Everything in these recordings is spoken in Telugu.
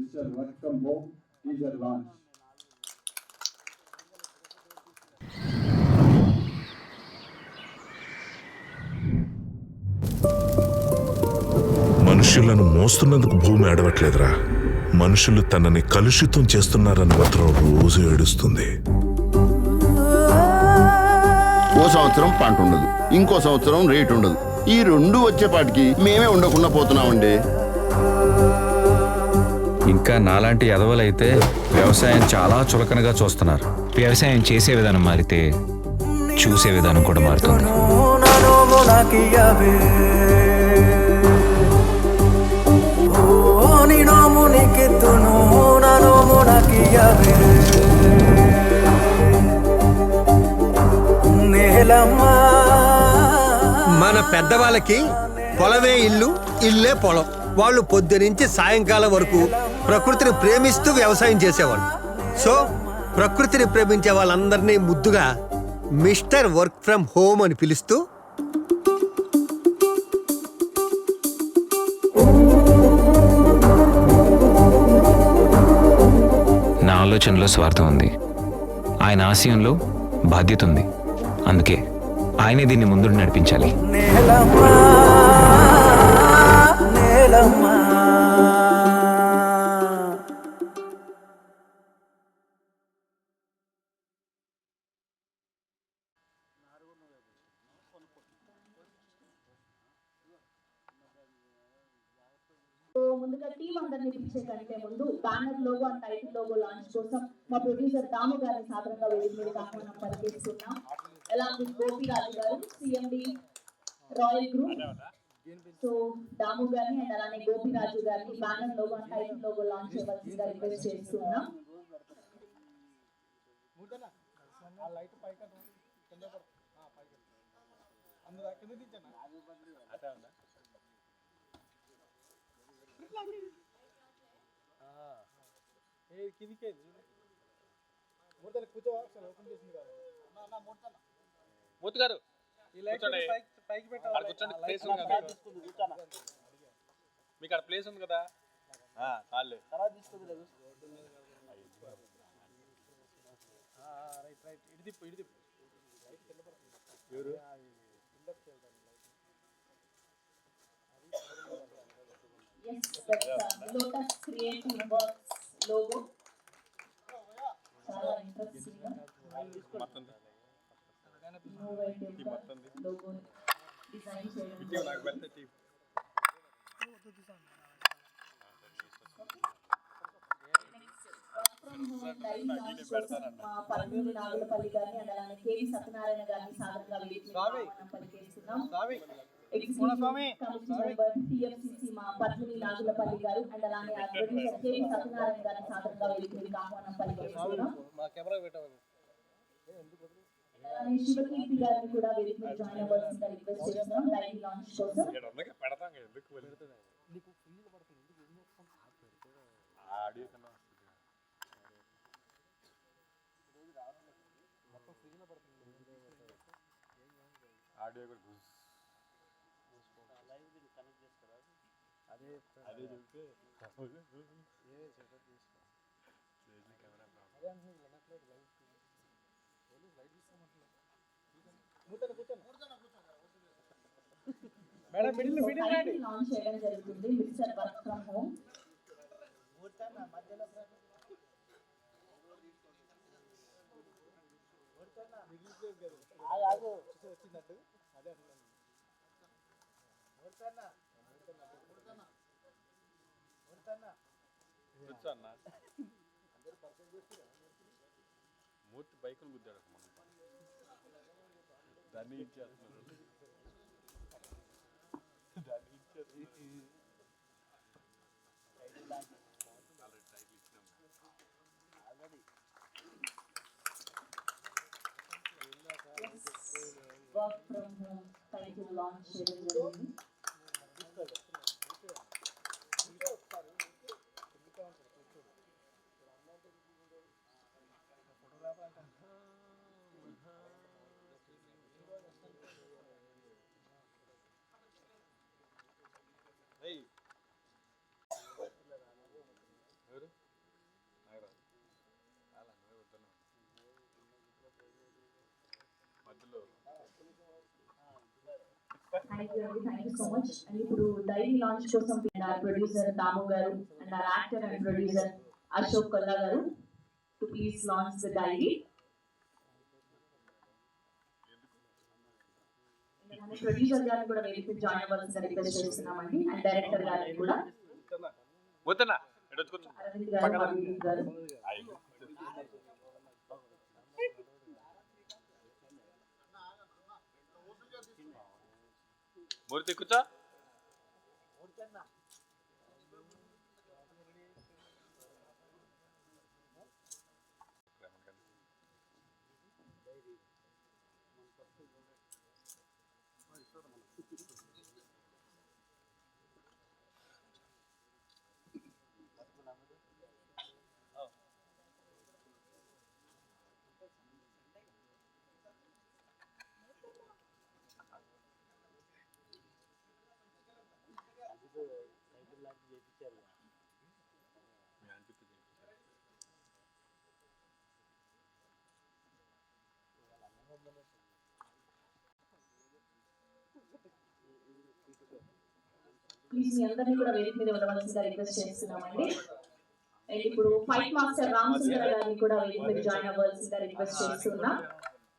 Mr. Work from Home teaser launch. మనుషులను మోస్తున్నందుకు భూమి అడవట్లేదురా. మనుషులు తనని కలుషితం చేస్తున్నారని మాత్రం రోజు ఏడుస్తుంది. ఓ సంవత్సరం పంట ఉండదు, ఇంకో సంవత్సరం రేటు ఉండదు. ఈ రెండు వచ్చేపాటికి మేమే ఉండకుండా పోతున్నామండి. ఇంకా నాలాంటి ఎదవలైతే వ్యవసాయం చాలా చులకనగా చూస్తున్నారు. వ్యవసాయం చేసే విధానం మారితే చూసే విధానం కూడా మారుతుంది. మన పెద్దవాళ్ళకి పొలమే ఇల్లు, ఇల్లే పొలం. వాళ్ళు పొద్దునుంచి సాయంకాలం వరకు ప్రకృతిని ప్రేమిస్తూ వ్యవసాయం చేసేవాళ్ళు. సో ప్రకృతిని ప్రేమించే వాళ్ళందరినీ ముద్దుగా మిస్టర్ వర్క్ ఫ్రమ్ హోమ్ అని పిలుస్తూ నా ఆలోచనలో స్వార్థం ఉంది, ఆయన ఆశయంలో బాధ్యత ఉంది. అందుకే ఆయనే దీన్ని ముందు నడిపించాలి. ముందుగా టీం అందరినీ పిలిచే కంటే ముందు banner logo and title logo launch కోసం మా ప్రొడ్యూసర్ దాము గారిని సాధారణంగా వేదిక మీద ఆహ్వానం పలికిస్తున్నాం. అలాగే గోపిరాజు గారు, సిఎండి రాయల్ గ్రూప్. సో దాము గారిని అండ్ అలానే గోపిరాజు గారిని banner logo and title logo launch చేయవలసిందిగా రిక్వెస్ట్ చేస్తున్నాం. మీకు ప్లేస్ ఉంది కదా. Yes, that's Lotus Creative Works logo. చాలా ఇంట్రెస్టింగ్ గా లోగో డిజైన్ చేయడం. పర్వూరు నాగులపల్లి గారిని అండ్ అలానే కేవి సత్యనారాయణ గారిని సాధారణంగా పలికేస్తున్నాం. టిఎఫ్సిసి మా పద్మిని నాగులపల్లి గారు అండ్ అలానే ప్రొడ్యూసర్ కేవి సత్యనారాయణ గారిని సాధారణంగా వేదికకి ఆహ్వానం పలికేస్తున్నాం. శివకీర్తి గారిని కూడా వేదిక మీద జాయిన్ అవ్వాల్సిందిగా రిక్వెస్ట్ చేస్తున్నాం లైవ్ లాంచ్ కోసం. లాంచ్ చేయడం జరుగుతుంది Mister work from Home. Murthy బైకులు గుద్దాడు దాన్ని ఇచ్చేస్తున్నారు. Work from home title launch చేయడం జరిగింది. Thank you so much. And ఇప్పుడు డైరీ లాంచ్ కోసం producer Damu garu and actor and producer Ashok Kolla garu to please launch the diary. Producer గారిని కూడా వేదిక జాయిన్ అవ్వాల్సిందిగా రిక్వెస్ట్ చేస్తున్నామండి. అండ్ డైరెక్టర్ గారిని కూడా అరవింద్ గారు, అభిజిత్ గారు. మూర్తి కూర్చో. ప్లీజ్ మీ అందరినీ కూడా వేదిక మీద ఉండవలసిందిగా రిక్వెస్ట్ చేస్తున్నామండి. అండ్ ఇప్పుడు ఫైట్ మాస్టర్ రామ్ శంకర గారిని కూడా వేదిక మీద జాయిన్ అవ్వాల్సిందిగా రిక్వెస్ట్ చేస్తున్నాం.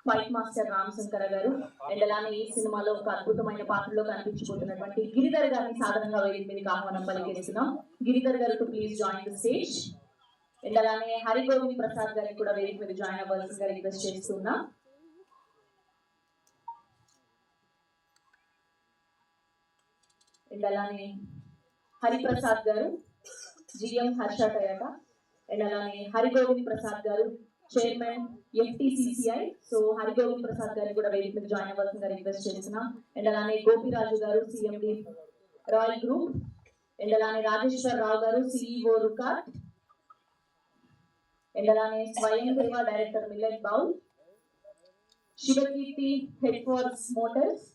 ఫైట్ మాస్టర్ రామ్ శంకర గారు అండ్ అలానే ఈ సినిమాలో ఒక అద్భుతమైన పాత్రలో కనిపించబోతున్నటువంటి గిరిధర్ గారిని సాధారణంగా వేదిక మీదకి ఆహ్వానం పలికేస్తున్నాం. గిరిధర్ గారు to please join the stage. And అలానే హరిగోవింద్ ప్రసాద్ గారిని కూడా వేదిక మీద జాయిన్ అవ్వాల్సిందిగా రిక్వెస్ట్ చేస్తున్నాం. అండ్ అలానే హరిప్రసాద్ గారు, జిఎం హర్ష టయోటా. అండ్ అలానే హరిగోవింద్ ప్రసాద్ గారు, chairman FTCCI. So Harigovind Prasad గారిని కూడా వేదిక మీద జాయిన్ అవ్వాల్సిందిగా రిక్వెస్ట్ చేస్తున్నాం. అండ్ అలానే గోపిరాజు గారు, CMD రాయల్ గ్రూప్. అండ్ అలానే రాజేశ్వర్ రావు గారు, CEO రుకాట్. అండ్ అలానే స్వయం దేవ director millet bowl. Shivakirti head force Motors.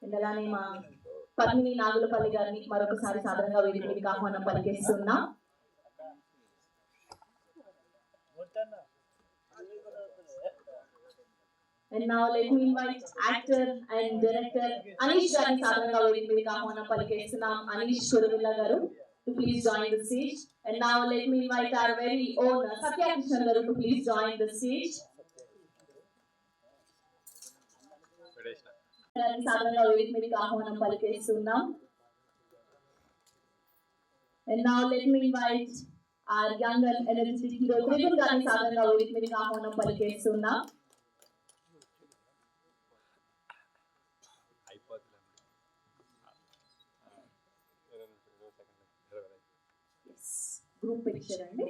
And అలానే మా పద్మిని నాగులపల్లి గారిని మరొకసారి సాధారణంగా వేదిక మీదకి ఆహ్వానం పలికేస్తున్నా. And now let me invite actor and director Anish గారిని సాధారణంగా వేదిక మీదకి ఆహ్వానం పలికేస్తున్నాం. Anish Kuruvilla garu to please join the stage. And now let me invite our very own Satya Krishnan garu to please join the stage. సాధారణంగా వేదిక మీదకి ఆహ్వానం పలికేస్తున్నాం. And now let me invite our young and energetic hero Tribun గారిని సాధారణంగా వేదిక మీదకి ఆహ్వానం పలికేస్తున్నాం. గ్రూప్ పిక్చర్ అండి.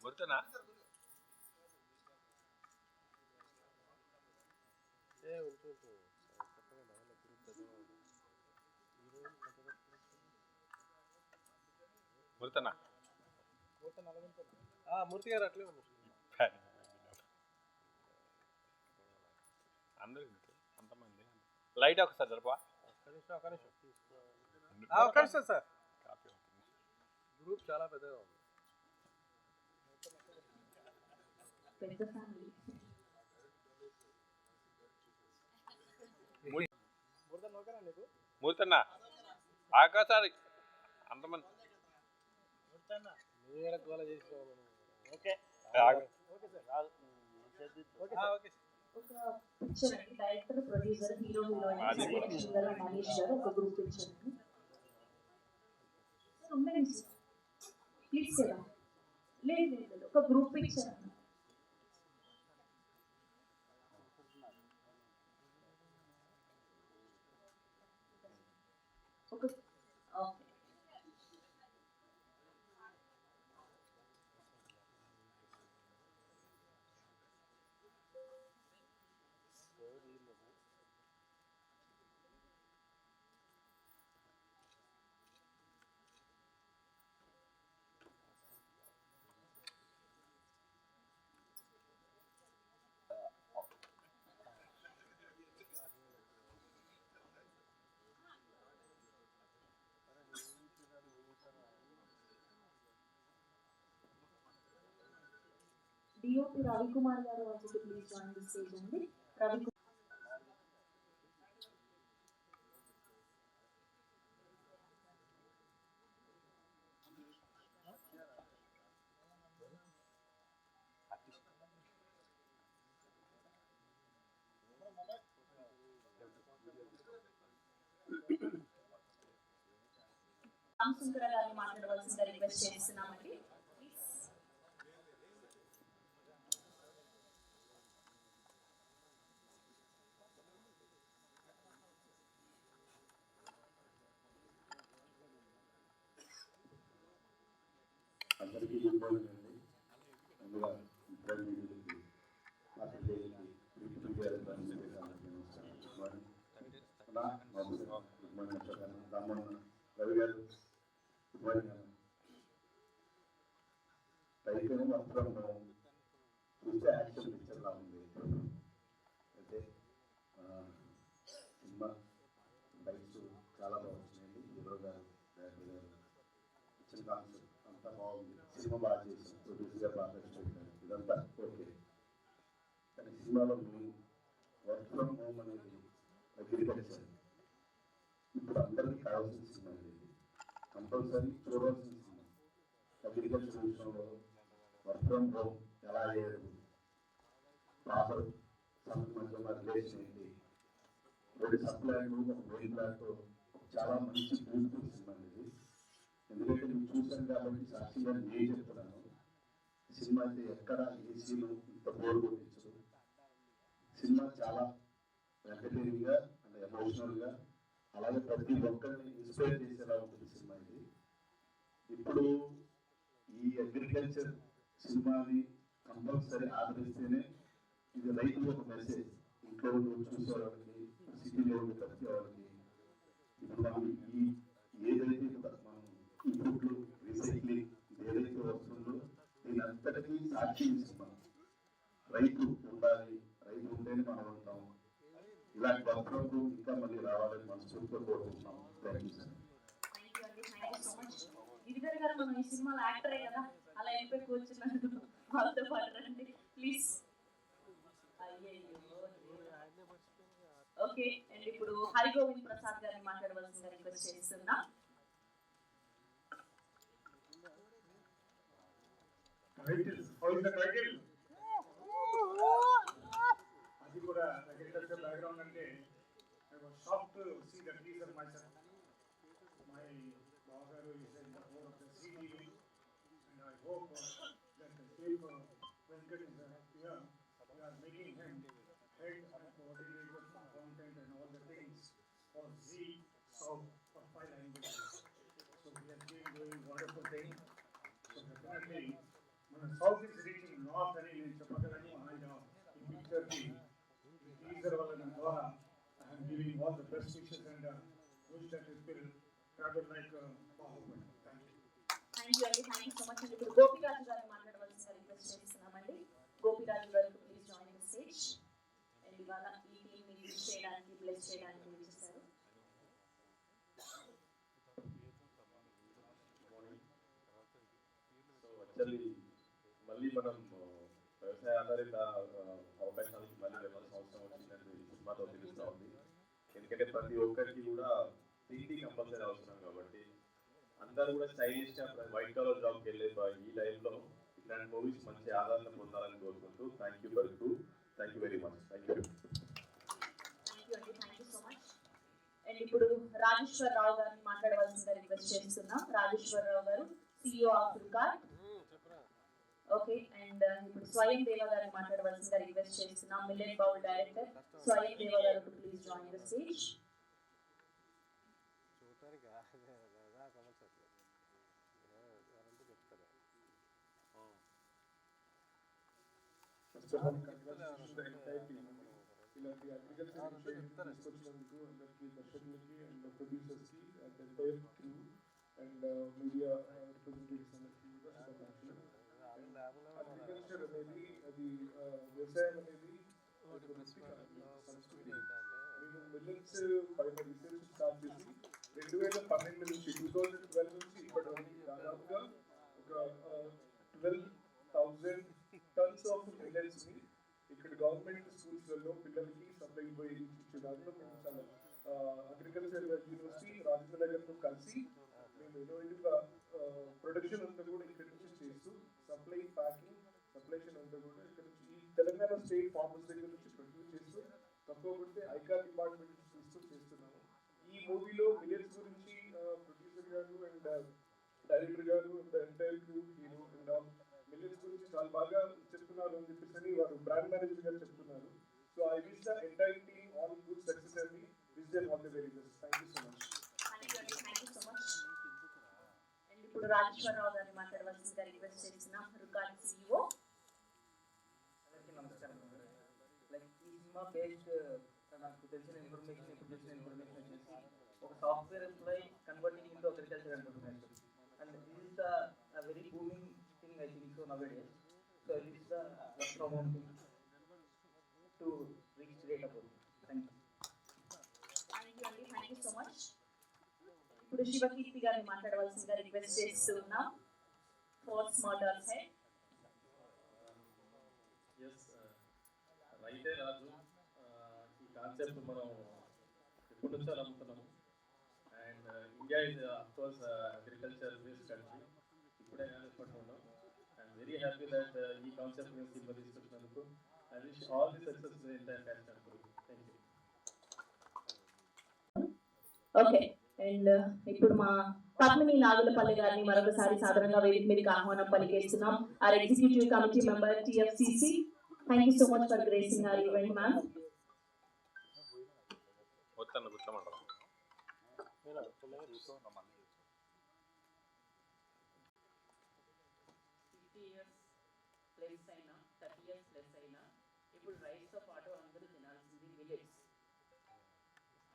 మూర్తనా మూర్తనా మూర్తి గారు అట్లే అందరూ అంతమంది లైట్ ఒకసారి జరపా. ఒక్క నిమిషం సార్. గ్రూప్ చాలా పెద్దగా ఉంది. మూర్తన్న ఆకాశాలు అంతమంది ఒక పిక్చర్ అండి. డైరెక్టర్, ప్రొడ్యూసర్, హీరో, హీరోయిన్ గారు, మనీష్ గారు ఒక గ్రూప్ పిక్చర్ అండి. ఉండండి ప్లీజ్ కదా. లేదు లేదు ఒక గ్రూప్ పిక్చర్ అండి. ఒక ఓకే డిఓపి రవికుమార్ గారు వచ్చి ప్లీజ్ జాయిన్ ది స్టేజ్ అండి. రవి రామశంకర గారిని మాట్లాడవలసిందిగా రిక్వెస్ట్ చేస్తున్నామండి. అందరికీ గుడ్ మార్నింగ్ అండి. ముందుగా ఇంటర్వ్యూలకి అటెండేకి గుడ్ మార్నింగ్ చెప్పాను. రామన్న రవి గారు గుడ్ మార్నింగ్ అన్న. పైకి మాత్రం చూస్తే యాక్షన్ పిక్చర్లా ఉంది. అయితే సినిమా బైక్స్ చాలా బాగుంటున్నాయండి. హీరో గారు డైరెక్టర్ గారు ఇచ్చిన కాన్సెప్ట్ అంతా బాగుంది. సినిమా బాగా చేసాం, ప్రొడ్యూసర్గా బాగా కష్టపెట్టారు, ఇదంతా ఓకే. కానీ సినిమాలో వర్క్ ఫ్రమ్ హోమ్ అనేది అగ్రికల్చర్ ఇప్పుడు అందరికీ కావాల్సిన సినిమా అనేది, కంపల్సరీ చూడాల్సిన సినిమా. అగ్రికల్చర్ విషయంలో వర్క్ ఫ్రమ్ హోమ్ ఎలా చేయరు, ప్రాపర్ సమ్మె మధ్య రిలేషన్ ఏంటి, రెండు సప్లైలు ఒక మెయిన్ ప్లాంట్, చాలా మంచి బ్యూటిఫుల్ సినిమా అనేది. ఎందుకంటే నేను చూసాను కాబట్టి సాక్షిగా నేను చెప్తున్నాను, సినిమా అయితే ఎక్కడ ఏ సీను ఇంత బోర్ కొట్టించదు. సినిమా చాలా ఎంటర్టైనింగ్గా అండ్ ఎమోషనల్గా, అలాగే ప్రతి ఒక్కరిని ఇన్స్పైర్ చేసేలా ఉంటుంది సినిమా ఇది. ఇప్పుడు ఈ అగ్రికల్చర్ సినిమాని కంపల్సరీ ఆదరిస్తేనే ఇది రైతులకు ఒక మెసేజ్. ఇంట్లో చూసే వాళ్ళకి, సిటీలో ఉండే ప్రతి వాళ్ళకి ఇప్పుడు మనం ఈ ఏదైతే మనం ఇంప్రూవ్లు రీసైక్లింగ్ ఏదైతే వస్తుందో దీని అంతటికీ సాక్షి సినిమా. రైతు ఉండాలి, రైతు ఉంటేనే మనం ఉంటాం. ఇలాంటి వర్క్లు ఇంకా మళ్ళీ రావాలని మనస్ఫూర్తిగా కోరుకుంటున్నాం. Thank you sir. గిరిధర్ గారు మనం ఈ సినిమాలో యాక్టరే కదా, అలా అయిపోయి కూర్చున్నారు. వాళ్ళతో పాటు రండి ప్లీజ్. ఓకే అండ్ ఇప్పుడు హరిగోవింద్ ప్రసాద్ గారిని మాట్లాడవలసిందిగా రిక్వెస్ట్ చేస్తున్నా. అది కూడా అగ్రికల్చర్ బ్యాక్గ్రౌండ్ అంటే I was shocked to see the teaser myself. My బావగారు is in the board of the city and I hope that the chief Venkat is here. We are making him head and coordinator, content and all the things for Z South for 5 languages. So we have been doing wonderful things. So definitely మన సౌత్ ఇస్ రీచింగ్ నార్త్ అని నేను చెప్పగలను. ఆయన ఈ పిక్చర్కి ఈ టీజర్ వల్ల ద్వారా I'm giving all the best wishes and wish that it will travel like Baahubali. Thank you. Thank you అండి, థ్యాంక్ యూ సో మచ్. ఇప్పుడు గోపిరాజు గారిని మాట్లాడవలసిందిగా రిక్వెస్ట్ చేస్తున్నామండి. గోపిరాజు గారు please join the stage. And ఇవాళ ఈ టీమ్ని యూజ్ చేయడానికి, బ్లెస్ చేయడానికి వచ్చేసారు. మళ్ళీ మనం వ్యవసాయ ఆధారిత అవకాశాలకి మళ్ళీ వెళ్ళాల్సిన అవసరం వచ్చిందని సినిమాతో తెలుస్తూ ఉంది. ఎందుకంటే ప్రతి ఒక్కరికి కూడా తిండి కంపల్సరీ అవసరం కాబట్టి అందరూ కూడా స్టైలిష్గా వైట్ కలర్ జాబ్కి వెళ్ళే ఈ లైఫ్లో ఇట్లాంటి మూవీస్ మంచి ఆదరణ పొందాలని కోరుకుంటూ thank you for you. Thank you very much. Thank you. Thank you so much. And ఇప్పుడు రాజేశ్వరరావు గారిని మాట్లాడవలసిందిగా రిక్వెస్ట్ చేస్తున్నాం. రాజేశ్వరరావు గారు CEO of Flipkart. Okay and ఇప్పుడు స్వయం దేవ గారిని మాట్లాడవలసిందిగా రిక్వెస్ట్ చేస్తున్నాం. Million bowl director Swayam Deva గారు please join the stage. First of all, congratulations to the entire team. ఇలాంటి అగ్రికల్చర్ తీసుకొచ్చినందుకు అందరికీ దర్శకులకి అండ్ ప్రొడ్యూసర్స్కి and entire crew and media representatives అందరికీ కూడా శుభాకాంక్షలు. అగ్రికల్చర్ అనేది అది వ్యవసాయం అనేది సంస్కృతి. మేము మిల్లెట్స్ పైన రీసెర్చ్ స్టార్ట్ చేసి 2012 నుంచి 2012 నుంచి ఇప్పటి వరకు దాదాపుగా ఒక 12,000 టన్స్ ఆఫ్ మిల్లెట్స్ని ఇక్కడ గవర్నమెంట్ స్కూల్స్లలో పిల్లలకి సప్లై ఇచ్చే దాంట్లో మేము చాలా అగ్రికల్చర్ యూనివర్సిటీ రాజేంద్ర నగర్తో కలిసి మేము ఇన్నోవేటివ్గా ప్రొడక్షన్ అంతా కూడా ఇక్కడ నుంచి చేస్తూ సప్లై ప్యాకింగ్ సప్లైషన్ అంతా కూడా ఇక్కడ నుంచి ఈ తెలంగాణ స్టేట్ ఫార్మర్స్ దగ్గర నుంచి ప్రొడ్యూస్ చేస్తూ తక్కువ పడితే ఐకార్ డిపార్ట్మెంట్ నుంచి తీస్తూ చేస్తున్నాము. ఈ మూవీలో మిల్లెట్స్ గురించి ప్రొడ్యూసర్ గారు అండ్ డైరెక్టర్ గారు and entire crew hero and all millets గురించి చాలా బాగా చెప్తున్నారు అని చెప్పేసి వారు బ్రాండ్ మేనేజర్ గారు చెప్తున్నారు. So I wish the entire team all good success అండి. Wish them all the very best. Thank you so much. And ఇప్పుడు రాజేశ్వరరావు గారిని మాట్లాడవలసిందిగా రిక్వెస్ట్ చేస్తున్నాం. రుకాల్ CEO. అందరికీ నమస్కారం. లైక్ ఈ సినిమా బేస్డ్ నాకు తెలిసిన ఇన్ఫర్మేషన్ వచ్చేసి ఒక software employee converting into agriculture entrepreneurship and this is the very booming thing I think so nowadays. So this is the work from home thing to reach great about. Thank you. Thank you so much. ఇప్పుడు శివకీర్తి గారిని మాట్లాడవలసిందిగా రిక్వెస్ట్ చేస్తున్నాం. Force Motors high. ఎస్ రైతే రాజు ఈ కాన్సెప్ట్ మనం ఎప్పటి నుంచో నమ్ముతున్నాము. And India is of course agriculture based country. ఇప్పుడే కానీ ఇప్పటి ఉన్నాం. ఐఎమ్ వెరీ హ్యాపీ దట్ ఈ కాన్సెప్ట్ మేము సినిమా తీసుకొచ్చినందుకు. I wish all the success to the entire cast and crew. Thank you. Okay and ఇప్పుడు మా పద్మిని నాగులపల్లి గారిని మరొకసారి సాధారణంగా వేదిక మీదకి ఆహ్వానం పలికేస్తున్నాం. Our executive committee member TFCC. Thank you so much for gracing our event ma'am. ఇప్పుడు రైస్తో పాటు అందరూ తినాల్సింది మిల్లెట్స్.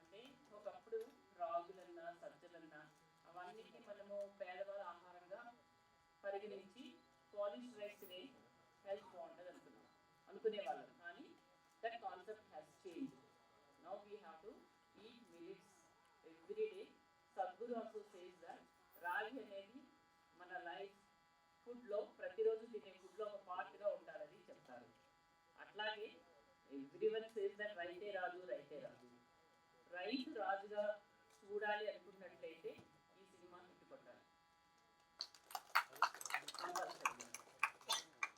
అంటే ఒకప్పుడు రాగులన్నా సజ్జలన్నా అవన్నిటిని మనము పేదవాళ్ళ ఆహారంగా పరిగణించి పాలిష్ రైస్ని హెల్త్ బాగుంటుంది అనుకునేవాళ్ళం. కానీ that concept has change. Now we have to eat millets every day. Sadhguru also says that ragi అనేది మన లైఫ్ ఫుడ్లో ప్రతిరోజు తినే ఫుడ్లో ఒక పార్ట్గా ఉండాలని చెప్తారు. అట్లాగే ఎవ్రీవన్ సేస్ దట్ రైతే రాజు రైతే రాజు. రైతు రాజుగా చూడాలి అనుకున్నట్లయితే ఈ సినిమా హిట్ కొట్టాలి.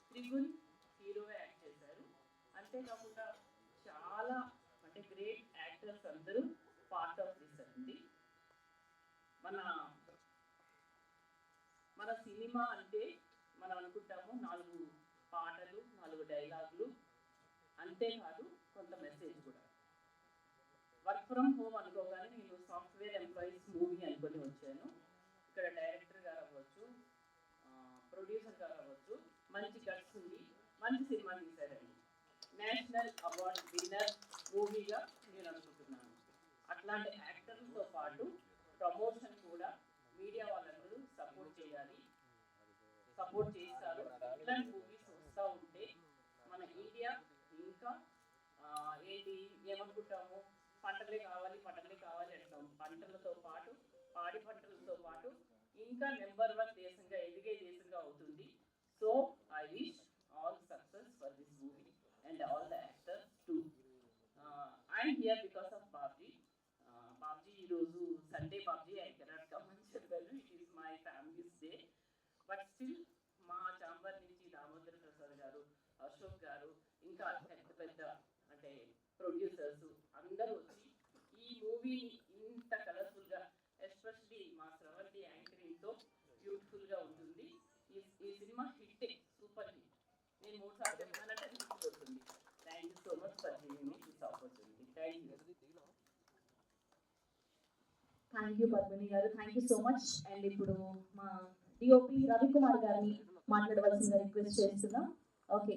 త్రిగుణ్ హీరోగా యాక్ట్ చేశారు. అంతేకాకుండా చాలా అంటే గ్రేట్ యాక్టర్స్ అందరూ పార్ట్ ఆఫ్ దిస్ అండి. మన సినిమా అంటే మనం అనుకుంటాము 4 పాటలు 4 డైలాగులు, అంతేకాదు కొంత మెసేజ్ కూడా. వర్క్ ఫ్రమ్ హోమ్ అనుకోగానే నేను సాఫ్ట్వేర్ ఎంప్లాయీస్ మూవీ అనుకొని వచ్చాను. ఇక్కడ డైరెక్టర్ గారు అవ్వచ్చు, ప్రొడ్యూసర్ గారు అవ్వచ్చు, మంచి గట్స్ ఉంది, మంచి సినిమా తీశారండి. నేషనల్ అవార్డ్ విన్నర్ మూవీగా నేను అనుకుంటున్నాను. అట్లాంటి యాక్టర్లతో పాటు ప్రమోషన్ కూడా మీడియా వాళ్ళందరూ సపోర్ట్ చేయాలి, సపోర్ట్ చేస్తారు. ఇట్లాంటి మూవీస్ వస్తూ ఉంటే మన ఇండియా ఇంకా ఏంటి ఏమనుకుంటాము, పంటలే కావాలి అంటాం. పంటలతో పాటు పాడి పంటలతో పాటు ఇంకా నెంబర్ 1 దేశంగా ఎదిగే దేశంగా అవుతుంది. So I wish all success for this movie and all the actors too. I'm here because of Babji. Babji ఈరోజు Sunday. Babji I cannot come అని చెప్పారు. It is my family's day. But still మా చాంబర్ నుంచి దామోదర ప్రసాద్ గారు, అశోక్ గారు, ఇంకా పెద్ద అంటే ప్రొడ్యూసర్స్ అందరూ వచ్చి ఈ మూవీని ఇంత కలర్ఫుల్గా, ఎస్పెషలీ మా శ్రవంతి యాంకరింగ్తో బ్యూటిఫుల్గా ఉంటుంది. ఈ సినిమా హిట్, సూపర్ హిట్. నేను 3 సార్లు చెప్పానంటే హిట్ అవుతుంది. Thank you so much for giving me this opportunity. Thank you. Thank you Padmini గారు. Thank you so much. And ఇప్పుడు మా DOP రవికుమార్ గారిని మాట్లాడవలసిందిగా రిక్వెస్ట్ చేస్తున్నాం. ఓకే,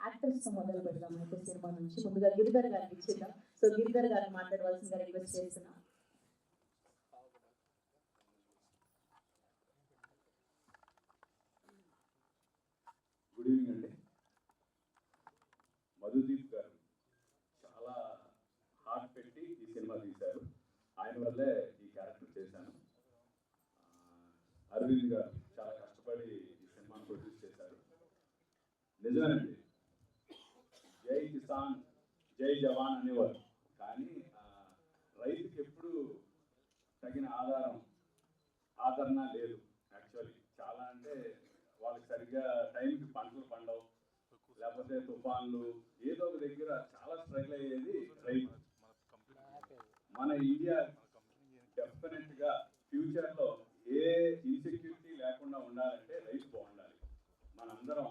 యాక్టర్స్ తో మొదలు పెడదాం. అయితే సినిమా నుంచి ముందుగా గిరిధర్ గారికి ఇచ్చేద్దాం. సో గిరిధర్ గారిని మాట్లాడవలసిందిగా రిక్వెస్ట్ చేస్తున్నాం. గుడ్ ఈవినింగ్ అండి. మధుదీప్ గారు చాలా హార్ట్ పెట్టి ఈ సినిమా తీశారు. ఆయన వల్లే ఈ క్యారెక్టర్ చేశాను. అరవింద్ గారు చాలా కష్టపడి ఈ సినిమాను ప్రొడ్యూస్ చేశారు. నిజమేనండి, జై కిసాన్ జై జవాన్ అనేవారు, కానీ రైతుకి ఎప్పుడు తగిన ఆదరణ లేదు. యాక్చువల్లీ చాలా అంటే వాళ్ళకి సరిగ్గా టైంకి పంటలు పండవు, లేకపోతే తుఫాన్లు, ఏదో ఒక దగ్గర చాలా స్ట్రగుల్ అయ్యేది రైతు. మన ఇండియా డెఫినెట్గా ఫ్యూచర్లో ఏ ఇన్సెక్యూరిటీ లేకుండా ఉండాలంటే రైతు బాగుండాలి. మనందరం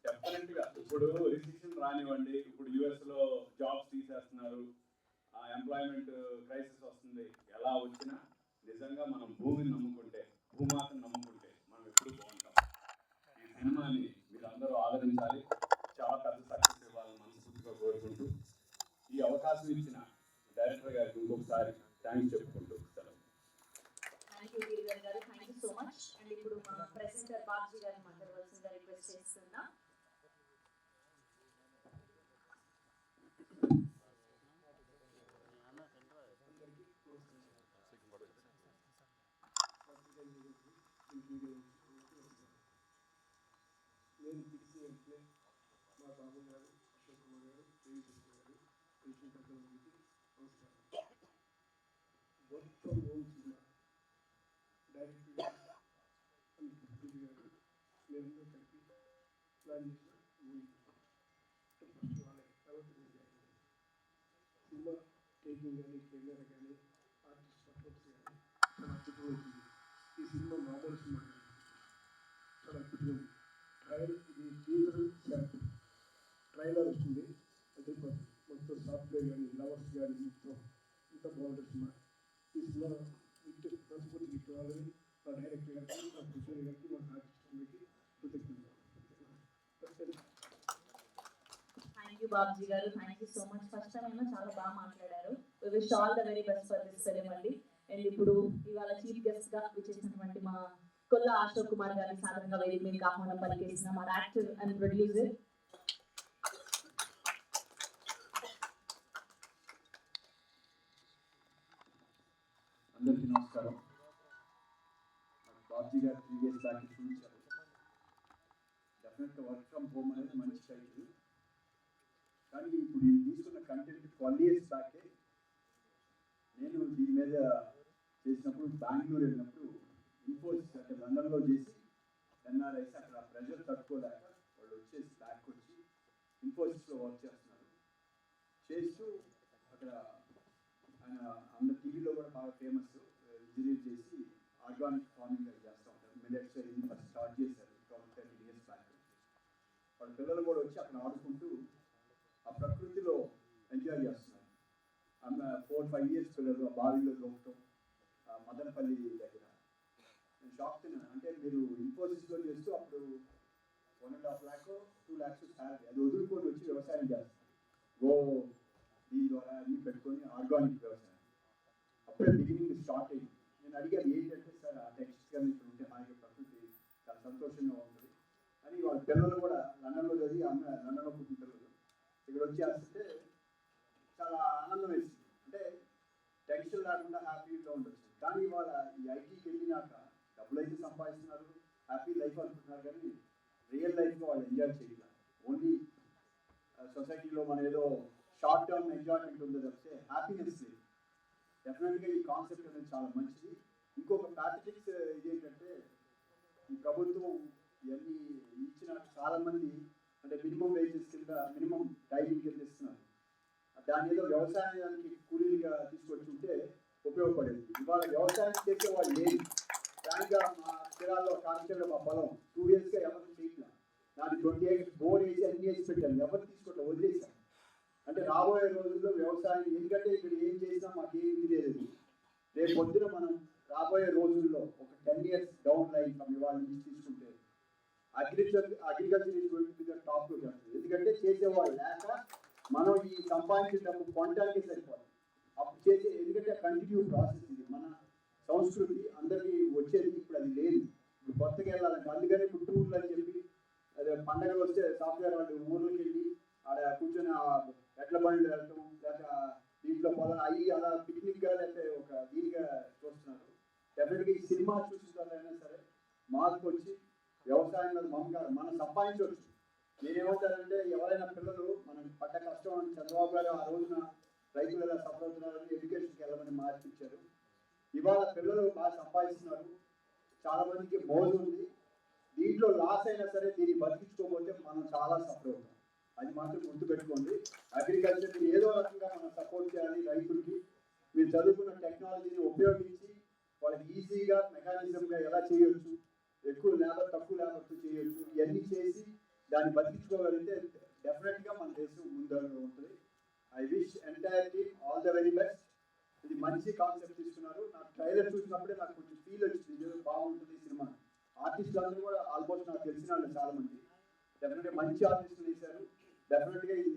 డెఫినెట్గా ఇప్పుడు రిసిషన్ రానివ్వండి, ఇప్పుడు యుఎస్లో జాబ్స్ తీసేస్తున్నారు, ఎంప్లాయ్మెంట్ క్రైసిస్ వస్తుంది, ఎలా వచ్చినా నిజంగా మనం భూమిని నమ్ముకుంటే, భూమాతను నమ్ముకుంటే మనం ఎప్పుడు బాగుంటాం. ఈ సినిమాని మీరందరూ ఆదరించాలి, చాలా పెద్ద సక్సెస్ ఇవ్వాలని మనస్ఫూర్తిగా కోరుకుంటూ ఈ అవకాశం ఇచ్చిన డైరెక్టర్ గారికి ఇంకొకసారి థ్యాంక్స్ చెప్పుకుంటూ సెలవు. థ్యాంక్ యూ గిరిధర్ గారు, thank you so much. And ఇప్పుడు మా ప్రెసిడెంటర్ బాబ్జీ గారిని మాట్లాడవలసిందిగా రిక్వెస్ట్ చేస్తున్నా. నేను పిలిచి వెళ్తే మా బాబు గారు, అశోక్ కుమార్ గారు, గారు, పేషెంట్ అతనికి నమస్కారం. Work from home cinema director గారు గారు మేమందరూ కలిపి ప్లాన్ చేసిన మూవీ. ఫస్ట్ వాళ్ళే తర్వాత సినిమా టేకింగ్ కానీ, కెమెరా కానీ, ఆర్టిస్ట్ సపోర్ట్స్ కానీ చాలా అద్భుతంగా వచ్చింది. ఈ సినిమా మామూలు సినిమా చాలా అద్భుతంగా ఉంది. ఇది టీజర్ ట్రైలర్ వస్తుంది, అంటే మొత్తం సాఫ్ట్వేర్ కానీ, లవర్స్ కానీ, మొత్తం ఇంత బాగుంటుంది సినిమా. ఈ సినిమా మనస్ఫూర్తికి ఇవ్వాలని మా డైరెక్టర్ గారికి, మా ప్రొడ్యూసర్ గారికి, మా ఆర్టిస్టులకి కృతజ్ఞతలు. థ్యాంక్ యూ బాబ్జీ గారు, thank you so much. First time అయినా చాలా బాగా మాట్లాడారు. We wish all the very best for this film అండి. అండ్ ఇప్పుడు ఇవాళ చీఫ్ గెస్ట్ గా విచ్చేసినటువంటి మా కొల్లా అశోక్ కుమార్ గారిని సాధారణంగా వేదిక మీద ఆహ్వానం పలికేసిన మా యాక్టర్ అండ్ ప్రొడ్యూసర్. అందరికీ నమస్కారం. బాబ్జీ గారు 3 days బ్యాక్ చూపించారు. డెఫినెట్గా వర్క్ ఫ్రమ్ హోమ్ అనేది మంచి టైటిల్, కానీ ఇప్పుడు నేను తీసుకున్న కంటెంట్ 12 years బ్యాకే నేను దీని మీద చేసినప్పుడు బెంగళూరు వెళ్ళినప్పుడు ఇన్ఫోసిస్ అంటే లండన్లో చేసి ఎన్ఆర్ఐస్ అక్కడ ప్రెజర్ తట్టుకోలేక వాళ్ళు వచ్చేసి బ్యాక్ వచ్చి ఇన్ఫోసిస్లో వర్క్ చేస్తున్నారు. చేస్తూ అక్కడ ఆయన అందరు టీవీలో కూడా బాగా ఫేమస్ ఇంజనీర్ చేసి ఆర్గానిక్ ఫార్మింగ్ అది చేస్తూ ఉంటారు. మిల్లెట్స్ ఇది ఫస్ట్ స్టార్ట్ చేశారు 10 years బ్యాక్. వాళ్ళ పిల్లలు కూడా వచ్చి అక్కడ ఆడుకుంటూ ఆ ప్రకృతిలో ఎంజాయ్ చేస్తున్నారు. ఆమె 4-5 years పిల్లలు ఆ బావిలో దూకటం, మదనపల్లి దగ్గర. నేను షాక్ తిన్నాను. అంటే మీరు ఇన్ఫోసిస్లో చేస్తూ అప్పుడు 1.5 lakh 2 lakhs శాలరీ, అది వదులుకొని వచ్చి వ్యవసాయం చేస్తారు. దీని ద్వారా అన్ని పెట్టుకొని ఆర్గానిక్ వ్యవసాయం. అప్పుడే బిగినింగ్ స్టార్ట్ అయింది. నేను అడిగాను ఏంటంటే, సార్ ఆ టెక్స్ట్గా మీకు ఉంటే హాయిగా ప్రకృతి చాలా సంతోషంగా ఉంటుంది అని. వాళ్ళ పిల్లలు కూడా లండన్లో చదివి ఆమె లండన్లో పుట్టిన పిల్లలు ఇక్కడ వచ్చి వస్తుంటే చాలా ఆనందం వేసింది. అంటే టెన్షన్ లేకుండా హ్యాపీగా ఉండొచ్చు. కానీ వాళ్ళ ఈ ఐటీకి వెళ్ళినాక డబ్బులు అయితే సంపాదిస్తున్నారు, హ్యాపీ లైఫ్ అనుకుంటున్నారు, కానీ రియల్ లైఫ్లో వాళ్ళు ఎంజాయ్ చేయలేదు. ఓన్లీ సొసైటీలో మన ఏదో షార్ట్ టర్మ్ ఎంజాయ్మెంట్ ఉందో తప్పితే హ్యాపీనెస్ లేదు. డెఫినెట్గా ఈ కాన్సెప్ట్ అనేది చాలా మంచిది. ఇంకొక ప్యాథటిక్స్ ఇదేంటంటే, ఈ ప్రభుత్వం ఇవన్నీ ఇచ్చిన చాలామంది అంటే మినిమం వేజెస్ కింద, మినిమం టైమింగ్ కింద ఇస్తున్నారు. దాని ఏదో వ్యవసాయానికి కూలీలుగా తీసుకొచ్చి ఉంటే ఉపయోగపడేది. ఇవాళ వ్యవసాయం చేసే వాళ్ళు లేదు. దానిగా మా స్థిరాల్లో కాన్స్టెంట్లో మా పొలం 2 yearsగా ఎవరు చేయట్లేదు. దాన్ని 20 acres బోర్ వేసి అన్ని వేసి పెట్టాను, ఎవరు తీసుకోవట్లేదు, వదిలేశాను. అంటే రాబోయే రోజుల్లో వ్యవసాయం, ఎందుకంటే ఇక్కడ ఏం చేసినా మాకు ఏమి లేదు. రేపు పొద్దున మనం రాబోయే రోజుల్లో ఒక 10 years డౌన్ లైన్ ఇవాళ నుంచి తీసుకుంటే agriculture is going to be the టాప్లో చేస్తుంది. ఎందుకంటే చేసేవాళ్ళు లేక మనం ఈ సంపాదించిన డబ్బు కొనడానికే సరిపోదు అప్పుడు చేసే. ఎందుకంటే కంటిన్యూ ప్రాసెస్ ఇది, మన సంస్కృతి అందరికీ వచ్చేది. ఇప్పుడు అది లేదు, ఇప్పుడు కొత్తగా వెళ్ళాలంటే. అందుకని ఇప్పుడు టూర్లు అని చెప్పి, అదే పండగలు వస్తే సాఫ్ట్వేర్ వాళ్ళు ఊర్లోకి వెళ్ళి ఆడ కూర్చొని ఎడ్ల బండ్లు వెళ్ళటం, లేక దీంట్లో పొలం అయ్యి అలా పిక్నిక్గా లేకపోతే ఒక దీనిగా చూస్తున్నారు. డెఫినెట్గా ఈ సినిమా చూసిన అయినా సరే మార్పు వచ్చి వ్యవసాయం మీద మమకారం, మనం సంపాదించవచ్చు మీరేమంటారంటే ఎవరైనా పిల్లలు మనం పడ్డ కష్టం అని చంద్రబాబు గారు ఆ రోజున రైతులు ఎలా సఫర్ అవుతున్నారని ఎడ్యుకేషన్కి వెళ్ళమని మార్పించారు. ఇవాళ పిల్లలు బాగా సంపాదిస్తున్నారు, చాలా మందికి మోజు ఉంది. దీంట్లో లాస్ అయినా సరే దీన్ని బతికించుకోకపోతే మనం చాలా సఫర్ అవుతాం. అది మాత్రం గుర్తుపెట్టుకోండి. అగ్రికల్చర్ని ఏదో రకంగా మనం సపోర్ట్ చేయాలి. రైతులకి మీరు చదువుకున్న టెక్నాలజీని ఉపయోగించి వాళ్ళకి ఈజీగా మెకానిజంగా ఎలా చేయొచ్చు, ఎక్కువ లేబర్ తక్కువ లేబర్తో చేయొచ్చు, ఇవన్నీ చేసి దాన్ని బతికించుకోగలిగితే డెఫినెట్గా మన దేశం ముందడుగు ఉంటుంది. I wish entire team all the very best. ఇది మంచి కాన్సెప్ట్ తీసుకున్నారు. నాకు ట్రైలర్ చూసినప్పుడే నాకు కొంచెం ఫీల్ వచ్చింది, బాగుంటుంది సినిమా. ఆర్టిస్టులు అందరూ కూడా ఆల్మోస్ట్ నాకు తెలిసిన వాళ్ళు చాలా మంది, డెఫినెట్గా మంచి ఆర్టిస్టులు వేశారు. డెఫినెట్గా ఇది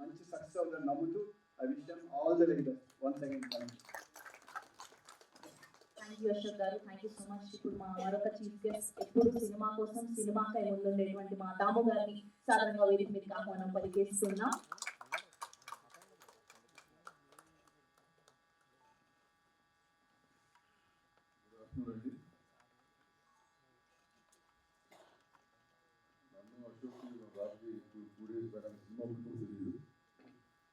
మంచి సక్సెస్ అవుతుందని నమ్ముతూ I wish them all the very best. Once again thank you Ashok garu, thank you so much. ఇప్పుడు మా మరొక చీఫ్ గెస్ట్, ఎప్పుడు సినిమా కోసం సినిమాకై ముందుండేటువంటి మా దాము గారిని సాధారణంగా వేదిక మీదకి ఆహ్వానం పలికేస్తున్నాం. నన్ను అశోక్ రాత్రి 2 days బ్యాక్ సినిమా తెలియదు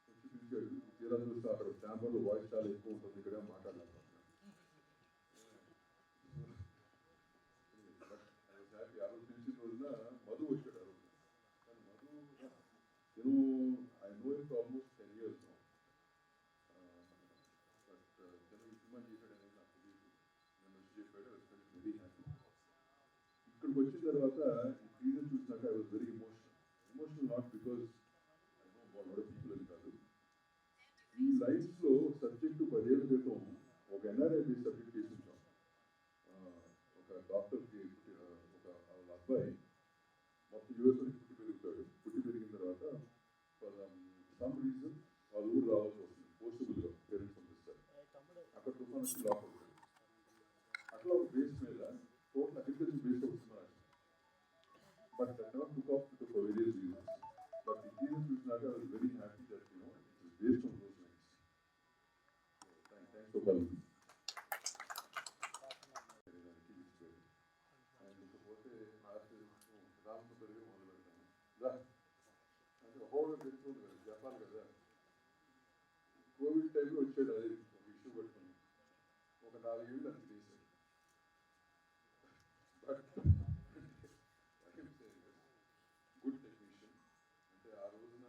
వచ్చి పిలిచాడు. తీరా చూస్తే అక్కడ ఛాంబర్లో వాయిస్ చాలా ఎక్కువ ఉంటుంది, ఇక్కడ మాట్లాడలేకపోతున్నాను. హ్యాపీ. ఆ రోజు పిలిచిన రోజున మధు వచ్చాడు. ఆ రోజున కానీ Madhu I know him for almost 10 years now. But తను ఈ సినిమా చేశాడనేది నాకు తెలియదు. నన్ను వచ్చి చెప్పాడు. I was very happy. ఇక్కడికి వచ్చిన తర్వాత ఈ టీజర్ చూసినాక I was very emotional not because I know about lot of people అని కాదు. ఈ లైఫ్స్లో సబ్జెక్టు 10 ఏళ్ల క్రితం ఒక ఎన్ఆర్ఐ బేస్ సబ్జెక్ట్ చేసి ఉంటాం. ఒక డాక్టర్కి వాళ్ళ అబ్బాయి మొత్తం యూఎస్లో పుట్టి పెరుగుతాడు. పుట్టి పెరిగిన తర్వాత సమ్ రీజన్ వాళ్ళ ఊరు రావాల్సి వస్తుంది. పోస్టబుల్గా పేరెంట్స్ పంపిస్తారు. అక్కడ తుఫాన్ వచ్చి లాక్ అవుతాడు. అట్లా ఒక బేస్ మీద టోటల్ అగ్రికల్చర్ బేస్డ్ ఒక సినిమా రాశాను. But that never took off for various reasons. But ఈ సీజన్ చూసినాక I was very happy that you know it is based on those lines. Thanks for calling. ఇకపోతే రామసుందరిగా మొదలు పెడతాను. అంటే హోల్ తెలుస్తుంది కదా, చెప్పాలి కదా. కోవిడ్ టైంలో వచ్చాడు, అదే ఒక ఇష్యూ పట్టుకుని ఒక 4 ఏళ్ళు అంత చేశాడు. But good technician. అంటే ఆ రోజున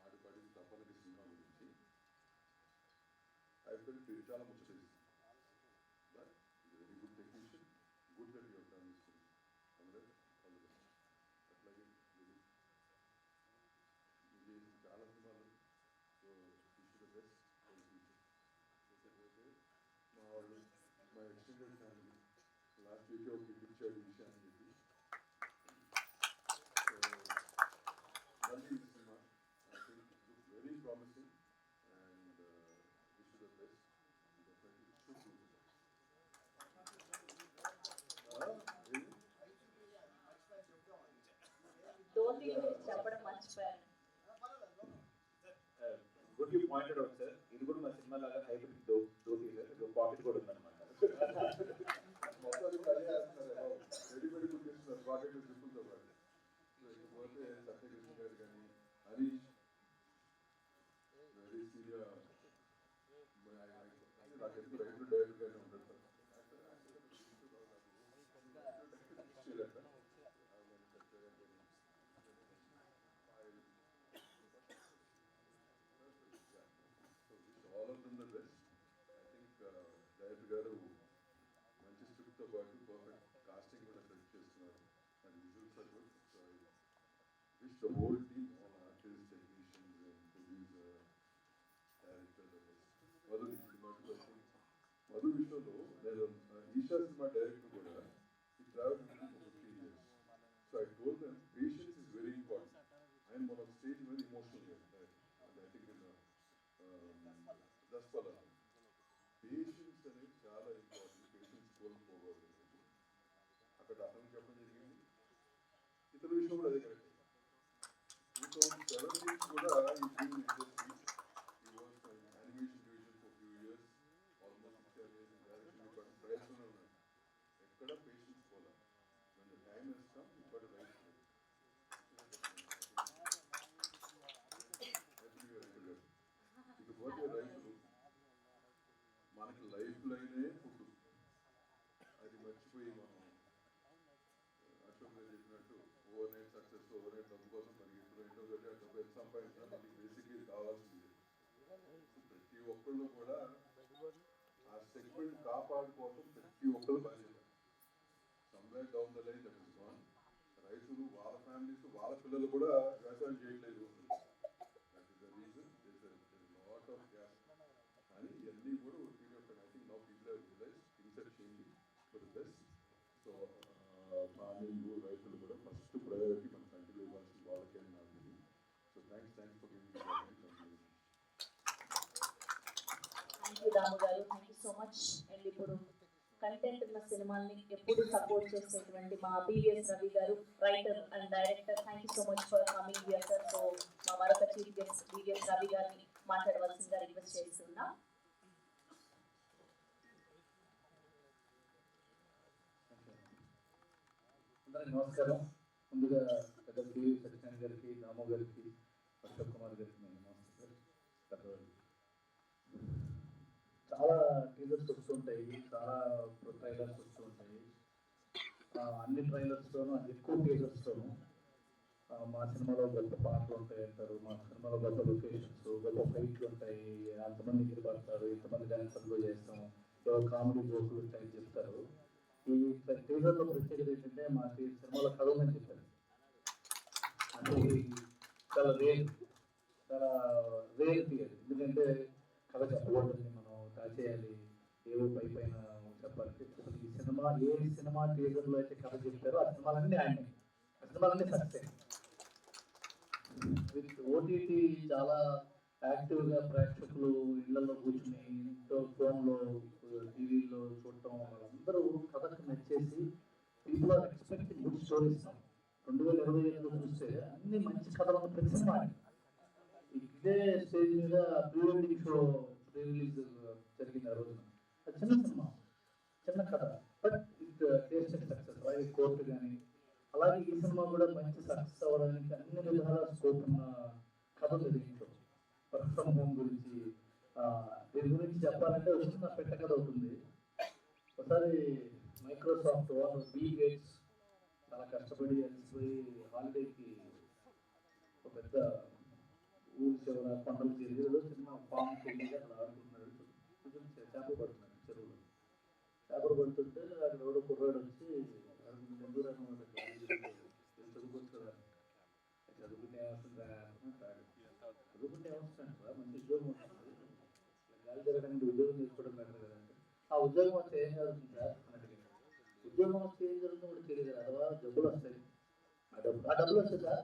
ఆడిపడి తప్పనికి సినిమా గురించి ఐ ఫెల్ట్ చాలా ముచ్చటేసింది. But very good technician, good that your done this film. అట్లాగే చేసి చాలా సినిమాలు. So wish the best for the future. ఇకపోతే మా వాళ్ళు, మా ఎక్స్టెండెడ్ ఫ్యామిలీ లాస్ట్ వీక్ ఒక పిలిచాడు విషయం అని చెప్పి. మళ్ళీ ఈ cinema I think it looks very promising and wish the best. Definitely should do. Dhoti గురించి చెప్పడం మర్చిపోయాను. Good you pointed out sir. ఇది కూడా మా సినిమా లాగా హైబ్రిడ్ ధోతి సార్. పాకెట్ కూడా ఉందన్నమాట. మొత్తం రెడీమేడ్ కుట్టేస్తున్నారు పాకెట్ జిప్పులతో పాటు. ఇకపోతే సత్యకృష్ణ గారు కానీ హరీష్ వెరీ సీనియర్. నాకు ఎందుకు రైతు డైరెక్టర్గానే ఉంటాడు sir. All of them the best. I think director గారు మంచి స్క్రిప్ట్తో పాటు పర్ఫెక్ట్ కాస్టింగ్ కూడా సెలెక్ట్ చేస్తున్నారు. And visuals are good. So I wish the whole team, all artist, technicians and producer, director the best. Madhu cinema Madhu విషయంలో నేను ఈషా సినిమా డైరెక్టర్ కూడా ఈ travel for 15 years. So I told them patience is very important. ఆయన మన stage very emotional I think in దస్పల patience అనేది చాలా ఇంపార్టెంట్. పేషెన్స్ కోల్పోకూడదు. అక్కడ అతను చెప్పడం జరిగింది. ఇతర విషయం కూడా అదే కరెక్ట్. 2017 కూడా ఈ ఫిల్మ్ ఇండస్ట్రీ ఈ work animation division for few years almost 6 years direction ప్రయత్నంలో ఉన్నాడు. ఎక్కడ పేషెన్స్ పోలా. when the time has come, you got to write for it. మనకి లైఫ్ లైనే ఫుడ్. అది మర్చిపోయి మనం అశోక్ గారు చెప్పినట్టు over night success, over night డబ్బు కోసం పరిగెత్తులు, ఏంటో ఒకటి ఆ డబ్బు ఎంత సంపాదించినా మనకి బేసిక్గా ఇది కావాల్సింది. ప్రతి ఒక్కళ్ళు కూడా ఆ సెగ్మెంట్ కాపాడుకోవడం ప్రతి ఒక్కరు బాధ్యత. Somewhere down the line that is gone. రైతులు వాళ్ళ ఫ్యామిలీస్ వాళ్ళ పిల్లలు కూడా వ్యవసాయం చేయట్లేదు. That is the reason. Lot of gas. కానీ ఇవన్నీ కూడా I think now people have realised things are changing for the best. So farming రైతులు కూడా ఫస్ట్ ప్రయారిటీ మన కంట్రీలో ఇవ్వాల్సిన వాళ్ళకే అని నాకు తెలియదు. So thanks for giving me time. Thank you Damu గారు, thank you so much. And ఇప్పుడు కంటెంట్ ఉన్న సినిమాల్ని ఎప్పుడు సపోర్ట్ చేసేటువంటి మా బివిఎస్ రవి గారు, writer and director, thank you so much for coming here sir. So మా మరొక చీఫ్ గెస్ట్ బివిఎస్ రవి గారిని మాట్లాడవలసిందిగా రిక్వెస్ట్ చేస్తున్నా. అందరికీ నమస్కారం. ముందుగా పెద్ద టీవీ సత్యనారాయణ గారికి, దాము గారికి, అశోక్ కుమార్ గారికి నమస్కారం. చాలా టీజర్స్ వస్తుంటాయి, చాలా ట్రైలర్స్ వస్తూ ఉంటాయి. అన్ని ట్రైలర్స్తోనూ ఎక్కువ టీజర్స్తోనూ మా సినిమాలో గొప్ప పాటలు ఉంటాయి అంటారు, మా సినిమాలో గొప్ప లొకేషన్స్, గొప్ప ఫైట్లు ఉంటాయి, అంతమంది ఎగిరిపడతారు, ఇంతమంది డాన్సర్లు చేస్తాం, ఎవరు కామెడీ జోకులు ఉంటాయని చెప్తారు. ఈ టీజర్లో ప్రత్యేకత ఏంటంటే మా సినిమాలో కథ ఉందని చెప్పారు. అంటే చాలా రేర్ టీజర్. ఎందుకంటే కథ చెప్పకూడదు, మనం దాచేయాలి, ఏవో పైన చెప్పాలంటే ఈ సినిమా ఏ సినిమా టీజర్లో అయితే కథ చెప్తారో ఆ సినిమాలన్నీ ఆయనే, ఆ సినిమాలన్నీ సక్సెస్. విత్ ఓటీటీ చాలా యాక్టివ్గా ప్రేక్షకులు ఇళ్లలో కూర్చుని ఇంట్లో ఫోన్లో టీవీలో చూడటం, వాళ్ళందరూ కథకు నచ్చేసి people are expecting good stories. 2025లో చూస్తే అన్ని మంచి కథలు ఉన్న ప్రతి సినిమా. ఇదే స్టేజ్ మీద pre wedding show pre release జరిగింది ఆ రోజున. అది చిన్న సినిమా, చిన్న కథ, but it taste and success. అలాగే కోర్టు కానీ, అలాగే ఈ సినిమా కూడా మంచి సక్సెస్ అవ్వడానికి అన్ని విధాల స్కోప్ ఉన్న కథ ఉంది దీంట్లో. వర్క్ ఫ్రమ్ హోమ్ గురించి, దీని గురించి చెప్పాలంటే వచ్చిన పెట్ట కథ అవుతుంది. ఒకసారి మైక్రోసాఫ్ట్ వాళ్ళు బిల్ గేట్స్ చాలా కష్టపడి అలసిపోయి హాలిడేకి ఒక పెద్ద ఊరి చివర కొండలు తిరిగి చిన్న ఫామ్కి వెళ్ళి అక్కడ ఆడుకుంటున్నాడు. కొంచెం చేపలు పడుతున్నాడు చెరువులో. చేపలు పడుతుంటే అక్కడ ఎవడో కుర్రాడు వచ్చి ఎందుకు చదువుకోవచ్చు కదా, చదువుకుంటే ఏమవుతుందా, చదువుకుంటే ఏమొస్తుంది, మంచి ఉద్యోగం వస్తుంది, గాలి జరగడానికి ఉద్యోగం తీసుకోవడం బెటర్ కదా. ఆ ఉద్యోగం వస్తే ఏం జరుగుతుంది సార్ అన్నట్టుగా. ఉద్యోగం వస్తే ఏం జరుగుతుందో కూడా తెలియదు. అథవా డబ్బులు వస్తాయి, ఆ డబ్బులు వస్తాయి సార్.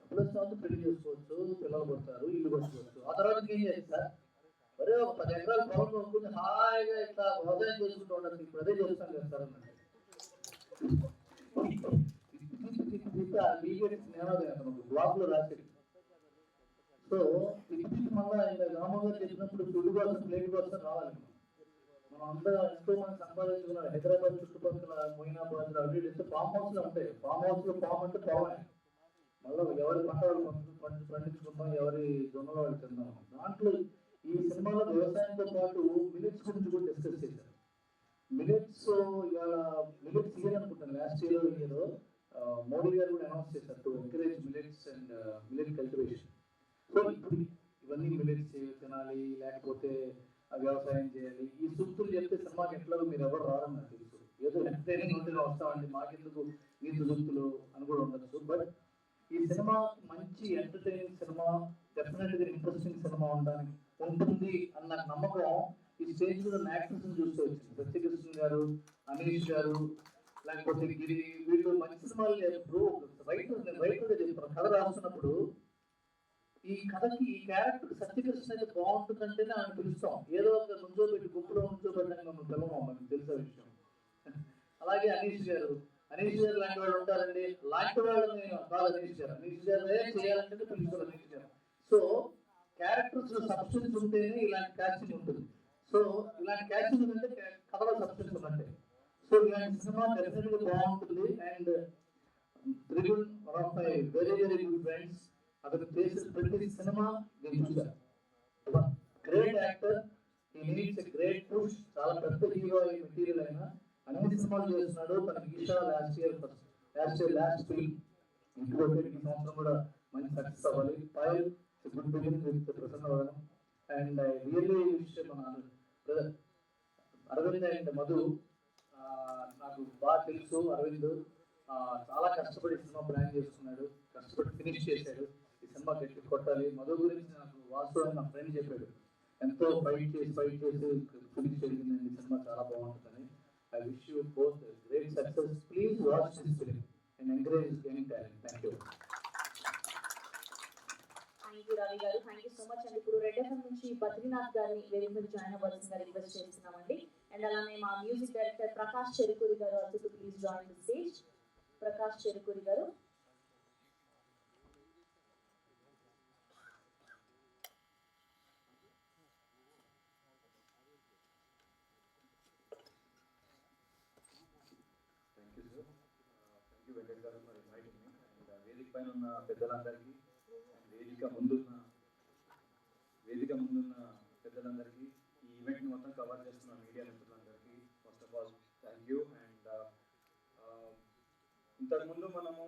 డబ్బులు వస్తే వాళ్ళు పెళ్లి చేసుకోవచ్చు, పిల్లలు పడతారు, ఇల్లు కొట్టుకోవచ్చు. ఆ తర్వాత ఏం చేయాలి సార్? మరే ఒక 10 ఎకరాల పొలం కొనుక్కుని హాయిగా ఇట్లా వ్యవసాయం చేసుకుంటూ ఉండాలి. ఇప్పుడు అదే చేస్తాను కదా సార్ అన్నట్టు. బ్లాక్ లో రాసేది. సో ఇప్పుడు మళ్ళీ ఆయన గ్రామంలో చెప్పినప్పుడు ఫుడ్ కోసం, ప్లేట్ కోసం రావాలి. మనం అందరూ ఎంతో మంది సంపాదించుకున్నారు. హైదరాబాద్ చుట్టుపక్కల మొయినాబాద్ అవి ఫామ్ హౌస్ లో ఉంటాయి. ఫామ్ హౌస్ లో ఫామ్ అంటే పొలమే. మళ్ళీ ఎవరి పంట వాళ్ళు పండించుకుందాం, ఎవరి జొన్నలు వాళ్ళు తిందాం. దాంట్లో ఈ సినిమాలో వ్యవసాయంతో పాటు మిలెట్స్ గురించి కూడా డిస్కస్ చేశారు. మిలెట్స్ ఇవాళ మిలెట్స్ ఇయర్ అనుకుంటాను, లాస్ట్ ఇయర్ మోడీ గారు కూడా అనౌన్స్ చేశారు to encourage millets and millet cultivation. So ఇప్పుడు ఇవన్నీ మిలెట్స్ తినాలి, లేకపోతే వ్యవసాయం చేయాలి. ఈ సూక్తులు చెప్తే సినిమాకి ఎట్లా మీరు ఎవరు రారని నాకు తెలుసు. ఏదో ఎంటర్టైనింగ్ ఉంటే వస్తామండి, మాకెందుకు నీతి సూక్తులు అని కూడా ఉండొచ్చు. బట్ ఈ సినిమా మంచి ఎంటర్టైనింగ్ సినిమా, డెఫినెట్ గా ఇంట్రెస్టింగ్ సినిమా ఉంటుంది అన్న నమ్మకం ఈ స్టేజ్ మీద యాక్టర్స్ చూస్తూ వచ్చింది. సత్యకృష్ణ గారు, అనీష్ గారు, లేకపోతే గిరి, వీళ్ళు మంచి సినిమాలు రైటర్ చెప్తారు. కథ రాస్తున్నప్పుడు ఈ కథకి ఈ క్యారెక్టర్ సత్యకృష్ణ అయితే బాగుంటుందంటేనే ఆయన పిలుస్తాం. ఏదో ఒక నుంచోబెట్టి గుంపులో నుంచోబెట్టడానికి మనం పిలవం, మనకు తెలిసే విషయం. అలాగే అనీష్ గారు లాంటి వాళ్ళు ఉంటారండి. లాంటి వాళ్ళని కాదు అనీష్ గారు చేయాలంటే పిలుస్తారు అనీష్ గారు. సో క్యారెక్టర్స్ లో సబ్స్టెన్స్ ఉంటేనే ఇలాంటి క్యాస్టింగ్ ఉంటుంది. సో ఇలాంటి క్యాస్టింగ్ ఉంటే కథలో సబ్స్టెన్స్ ఉన్నట్టే. సో ఇలాంటి సినిమా డెఫినెట్ గా బాగుంటుంది. And Trigun one of my very good friends. అతను చేసిన ప్రతి సినిమా నేను చూశాను. Great actor. He needs a great push. చాలా పెద్ద హీరో మెటీరియల్ అయినా అన్ని సినిమాలు చేస్తున్నాడు. తనకి ఈషా లాస్ట్ ఫిల్మ్ ఇంక్లూడెడ్. ఈ సంవత్సరం కూడా మంచి సక్సెస్ అవ్వాలి. Payal good beginning with Prasanna Vadanam. And I really wish మన అరవింద్ అండ్ మధు, నాకు బాగా తెలుసు అరవింద్ చాలా కష్టపడి సినిమా ప్లాన్ చేస్తున్నాడు, కష్టపడి ఫినిష్ చేశాడు. ఈ సినిమా గట్టి కొట్టాలి. మధు గురించి నాకు వాస్తవం నా ఫ్రెండ్ చెప్పాడు, ఎంతో ఫైట్ చేసి ఫినిష్ చేసిందండి సినిమా, చాలా బాగుంటుందని. I wish you both great success. Please watch this film and encourage young talent. Thank you. Thank you Ravi గారు, థ్యాంక్ యూ సో మచ్ అండి. ఇప్పుడు రెడ్ ఎఫ్ఎం నుంచి బద్రీనాథ్ గారిని వేరే మీద జాయిన్ అవ్వాల్సిందిగా రిక్వెస్ట్ చేస్తున్నామండి. అండ్ అలానే మా మ్యూజిక్ డైరెక్టర్ ప్రకాష్ చెరుకూరి గారు also to please join the stage. Prakash Cherukuri గారు. Thank you sir. Thank you Venkat గారు ఫర్ ఇన్వైటింగ్ మీ. అండ్ వేదిక పైన ఉన్న పెద్దలందరికీ అండ్ వేదిక ముందున్న పెద్దలందరికీ, ఈ ఈవెంట్ని మొత్తం కవర్ చేస్తున్న మీడియా మిత్రులందరికీ first of all thank you. And ఇంతకుముందు మనము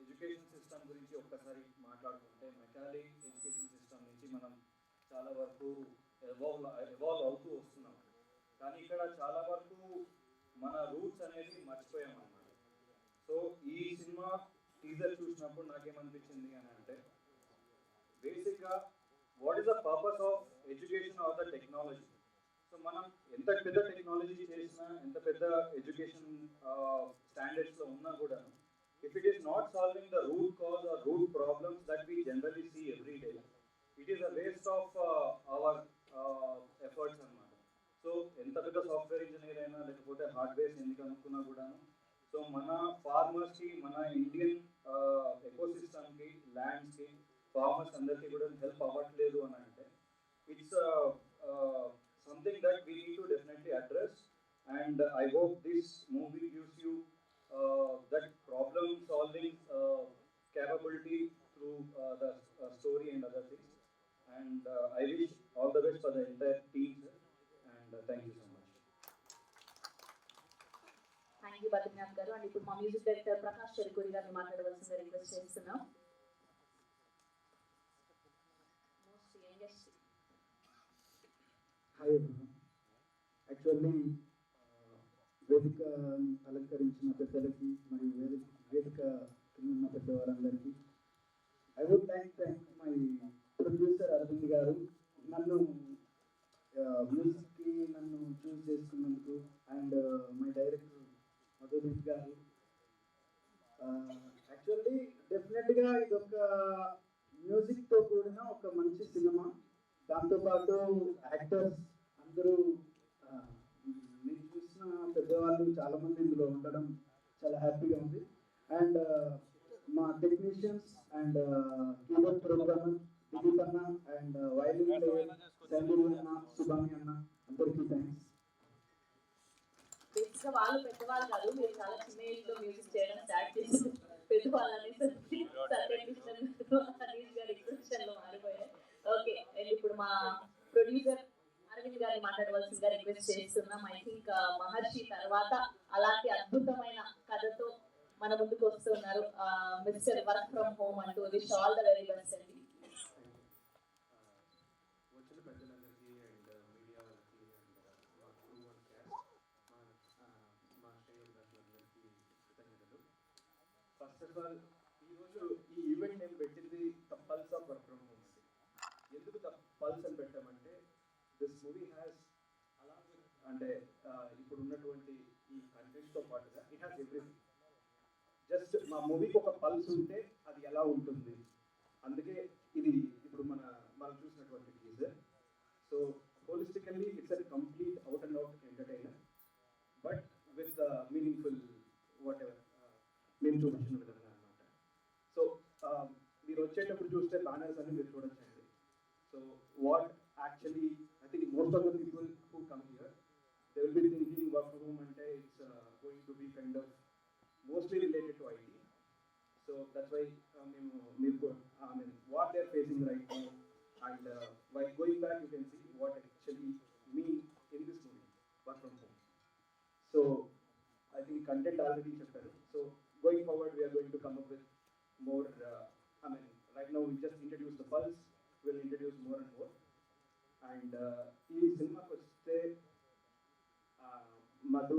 ఎడ్యుకేషన్ సిస్టమ్ గురించి ఒక్కసారి మాట్లాడుకుంటే, మెకాలీ ఎడ్యుకేషన్ సిస్టమ్ నుంచి మనం చాలా వరకు ఎవాల్వ్ అవుతూ వస్తున్నాం. కానీ ఇక్కడ చాలా వరకు మన రూట్స్ అనేది మర్చిపోయాం అన్నమాట. సో ఈ సినిమా టీజర్ చూసినప్పుడు నాకేమనిపించింది అని అంటే, బేసిక్గా what is the purpose of education of the technology. So మనం ఎంత పెద్ద టెక్నాలజీ చేసినా, ఎంత పెద్ద ఎడ్యుకేషన్ స్టాండర్డ్స్లో ఉన్నా కూడా, if it is not solving the root cause or root problems that we generally see every day, it is a waste of our efforts అన్నమాట. సో ఎంత పెద్ద సాఫ్ట్వేర్ ఇంజనీర్ అయినా, లేకపోతే హార్డ్వేర్స్ ఎందుకు అనుకున్నా కూడాను, సో మన ఫార్మర్స్కి, మన ఇండియన్ ఎకోసిస్టమ్కి, ల్యాండ్స్కి, ఫార్మర్స్ అందరికీ కూడా హెల్ప్ అవ్వట్లేదు అని అంటే, it's something that we need to definitely address. And I hope this movie gives you that problem solving capability through the story and other things. And I wish all the best for the entire team, sir. And thank you so much. Thank you Badrinath గారు. అండ్ ఇప్పుడు మా మ్యూజిక్ డైరెక్టర్ ప్రకాష్ చెరుకూరి గారిని మాట్లాడవలసిందిగా రిక్వెస్ట్ చేస్తున్నాం. Hi everyone. యాక్చువల్లీ వేదిక అలంకరించిన పెద్దలకి మరియు వేదిక ఉన్న పెద్దవారందరికీ I would thank my producer Aravind గారు, నన్ను మ్యూజిక్కి నన్ను చూస్ చేసుకున్నందుకు, అండ్ మై డైరెక్టర్ మధుదీప్ గారు. యాక్చువల్లీ డెఫినెట్గా ఇది ఒక మ్యూజిక్తో కూడిన ఒక మంచి సినిమా. దాంతోపాటు యాక్టర్స్ అందరూ, నేను చూసిన పెద్దవాళ్ళు చాలామంది ఇందులో ఉండడం చాలా హ్యాపీగా ఉంది. అండ్ మా technicians and keyboard programmer Dilip అన్న, అండ్ వైలిన్ ప్లేయర్ సంజీవ్ అన్న, సుభాని అన్న, అందరికీ థ్యాంక్స్. బేసిక్గా వాళ్ళు పెద్దవాళ్ళు కాదు, మీరు చాలా చిన్న ఏజ్లో మ్యూజిక్ చేయడం స్టార్ట్ చేసి పెద్దవాళ్ళని రిక్వెస్ట్లో మారిపోయాయి. ఓకే, అండ్ ఇప్పుడు మా ప్రొడ్యూసర్ అరవింద్ గారిని మాట్లాడవలసిందిగా రిక్వెస్ట్ చేస్తున్నాం. ఐ థింక్ మహర్షి తర్వాత అలాంటి అద్భుతమైన కథతో మన ముందుకు వస్తున్నారు మిస్టర్ వర్క్ ఫ్రమ్ హోమ్ అంటూ. Wish all the very best అండి. వచ్చిన పెద్దలందరికీ అండ్ మీడియా వాళ్ళకి అండ్ మా స్టేడియందరికీ కృతజ్ఞతలు. ఫస్ట్ ఆఫ్ ఆల్ ఈరోజు ఈ ఈవెంట్ నేను పెట్టింది the pulse of work from home. ఎందుకు ద పల్స్ అని పెట్టామంటే, దిస్ మూవీ హ్యాస్ అంటే ఇప్పుడు ఉన్నటువంటి ఈ కంటెంట్తో పాటుగా ఇట్ హ్యాస్ ఎవ్రీథింగ్. జస్ట్ మా మూవీకి ఒక పల్స్ ఉంటే అది ఎలా ఉంటుంది, అందుకే ఇది ఇప్పుడు మనం చూసినటువంటి teaser. So holistically it's a complete out and out entertainer, but with meaningful whatever మేము చూపించిన విధంగా అనమాట. సో మీరు వచ్చేటప్పుడు చూస్తే బ్యానర్స్ అన్ని మీరు చూడొచ్చండి. So what actually, I think most of the people who come here, they will be thinking work from home and it's going to be kind of mostly related to IT. So that's why what they're facing right now, and while going back you can see what actually me in this movie, Work From Home. So I think content already chapter. So going forward, we are going to come up with more. Right now we just introduced the Pulse. We'll introduce more and more. And ఈ సినిమాకి వస్తే మధు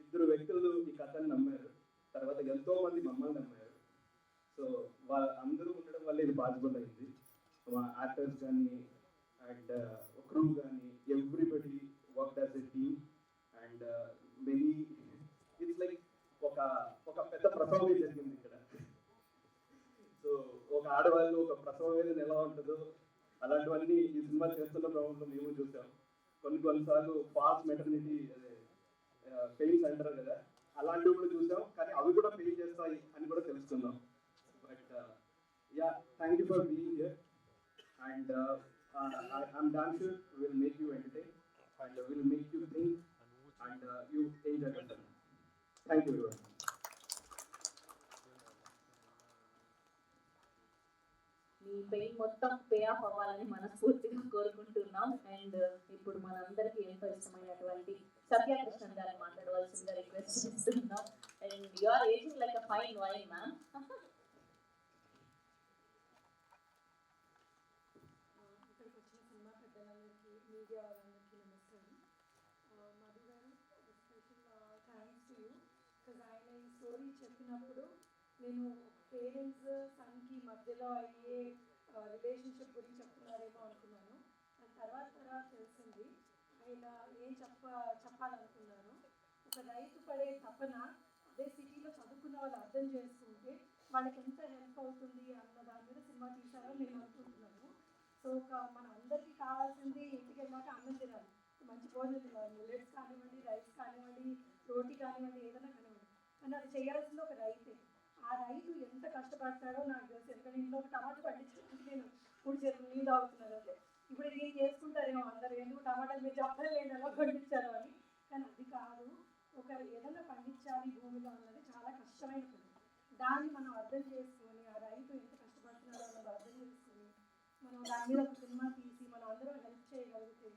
ఇద్దరు వ్యక్తులు ఈ కథను నమ్మారు, తర్వాత ఎంతో మంది మమ్మల్ని నమ్మారు. సో అందరూ ఉండడం వల్ల ఇది పాసిబుల్ అయింది. మా యాక్టర్స్ కానీ అండ్ క్రూ కానీ everybody work as a team and many it's like ఒక పెద్ద ప్రసవం జరిగింది ఇక్కడ. సో ఒక ఆడవాళ్ళు ఒక ప్రసవ వేదన ఎలా ఉంటుందో అలాంటివన్నీ ఈ సినిమా చేస్తున్న క్రమంలో మేము చూసాం. కొన్నిసార్లు ఫాస్ట్ మెటర్నిటీ పెయిన్స్ అంటారు కదా, అలాంటివి కూడా చూసాం. కానీ అవి కూడా పెయిన్ చేస్తాయి అని కూడా తెలుసుకున్నాం. But yeah, thank you for being here and I'm damn sure will make you entertain and will make you think and you enjoy. Thank you. Me pain మొత్తం పే ఆఫ్ అవ్వాలని మనస్ఫూర్తిగా కోరుకుంటున్నాం. అండ్ ఇప్పుడు మనందరికీ ఎంతో ఇష్టమైనటువంటి సత్యకృష్ణన్ గారిని మాట్లాడవలసిందిగా రిక్వెస్ట్ చేస్తున్నాం. And you are ageing like a fine wine ma'am. ఇక్కడికి వచ్చిన సినిమా పెద్దలందరికీ, మీడియా వాళ్ళందరికీ నమస్కారం. మధు గారు, special thanks to you. Because ఆయన ఈ స్టోరీ చెప్పినప్పుడు నేను పేరెంట్స్ సన్కి మధ్యలో అయ్యే రిలేషన్షిప్ గురించి చెప్తున్నారేమో అనుకున్నాను. అండ్ తర్వాత తెలిసింది ఆయన ఏం చెప్పాలనుకున్నాను. ఒక రైతు పడే తపన అదే సిటీలో చదువుకున్న వాళ్ళు అర్థం చేసుకుంటే వాళ్ళకి ఎంత హెల్ప్ అవుతుంది అన్న దాని మీద సినిమా తీశారని నేను అనుకుంటున్నాను. సో మన అందరికీ కావాల్సింది ఇంటికి వెళ్ళాక అన్నం తినాలి, మంచి భోజనం తినాలి. మిల్లెట్స్ కానివ్వండి, రైస్ కానివ్వండి, రోటీ కానివ్వండి, ఏదైనా కానివ్వండి. కానీ అది చేయాల్సింది ఒక రైతే. ఆ రైతు ఎంత కష్టపడతాడో నాకు తెలుసు. ఎందుకంటే ఇంట్లో ఒక టమాటా పండించడానికి నేను ఇప్పుడు చెరువు నీళ్ళు తాగుతున్నాను. అంటే ఇప్పుడు ఇది చేసుకుంటారేమో అందరూ, ఎందుకు టమాటాలు మీరు చెప్పలేదు ఎలా పండించారు అని. కానీ అది కాదు, ఒక ఏదైనా పండించాలి భూమిలో అన్నది చాలా కష్టమైన పని. దాన్ని మనం అర్థం చేసుకొని ఆ రైతు ఎంత కష్టపడుతున్నాడో అన్నది అర్థం చేసుకొని మనం దాని మీద ఒక సినిమా తీసి మనం అందరం హెల్ప్ చేయగలిగితే,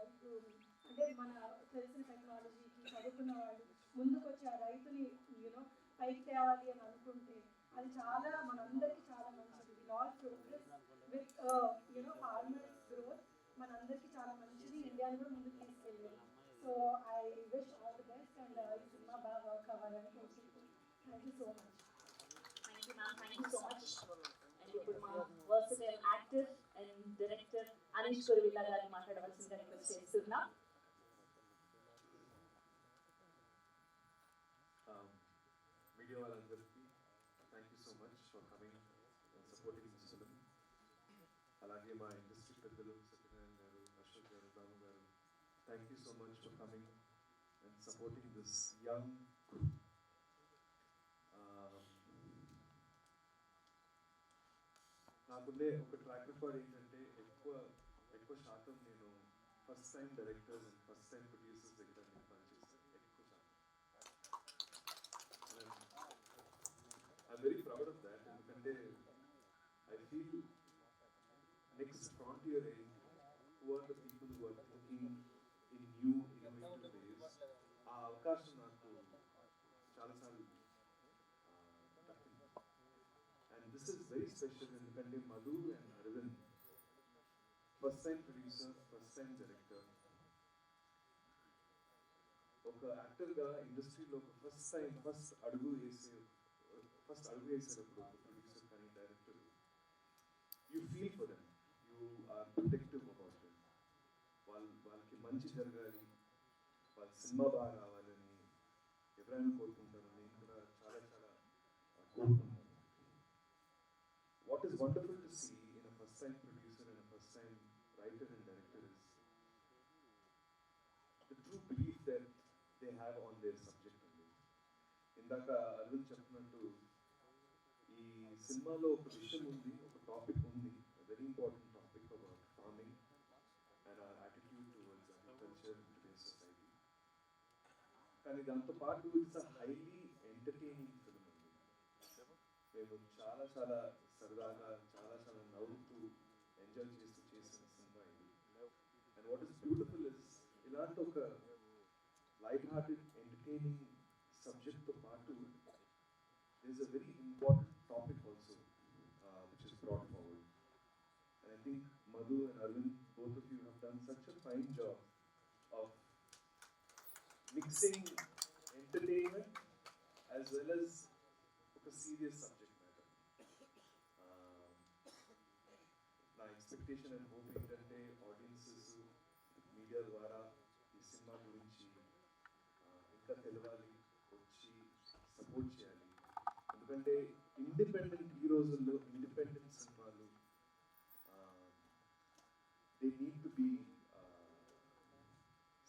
ఇప్పుడు అంటే మన తెలిసిన టెక్నాలజీకి చదువుకున్న వాళ్ళు ముందుకు వచ్చి ఆ రైతుని పైకి తేవాలి అని అనుకుంటే అది చాలా మనందరికీ చాలా మంచిది. We all progress with farmers growth మనందరికీ చాలా మంచిది. ఇండియాని కూడా ముందుకు తీసుకెళ్ళాలి. So I wish all the best and ఈ సినిమా బాగా వర్క్ అవ్వాలని కోరుకుంటున్నాను. Thank you so much. Thank you ma'am, thank you so much. And ఇప్పుడు మా versatile actor and director Anish Kuruvilla గారిని మాట్లాడవలసిందిగా రిక్వెస్ట్ చేస్తున్నాం. మీడియా వాళ్ళందరికీ thank you so much for coming supporting this film. అలాగే మా ఇండస్ట్రీ పెద్దలు సత్యనారాయణ గారు, అశోక్ గారు, రాము గారు, thank you so much for coming and supporting this young group. నాకుండే ఒక ట్రాక్ రికార్డ్ ఏంటంటే ఎక్కువ శాతం నేను first time directors and first time producers దగ్గర నేను పనిచేస్తాను. ఎక్కువ శాతం I'm very proud of that. ఎందుకంటే I feel next frontier is who are the people who are thinking in new innovative ways. ఆ అవకాశం నాకు చాలాసార్లు దక్కింది. And this is very special ఎందుకంటే Madhu and Aravind first time producer, first time director. ఒక యాక్టర్గా ఇండస్ట్రీలో ఫస్ట్ అడుగు వేసేటప్పుడు ఒక ప్రొడ్యూసర్ కానీ director, you feel for them, you are protective about them. వాళ్ళకి మంచి జరగాలి, వాళ్ళ సినిమా బాగా రావాలని ఎవరైనా కోరుకుంటారు. నేను కూడా చాలా కోరుకుంటాను. What is wonderful to see in a first time producer and first time writer and director is the true belief that they have on their subject. ఇందాక అరవింద్ చెప్పినట్టు ఈ సినిమాలో ఒక విషయం ఉంది, ఒక టాపిక్ ఉంది, very important topic about farming and our attitude towards agriculture in today's society. కానీ దాంతో పాటు it's a highly entertaining film అండి. మేము చాలా సరదాగా చాలా నవ్వుతూ ఎంజాయ్ చేస్తూ చేసిన సినిమా ఇది. And what is beautiful is ఇలాంటి ఒక లైట్ హార్టెడ్ ఎంటర్టైనింగ్ సబ్జెక్ట్తో పాటు there is a very important topic also which is brought forward. And I think Madhu and Arvind, both of you have done such a fine job of mixing entertainment as well as a serious subject matter. My expectation and hope ఏంటంటే audiences మీడియా ద్వారా ఈ సినిమా గురించి ఇంకా తెలవాలి, వచ్చి సపోర్ట్ చేయాలి. ఎందుకంటే ఇండిపెండెంట్ ఈ రోజుల్లో ఇండిపెండెంట్ సినిమాలు they need to be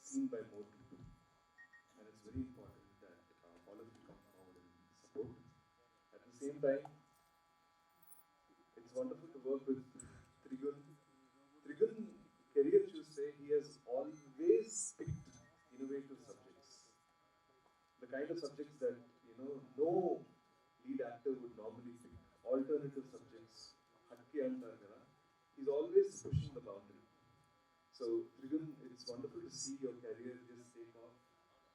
seen by more people, and it's very important that all of you come forward and support. At the same time, it's wonderful to work with Trigun. Trigun career చూస్తే he has always picked innovative subjects, the kind of subjects that no lead actor would normally pick, alternative subjects, hatke antar kada. He's always pushing the boundary. So Trigun, it's wonderful to see your career just take off.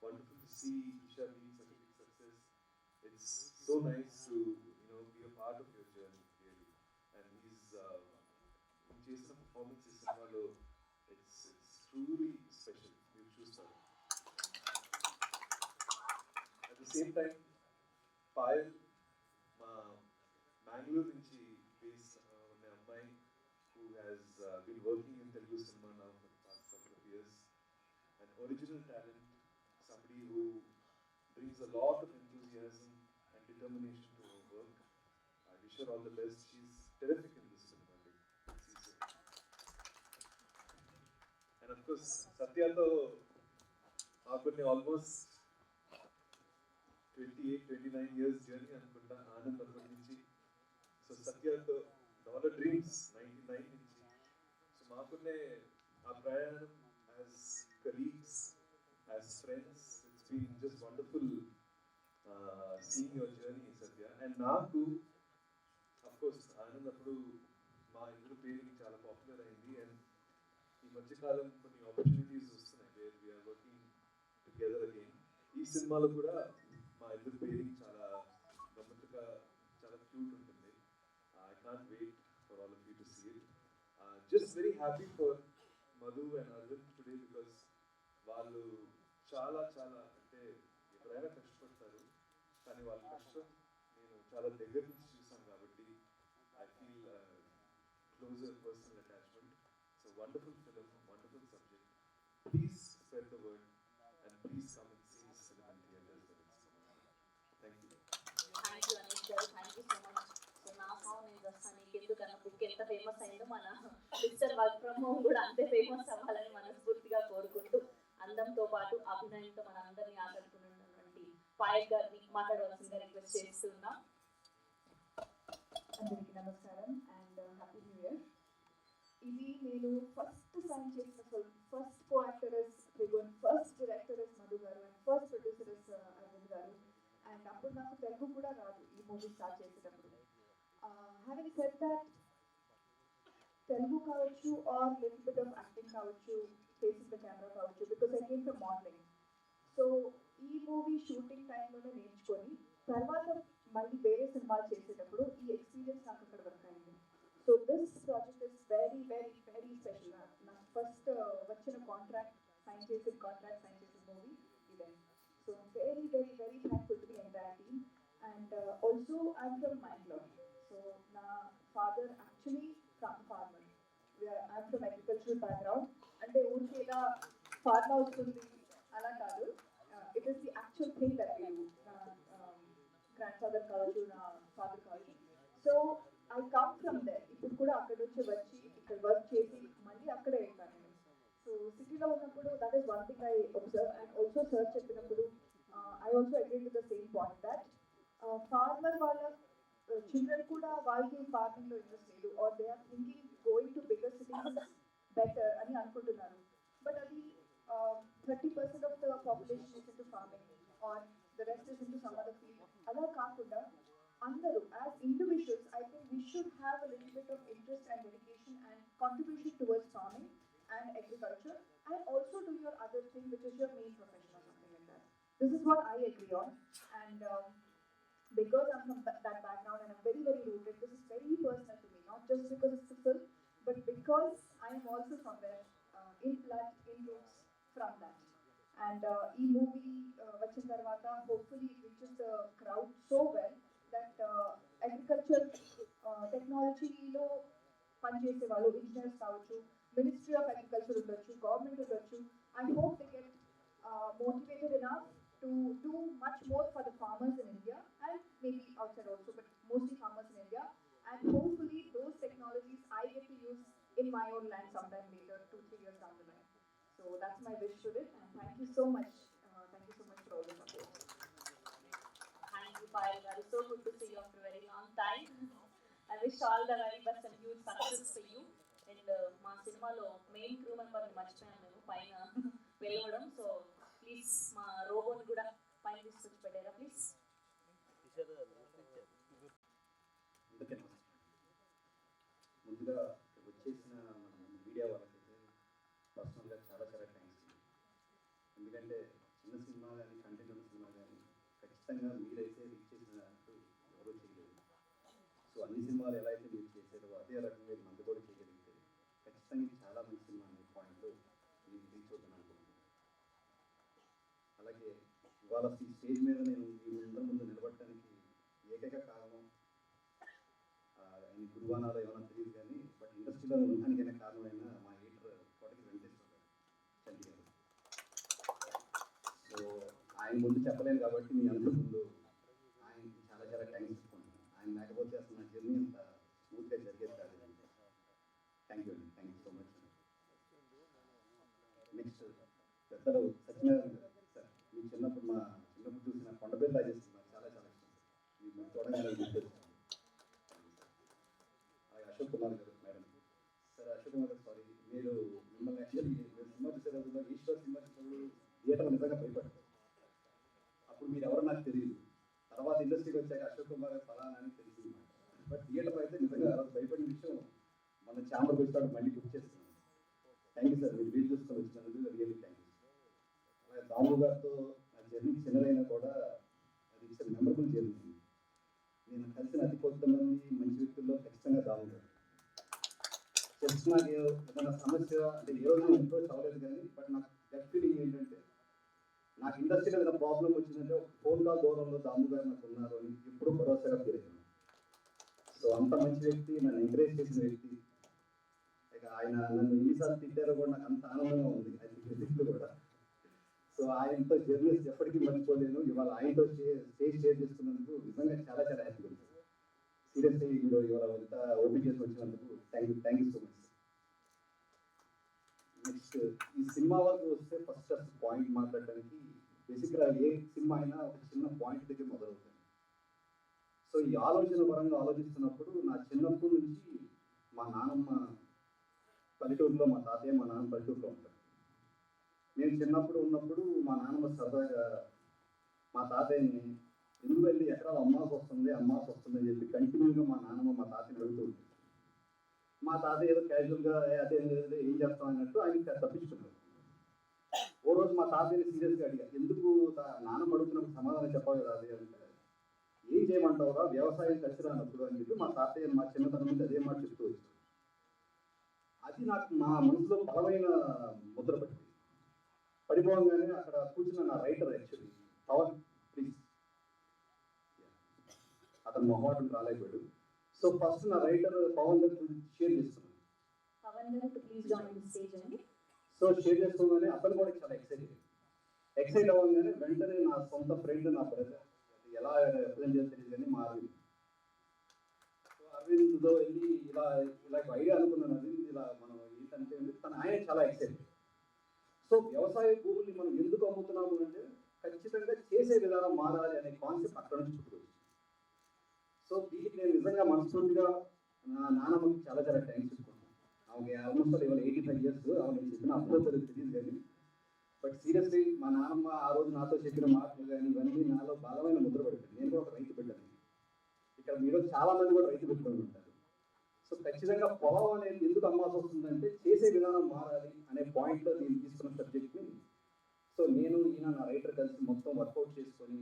Wonderful to see Isha being such a big success. It's so nice to be a part of your journey, really. And he's చేసిన performance in cinema, it's truly special. We'll choose that. At the same time, Payal, Mangalore నుంచి based ఉన్న అమ్మాయి who has been working in Telugu cinema now for the past couple of years. An original talent, somebody who brings a lot of enthusiasm and determination to her work. I wish her all the best. She's terrific in this film. And of course, Satyato, మాకు almost 28-29 years journey అనుకుంటా ఆనంద్ అప్పటి నుంచి. సో సత్యాతో డాలర్ డ్రీమ్స్ 99 నుంచి. సో మాకున్నే ఆ ప్రయాణం as colleagues, as friends, it's been just wonderful seeing your journey Satya. And నాకు అఫ్కోర్స్ ఆనంద్ అప్పుడు మా ఇద్దరు పేరు చాలా పాపులర్ అయింది. అండ్ ఈ మధ్యకాలం కొన్ని ఆపర్చునిటీస్ వస్తున్నాయి where we are working together again. ఈ సినిమాలో కూడా మా ఇద్దరు పేరింగ్ చాలా గమ్మత్తుగా, చాలా క్యూట్ ఉంటుంది. I can't wait for all of you to see it. Just very happy for Madhu and Arvind today because వాళ్ళు చాలా అంటే ఎవరైనా కష్టపడతారు, కానీ వాళ్ళ కష్టం నేను చాలా దగ్గర నుంచి చూసాను కాబట్టి I feel closer personal attachment. So wonderful film, wonderful subject. Please spread the word and please come and see this film in theaters when it's coming out. Thank you. Thank you, Anish garu. Thank you so much. So నా సాంగ్ నేను వస్తాను. నీకెందుకన్నా బుక్ ఎంత ఫేమస్ అయిందో మన మిస్టర్ వర్క్ ఫ్రమ్ హోమ్ కూడా అంతే ఫేమస్ అవ్వాలని మనస్ఫూర్తిగా కోరుకుంటూ, అందంతో పాటు అభినయంతో మన అందరినీ ఆకట్టుకున్నటువంటి పాయల్ గారిని మాట్లాడవలసిందిగా రిక్వెస్ట్ చేస్తున్నాం. అందరికీ నమస్కారం అండ్ హ్యాపీ న్యూ ఇయర్. ఇది నేను ఫస్ట్ సైన్ చేసిన film. First co actor is Trigun, first director is Madhu గారు and first producer is Aravind గారు. అండ్ అప్పుడు నాకు తెలుగు కూడా రాదు ఈ మూవీ స్టార్ట్ చేసేటప్పుడు. హ్యావింగ్ సెడ్ దట్, తెలుగు కావచ్చు or little bit of acting కావచ్చు, ఫేసింగ్ ద కెమెరా కావచ్చు, because I came from modeling. So ఈ మూవీ షూటింగ్ టైంలోనే నేర్చుకొని తర్వాత మళ్ళీ వేరే సినిమాలు చేసేటప్పుడు ఈ ఎక్స్పీరియన్స్ నాకు అక్కడ వర్క్ అయింది. So this project is very very very special. నాకు ఫస్ట్ వచ్చిన కాంట్రాక్ట్ సైన్ చేసిన మూవీ ఇదే. So very very very thankful to the entire team. And also I'm from Mangalore. So నా father actually from farmer. I'm from agricultural background. అంటే ఊరికి ఇలా ఫార్మా వస్తుంది అలా కాదు. It is the actual thing that we do. Grand father కావచ్చు, నా ఫాదర్ కావచ్చు. So I come from there. ఇప్పుడు కూడా అక్కడ నుంచి వచ్చి ఇక్కడ వర్క్ చేసి మళ్ళీ అక్కడే వెళ్తాను నేను. సో సిటీలో ఉన్నప్పుడు that is one thing I observe. And also sir చెప్పినప్పుడు I also agree with the same point that farmer వాళ్ళ చిల్డ్రన్ కూడా వాళ్ళకి ఫార్మింగ్లో ఇంట్రెస్ట్ లేదు, or they are thinking going to bigger cities better అని అనుకుంటున్నారు. బట్ అది 30% of the population is into farming or the rest is into some other field. అలా కాకుండా అందరూ as individuals I think we should have a little bit of interest and dedication and contribution towards farming and agriculture, and also do your other thing, which is your main profession or something like that. This is what I agree on, and because I'm from that background and I'm very, very rooted, this is very personal to me, not just because it's a film, but because I am also somewhere in blood, in roots from that. And ఈ మూవీ వచ్చిన తర్వాత hopefully it reaches the crowd so well that agriculture టెక్నాలజీలో పనిచేసే వాళ్ళు ఇంజనీర్స్ కావచ్చు, మినిస్ట్రీ ఆఫ్ అగ్రికల్చర్ ఉండొచ్చు, గవర్నమెంట్ ఉండొచ్చు, I hope they get motivated enough to do much more for the farmers in India and maybe outside also, but mostly farmers in India. And hopefully those technologies I get to use in my own land sometime later, 2-3 years down the line. So that's my wish to it, and thank you so much. Thank you so much for all the support. Thank you, Payal garu. So good to see you after a very long time. I wish all the very best and huge success for you. And మా సినిమాలో మెయిన్ క్రూ మెంబర్ని మర్చిపోయాను నేను పైన వెళ్ళవడం. సో ప్లీజ్ మా రోబోని కూడా పైన తీసుకొచ్చి పెట్టారా ప్లీజ్. ముందుగా వచ్చేసిన మీడియా వాళ్ళకైతే పర్సనల్గా చాలా చాలా థ్యాంక్స్. ఎందుకంటే చిన్న సినిమా కానీ కంటెంట్ ఉన్న సినిమా కానీ ఖచ్చితంగా మీరైతే రీచ్ చేసినట్టు ఎవరూ చేయలేదు. సో అన్ని సినిమాలు ఎలా అయితే మీరు చేశారో అదే రకంగా మంది కూడా చేయగలిగితే ఖచ్చితంగా ఇది చాలా మంచి సినిమా అనే పాయింట్లో మీరు రీచ్ అవుతాను అనుకుంటున్నాను. అలాగే ఇవాళ ఈ స్టేజ్ మీద నేను మీ అందరి ముందు నిలబడటానికి ఏకైక కారణం ఆయన గురువానాలో ఏమైనా తెలియదు కానీ బట్ ఇండస్ట్రీలో ఉండడానికైనా కారణమైన మా ఎడిటర్ కోటకి వెంకటేశ్వర గారు చంటి గారు. సో ఆయన ముందు చెప్పలేను కాబట్టి మీ అందరి ముందు ఆయనకి చాలా చాలా థ్యాంక్స్ చెప్పుకుంటున్నాను. ఆయన లేకపోతే అసలు నా జర్నీ అంత స్మూత్గా జరిగేది కాదు. థ్యాంక్ యూ అండి, thank you so much. Next పెద్దలు సత్యనారాయణ గారు. సార్ మీ చిన్నప్పుడు చూసిన కొండపల్లి రాజేష్ నాకు చాలా చాలా ఇష్టం సార్. మీకు చూడగానే గుర్తొచ్చింది. అశోక్ కుమార్ గారు మేడం. సార్ అశోక్ కుమార్ గారు సారీ, మీరు మిమ్మల్ని యాక్చువల్లీ సినిమా చూసే రోజుల్లో ఈశ్వర్ సినిమా చూసినప్పుడు థియేటర్లో నిజంగా భయపడ్డారు. అప్పుడు మీరు ఎవరో నాకు తెలియదు. తర్వాత ఇండస్ట్రీకి వచ్చాక అశోక్ కుమార్ గారు ఫలానా అని తెలిసింది. బట్ థియేటర్లో అయితే నిజంగా భయపడిన విషయం మన ఛాంబర్కి వచ్చాడు మళ్ళీ గుర్తు చేస్తున్నాను. థ్యాంక్ యూ సార్, మీరు వీలు చూసుకొని వచ్చినందుకు రియల్లీ థ్యాంక్ యూ. అలాగే దాము గారితో నా జర్నీ చిన్నదైనా కూడా అది ఇట్స్ మెమరబుల్ జర్నీ. నేను కలిసిన అతి కొంతమంది మంచి వ్యక్తుల్లో ఖచ్చితంగా దాము గారు. జస్ట్ నాకు ఏదైనా సమస్య అంటే ఏ రోజు అప్రోచ్ అవ్వలేదు కానీ బట్ నాకు గట్ ఫీలింగ్ ఏంటంటే నాకు ఇండస్ట్రీలో ఏదైనా ప్రాబ్లం వచ్చిందంటే ఒక ఫోన్ కాల్ దూరంలో దాము గారు నాకు ఉన్నారు అని ఎప్పుడూ భరోసాగా పెరిగాను. సో అంత మంచి వ్యక్తి, నన్ను ఎంకరేజ్ చేసిన వ్యక్తి. ఇక ఆయన నన్ను ఎన్నిసార్లు తిట్టారో కూడా నాకు అంత ఆనందంగా ఉంది ఆయన కూడా. సో ఆయనతో జర్నీస్ ఎప్పటికీ మర్చిపోలేను. ఇవాళ ఆయనతో స్టేజ్ షేర్ చేసుకున్నందుకు నిజంగా చాలా చాలా హ్యాపీగా ఉంది. సీరియస్లీ మీరు ఇవాళ ఎంత ఓపెన్ చేసి వచ్చినందుకు thank you so much. Next ఈ సినిమా వరకు వస్తే ఫస్ట్ పాయింట్ మాట్లాడడానికి బేసిక్గా ఏ సినిమా అయినా ఒక చిన్న పాయింట్ దగ్గర మొదలవుతుంది. సో ఈ ఆలోచన పరంగా ఆలోచిస్తున్నప్పుడు నా చిన్నప్పటి నుంచి మా నాన్నమ్మ పల్లెటూరులో, మా తాతయ్య మా నాన్న పల్లెటూరులో ఉంటారు. నేను చిన్నప్పుడు ఉన్నప్పుడు మా నాన్నమ్మ సరదాగా మా తాతయ్యని ఎందుకు వెళ్ళి ఎకరాలు అమ్మాల్సి వస్తుంది అని చెప్పి కంటిన్యూగా మా నాన్నమ్మ మా తాతయ్యని అడుగుతూ ఉంటుంది. మా తాతయ్య ఏదో క్యాజువల్గా అదే ఏం చేస్తాం అన్నట్టు ఆయన తప్పించుకున్నారు. ఓ రోజు మా తాతయ్యని సీరియస్గా అడిగా, ఎందుకు నాన్నమ్మ అడుగుతున్నప్పుడు సమాధానం చెప్పాలి కదా అది అంటే, ఏం చేయమంటావురా వ్యవసాయం కలిసి రానప్పుడు అని చెప్పి మా తాతయ్య మా చిన్నతనం నుంచి అదే మాట చెప్తూ వచ్చాడు. అది నాకు మా మనసులో బలమైన ముద్ర పడిపోగానే అక్కడ కూర్చున్న నా రైటర్ యాక్చువల్లీ పవన్, ప్లీజ్ అతను మొహమాటం రాలేకపోయాడు. సో ఫస్ట్ నా రైటర్ పవన్ గారు షేర్ చేస్తున్నాను. సో షేర్ చేసుకోగానే అతను కూడా చాలా ఎక్సైట్ అవ్వగానే వెంటనే నా సొంత ఫ్రెండ్, నా బ్రదర్, ఎలా రిప్రజెంట్ చేస్తుంది కానీ మా అరవింద్. సో అరవింద్తో వెళ్ళి ఇలా ఐడియా అనుకున్నాను. అరవింద్ ఇలా మనం ఏంటంటే ఆయన చాలా ఎక్సైటెడ్. సో వ్యవసాయ భూముల్ని మనం ఎందుకు అమ్ముతున్నాము అంటే ఖచ్చితంగా చేసే విధానం మారాలి అనే కాన్సెప్ట్ అక్కడ నుంచి పుట్టుకొచ్చింది. సో దీనికి నేను నిజంగా మనస్ఫూర్తిగా నా నాన్నమ్మకి చాలా చాలా థ్యాంక్స్ చెప్పుకుంటున్నాను. ఆమె ఆల్మోస్ట్ ఇవాళ 85 years. ఆమె చెప్పిన అప్పుడో తెలియదు కానీ బట్ సీరియస్లీ మా నాన్నమ్మ ఆ రోజు నాతో చెప్పిన మాటలు కానీ ఇవన్నీ నాలో బలమైన ముద్ర పడిపోయింది. నేను కూడా ఒక రైతు బిడ్డని. ఇక్కడ మీరు చాలా మంది కూడా రైతు పెట్టుకొని ఉంటారు. సో ఖచ్చితంగా పొలం అనేది ఎందుకు అమ్మాల్సి వస్తుందంటే చేసే విధానం మారాలి అనే పాయింట్లో నేను తీసుకున్న సబ్జెక్ట్ని సో నేను ఈయన నా రైటర్ కలిసి మొత్తం వర్కౌట్ చేసుకొని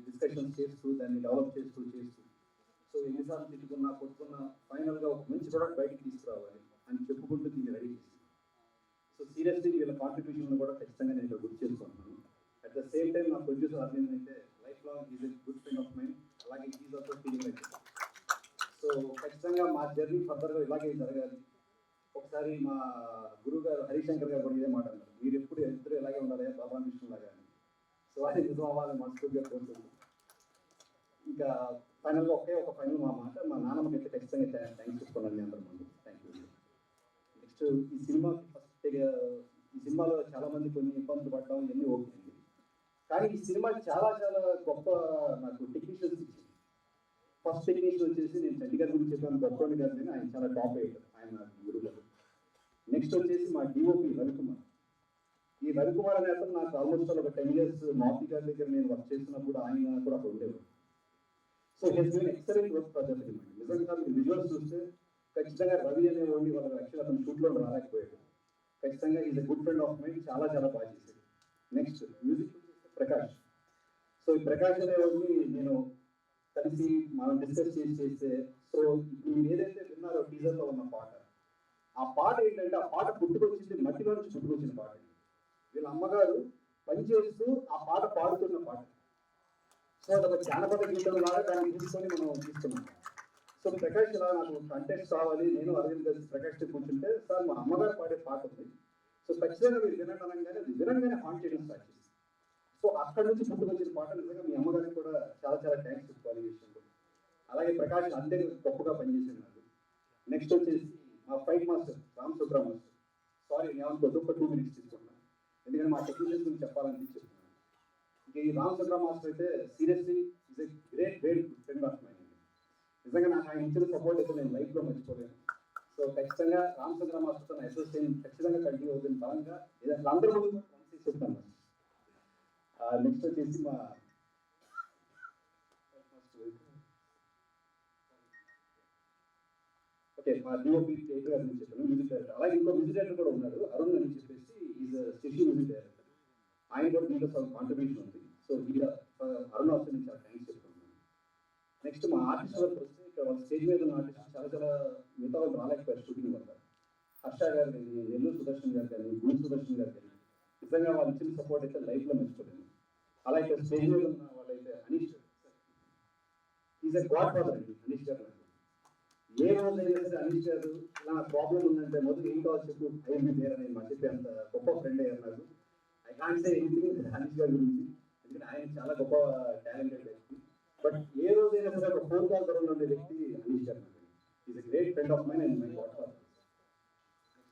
డిస్కషన్స్ చేస్తూ దాన్ని డెవలప్ చేస్తూ సో ఎన్నిసార్లు తిట్టుకున్నా కొట్టుకున్నా ఫైనల్గా ఒక మంచి ప్రోడక్ట్ బయటికి తీసుకురావాలి అని చెప్పుకుంటూ దీన్ని రెడీ చేసి సో సీరియస్లీ వీళ్ళ కాంట్రిబ్యూషన్ కూడా ఖచ్చితంగా నేను ఇక్కడ గుర్తు చేసుకుంటున్నాను. అట్ ద సేమ్ టైం నా ప్రొడ్యూసర్ అరవింద్ అయితే life long is a good friend of mind, అలాగే is also feeling like. So ఖచ్చితంగా మా జర్నీ ఫర్దర్గా ఇలాగే జరగాలి. ఒకసారి మా గురువు గారు హరిశంకర్ గారు కూడా ఇదే మాట అన్నారు, మీరు ఎప్పుడు ఇద్దరు ఇలాగే ఉండాలి బాబా కృష్ణ లాగా అని. సో అది నిజం అవ్వాలని మనస్ఫూర్తిగా కోరుతుంది. ఇంకా ఫైనల్గా ఒక ఫైనల్ మా మాట, మా నాన్నమ్మకి అయితే ఖచ్చితంగా థ్యాంక్స్ చెప్పుకోండి మీ అందరి ముందు. Thank you. నెక్స్ట్ ఈ సినిమాలో చాలా మంది కొన్ని ఇబ్బందులు పడడం ఇవన్నీ ఓకే అండి, కానీ ఈ సినిమా చాలా చాలా గొప్ప నాకు టెక్నీషియన్స్ ఇచ్చింది. ఫస్ట్ టెక్నీషియన్ వచ్చేసి నేను చండీగఢ్ గురించి చెప్పాను, గొప్పని గారు, ఆయన చాలా టాప్ ఎయిటర్, ఆయన గురువు గారు. నెక్స్ట్ వచ్చేసి మా డిఓపి రవికుమార్. ఈ రవికుమార్ అనే అతను నాకు ఆల్మోస్ట్ ఒక 10 years మాఫీ గారి దగ్గర నేను వర్క్ చేసినప్పుడు ఆయన కూడా అక్కడ ఉండేవారు. So he's been excellent work for that film. నిజంగా మీరు విజువల్స్ చూస్తే ఖచ్చితంగా రవి అనేవాడిని వాళ్ళ యాక్చువల్ అతను షూట్లో రాలేకపోయాడు. ఖచ్చితంగా is a good friend of mind, చాలా చాలా బాగా చేశాడు. Next music Prakash. సో ఈ ప్రకాష్ అనేవాడిని నేను కలిసి మనం డిస్కస్ చేస్తే సో మీరు ఏదైతే విన్నారో టీజర్లో ఉన్న పాట, ఆ పాట ఏంటంటే ఆ పాట పుట్టుకొచ్చింది మట్టిలో నుంచి పుట్టుకొచ్చిన పాట. వీళ్ళ అమ్మగారు పనిచేస్తూ ఆ పాట పాడుతున్న పాట. సో అదొక జానపద గీతం లాగా దాన్ని తీసుకొని మనం తీసుకున్నాం. సో ప్రకాష్ ఇలా నాకు కంటెస్ట్ కావాలి, నేను అరవింద్ కలిసి ప్రకాష్తో కూర్చుంటే సార్ మా అమ్మగారు పాడే పాట ఉంది, సో ఖచ్చితంగా మీరు వినండి అనగానే అది వినంగానే హాంట్ చేయడం స్టార్ట్ చేసి సో అక్కడ నుంచి పుట్టుకొచ్చిన పాట. నిజంగా మీ అమ్మగారికి కూడా చాలా చాలా థ్యాంక్స్ చెప్పుకోవాలి ఈ విషయంలో. అలాగే ప్రకాష్ అంతే గొప్పగా పనిచేసాను నాకు. నెక్స్ట్ వచ్చేసి మా fight master Ram Subra master. Sorry నేను ఒక 2 minutes తీసుకున్నాను, ఎందుకంటే మా టెక్నీషియన్స్ గురించి చెప్పాలని చెప్తున్నాను. ఇక ఈ రామ్ సుబ్రా మాస్టర్ అయితే seriously is a great friend of mind. నిజంగా నాకు ఆయన ఇచ్చిన సపోర్ట్ అయితే నేను లైఫ్లో మర్చిపోలేను. సో ఖచ్చితంగా రామ్ సుబ్రా మాస్టర్తో నా అసోసియేషన్ ఖచ్చితంగా కంటిన్యూ అవుతుంది బలంగా. ఏదైనా అందరూ చెప్తాను. నెక్స్ట్ వచ్చేసి మా మా డిఓపి డైరెక్టర్ గారు నుంచి చెప్పాను, మ్యూజిక్ డైరెక్టర్. అలాగే ఇంకో మ్యూజిక్ డైరెక్టర్ కూడా ఉన్నాడు అరుణ్ అని చెప్పేసి, ఈజ్ స్పెషల్ మ్యూజిక్ డైరెక్టర్. ఆయన కూడా దీంట్లో కాంట్రిబ్యూషన్ ఉంది. సో అరుణ్ ఆల్సో నేను చాలా థ్యాంక్స్ చెప్తున్నాను. నెక్స్ట్ మా ఆర్టిస్ట్ వరకు వస్తే ఇక్కడ వాళ్ళ స్టేజ్ మీద ఉన్న ఆర్టిస్ట్ చాలా చాలా మిగతా వాళ్ళు రాలేకపోయారు షూటింగ్ వల్ల. హర్ష గారు కానీ, నెల్లూరు సుదర్శన్ గారు కానీ, గూడు సుదర్శన్ గారు కానీ, నిజంగా వాళ్ళు ఇచ్చిన సపోర్ట్ అయితే లైఫ్లో మర్చిపోలేను. అలాగే ఇక్కడ స్టేజ్ మీద ఉన్న వాళ్ళైతే Anish is a God father అండి. అనీష్ గారు ఏ రోజైనా సరే అనీష్ గారు ఇలా ప్రాబ్లం ఉందంటే మొదలు ఏం కావాలి చెప్పు, ఐఎంబీ దేర్ అని మా చెప్పి అంత గొప్ప ఫ్రెండ్ అయ్యారు నాకు. I can't say anything Anish గారి గురించి, ఎందుకంటే ఆయన చాలా గొప్ప టాలెంటెడ్ వ్యక్తి. బట్ ఏ రోజైనా సరే ఒక ఫోన్ కాల్ దూరంలో ఉండే వ్యక్తి అనీష్ గారు నాకు. Is a great friend of mine and my godfather.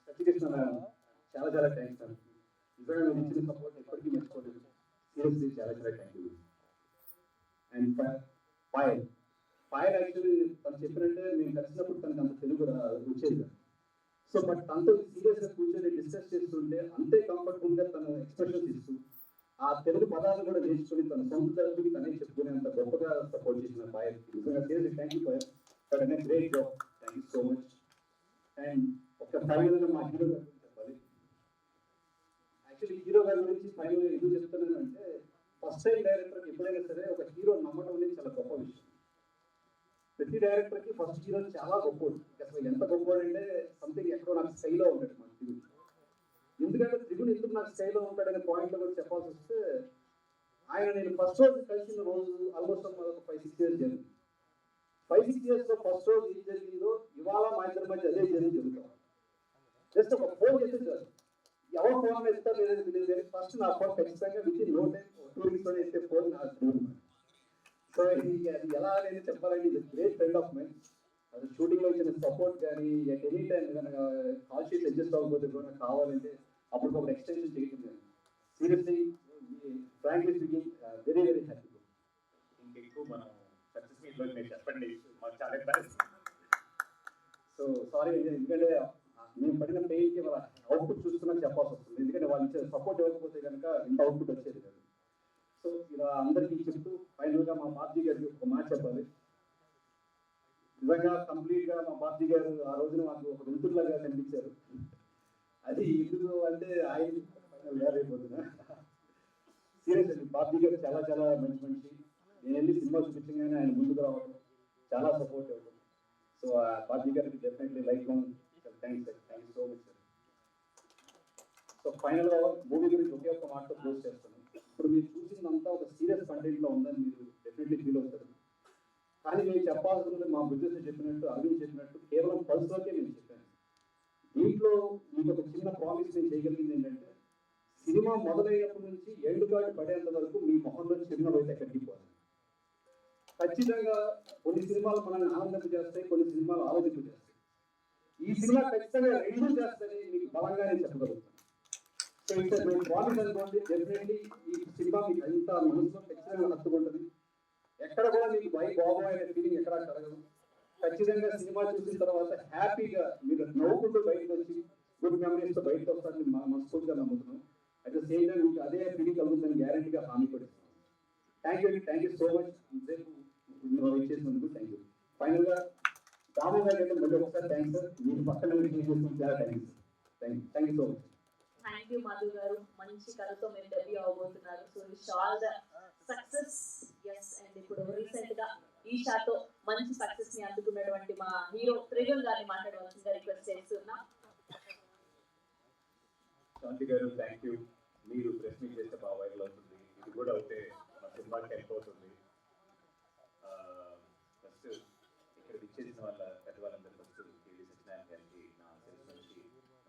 Satyakrishna చాలా చాలా థ్యాంక్స్ సార్. నిజంగా మీరు ఇచ్చిన సపోర్ట్ ఎప్పటికీ మర్చిపోలేదు. సీరియస్లీ చాలా చాలా thank you. And Payal actually తను చెప్పినట్టే మేము కలిసినప్పుడు తనకు అంత తెలుగు వచ్చేది. సో బట్ తనతో సీరియస్గా కూర్చొని డిస్కస్ చేస్తుంటే అంతే కంఫర్టబుల్గా తను ఎక్స్ప్రెషన్స్ ఇస్తూ ఆ తెలుగు పదాలు కూడా నేర్చుకుని తన సొంత తెలుగుకి తనే చెప్పుకుని అంత గొప్పగా సపోర్ట్ చేసిన పాయల్. నిజంగా seriously thank you Payal, but అనే great job. Thank you so much. And ఒక ఫైనల్గా మా హీరో గారి గురించి చెప్పాలి. యాక్చువల్లీ హీరో గారి గురించి ఫైనల్గా ఎందుకు చెప్తున్నానంటే, ఫస్ట్ టైం డైరెక్టర్కి ఎప్పుడైనా సరే ఒక హీరో నమ్మటం అనేది చాలా గొప్ప విషయం. ప్రతి డైరెక్టర్కి ఫస్ట్ హీరో చాలా గొప్పోడు. అసలు ఎంత గొప్పోడు అంటే సంథింగ్ ఎక్కడో నాకు స్టైల్లో ఉంటాడు మన త్రిగుడు. ఎందుకంటే త్రిగుడు ఎందుకు నాకు స్టైల్లో ఉంటాడనే పాయింట్లో కూడా చెప్పాల్సి వస్తే, ఆయన నేను ఫస్ట్ రోజు కలిసిన రోజు ఆల్మోస్ట్ ఒక 5-6 years జరిగింది. 5-6 yearsలో ఫస్ట్ రోజు ఏం జరిగిందో ఇవాళ మా ఇద్దరి మధ్య అదే జరుగుతాం. జస్ట్ ఒక ఫోన్ చేస్తే సార్ ఎవరు ఫోన్ ఎత్తారు లేదని తెలియదు, ఫస్ట్ నా ఫోన్ ఖచ్చితంగా విత్ నో టైం 2 weeks ఎత్తే ఫోన్ నా ఫోన్. సో అది ఎలా అనేది చెప్పాలంటే, ఇది గ్రేట్ ఫ్రెండ్ ఆఫ్ మైన్. అది షూటింగ్లో ఇచ్చిన సపోర్ట్ కానీ ఎట్ ఎనీ టైం కనుక కాల్ షీట్ అడ్జస్ట్ అవ్వకపోతే కూడా కావాలంటే అప్పటికప్పుడు ఎక్స్టెన్షన్ చేయటం కానీ seriously frankly speaking very very happy. ఇంకెక్కువ మనం సక్సెస్ మీట్లో మీరు చెప్పండి, మాకు చాలా థ్యాంక్స్. సో సారీ ఎందుకంటే మేము పడిన పెయిన్కి వాళ్ళ అవుట్పుట్ చూసుకున్నాక చెప్పాల్సి వస్తుంది, ఎందుకంటే వాళ్ళు ఇచ్చే సపోర్ట్ ఇవ్వకపోతే కనుక ఇంత అవుట్పుట్ వచ్చేది కాదు. సో ఇలా అందరికీ చెప్తూ ఫైనల్గా మా పార్టీ గారికి ఒక మాట చెప్పాలి. నిజంగా కంప్లీట్గా మా బాబ్జీ గారు ఆ రోజున మాకు ఒక వెలుతురులాగా కనిపించారు. అది ఎందుకు అంటే ఆయన అయిపోతున్నా సీరియస్ అండి. బాబ్జీ గారు చాలా చాలా మంచి మనిషి. నేను వెళ్ళి సినిమా చూపించగానే ఆయన ముందుకు రావడం, చాలా సపోర్ట్ ఇవ్వడం. సో బాబ్జీ గారికి definitely life long thanks sir. Thank you so much sir. So ఫైనల్గా మూవీ గురించి ఒకే ఒక్క మాటతో క్లోజ్ చేస్తాను. ఇప్పుడు మీరు చూసిందంతా ఒక సీరియస్ కంటెంట్లో ఉందని మీరు డెఫినెట్లీ ఫీల్ అవుతారు. కానీ నేను చెప్పాల్సింది మా బిజినెస్ చెప్పినట్టు, అరవింద్ చెప్పినట్టు కేవలం పల్స్ వరకే నేను చెప్పాను. దీంట్లో మీకు ఒక చిన్న ప్రామిస్ నేను చేయగలిగింది ఏంటంటే, సినిమా మొదలైనప్పటి నుంచి ఎండ్ కార్డు పడేంత వరకు మీ మొహంలో చిరునవ్వు అయితే కట్టిపోతుంది. ఖచ్చితంగా కొన్ని సినిమాలు మనల్ని ఆనందింపజేస్తాయి, కొన్ని సినిమాలు ఆలోచింపజేస్తాయి. ఈ సినిమా ఖచ్చితంగా రెండు చేస్తాయని మీకు బలంగా నేను చెప్పగలుగుతాను. సో ఇక్కడ మేము ప్రామిస్ అనుకోండి, డెఫినెట్లీ ఈ సినిమా మీకు అంత మనసులో ఖచ్చితంగా హత్తుకుంటుంది. ఎక్కడ కూడా మీకు బాగోయే ఫీలింగ్ ఎక్కడా కలగదు. ఖచ్చితంగా సినిమా చూసిన తర్వాత హ్యాపీగా మీరు నవ్వుకుంటూ బయటకు వచ్చి గుడ్ మెమరీస్తో బయటకు వస్తారని మనస్ఫూర్తిగా నమ్ముతున్నాం. అట్ ద సేమ్ టైం మీకు అదే ఫీలింగ్ కలుగుతుందని గ్యారెంటీగా హామీ పడుతున్నాం. థ్యాంక్ యూ అండి, థ్యాంక్ యూ సో మచ్. రేపు వెయిట్ చేసినందుకు థ్యాంక్ యూ. ఫైనల్గా దాము గారు అయితే మళ్ళీ ఒకసారి థ్యాంక్స్ సార్. మీరు పక్కన చేసిన చాలా thanks. Thank you so much. Thank you Madhu గారు. మంచి కథతో మీరు డెబ్యూ అవబోతున్నారు. So wish all the success. Yes, and ఇప్పుడు రీసెంట్ గా ఈషాతో మంచి సక్సెస్ ని అందుకున్నటువంటి మా హీరో త్రిగుల్ గారిని మాట్లాడవలసిందిగా రిక్వెస్ట్ చేస్తున్నా. శాంతి గారు థ్యాంక్ యూ. మీరు ప్రెస్ మీట్ చేస్తే బాగా వైరల్ అవుతుంది. ఇది కూడా అవుతే మా సినిమాకి హెల్ప్ అవుతుంది. ఫస్ట్ ఇక్కడ విచ్చేసిన వాళ్ళ పెద్దవాళ్ళందరూ ఫస్ట్ కేవీ సత్యనారాయణ గారికి నా సెల్ఫ్ నుంచి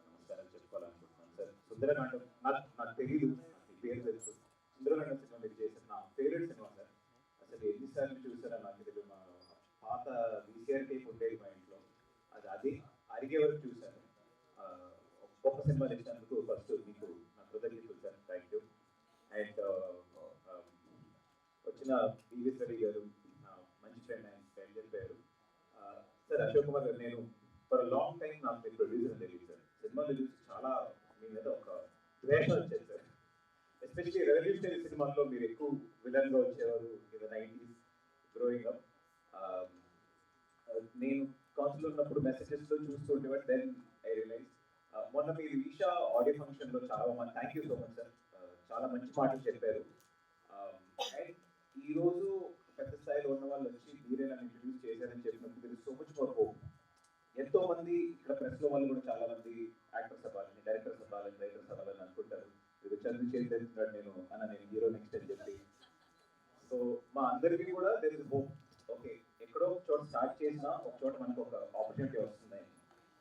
నమస్కారాలు చెప్పుకోవాలనుకుంటున్నాను సార్. సుందరకాండం నాకు తెలియదు, నాకు ఈ పేరు తెలుసు. సుందరకాండం సినిమా మీరు చేసిన నా ఫేవరెట్ సినిమా సార్. అసలు ఎన్నిసార్లు చూసారా నాకు తెలియదు. మా పాత వీసీఆర్ టేప్ ఉండేది మా ఇంట్లో, అది అరిగే వరకు చూశాను. గొప్ప సినిమాలు ఇచ్చినందుకు ఫస్ట్ మీకు నా కృతజ్ఞతలు సార్. Thank you. అండ్ వచ్చిన బీవీశ్వరి గారు నా మంచి ఫ్రెండ్, ఆయన బయలుదేరిపోయారు. సార్ అశోక్ కుమార్ గారు, నేను ఫర్ లాంగ్ టైం నాకు మీరు ప్రొడ్యూసర్ తెలియదు సార్. సినిమాలు చూసి చాలా మీ మీద ఒక ద్వేషం వచ్చేది సార్. ఎస్పెషల్లీ రెవల్యూషనరీ సినిమాల్లో మీరు ఎక్కువ విలన్గా వచ్చేవారు. In the 90s growing up. నేను కౌన్సిల్ ఉన్నప్పుడు మెసేజెస్లో చూస్తూ ఉండేవాడు. దెన్ ఐ రియలైజ్ మొన్న మీరు ఈషా ఆడియో ఫంక్షన్లో చాలా మంది thank you so much sir. చాలా మంచి మాటలు చెప్పారు. అండ్ ఈరోజు పెద్ద స్థాయిలో ఉన్న వాళ్ళు వచ్చి మీరే నన్ను ఇంట్రడ్యూస్ చేశారని చెప్పినప్పుడు మీరు సో మచ్ మోర్ హోప్. ఎంతో మంది ఇక్కడ ప్రెస్లో వాళ్ళు కూడా చాలా మంది యాక్టర్స్ అవ్వాలని, డైరెక్టర్స్ అవ్వాలని, రైటర్స్ అవ్వాలని అనుకుంటారు. ఇది చదువు చేస్తున్నాడు నేను హీరో నెక్స్ట్ అని చెప్పి. సో మా అందరికీ కూడా దేర్ ఇస్ హోప్. ఓకే, ఎక్కడో ఒక చోట స్టార్ట్ చేసినా ఒక చోట మనకు ఒక ఆపర్చునిటీ వస్తుంది.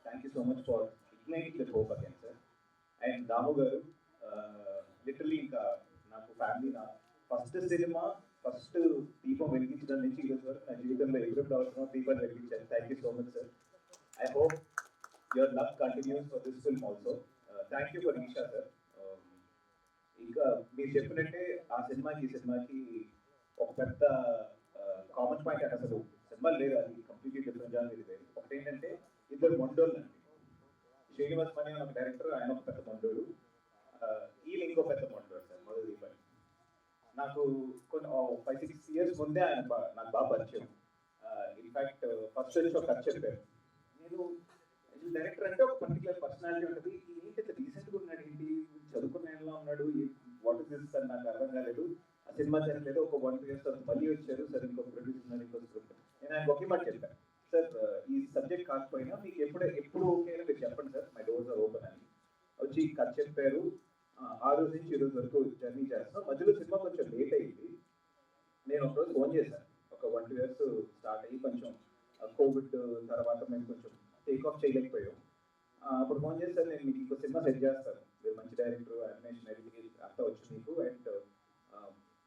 Thank you so much for igniting the hope again sir. And Damu గారు, లిటరలీ ఇంకా నాకు ఫ్యామిలీ, నా ఫస్ట్ సినిమా ఫస్ట్ దీపం వెలిగించడం నుంచి ఈరోజు వరకు నా జీవితంలో ఎప్పుడు అవసరం దీపాలు వెలిగించాను. Thank you so much sir. I hope your love continues for this film also. Thank you for Esha sir. ఇంకా మీరు చెప్పినట్టే ఆ సినిమాకి ఈ సినిమాకి ఒక పెద్ద కామన్ పాయింట్ అంటే అసలు సినిమా లేదు, అది కంప్లీట్లీ డిఫరెంట్ జాన్ ఇది లేదు. ఒకటి ఏంటంటే ఇద్దరు మొండోళ్ళు అండి. శ్రీనివాస్ మణి ఒక డైరెక్టర్, ఆయన ఒక పెద్ద మొండోడు, ఈయన ఇంకో పెద్ద మొండోడు సార్. మొదటి దీపాన్ని నాకు కొన్ని 5-6 years ముందే ఆయన నాకు బాగా పరిచయం. ఇన్ఫాక్ట్ ఫస్ట్ వచ్చి ఒక కథ చెప్పారు. నేను డైరెక్టర్ అంటే ఒక పర్టికులర్ పర్సనాలిటీ ఉంటుంది. ఏంటి రీసెంట్గా ఉన్నాడు, ఏంటి చదువుకున్న ఎలా ఉన్నాడు, వాట్ ఇస్ దిస్ అని నాకు అర్థం కాలేదు. ఆ సినిమా జరగలేదు. ఒక 1-2 years తర్వాత మళ్ళీ వచ్చారు సార్. ఇంకో ప్రొడ్యూసర్, ఇంకో స్క్రిప్ట్. నేను ఆయన ఒకే మాట చెప్పాను సార్, ఈ సబ్జెక్ట్ కాకపోయినా మీకు ఎప్పుడు ఓకే అని మీరు చెప్పండి sir, my doors are open అని. వచ్చి కథ చెప్పారు. ఆ రోజు నుంచి ఈ రోజు వరకు జర్నీ చేస్తాం. మధ్యలో సినిమా కొంచెం లేట్ అయ్యింది. నేను ఒకరోజు ఫోన్ చేశాను. ఒక 1-2 years స్టార్ట్ అయ్యి కొంచెం కోవిడ్ తర్వాత మేము కొంచెం టేక్ ఆఫ్ చేయలేకపోయాం. అప్పుడు ఫోన్ చేశారు, నేను మీకు ఇంకో సినిమా సెట్ చేస్తాను, మీరు మంచి డైరెక్టర్, యానిమేషన్ ఎడిటింగ్ అంతా వచ్చు మీకు. అండ్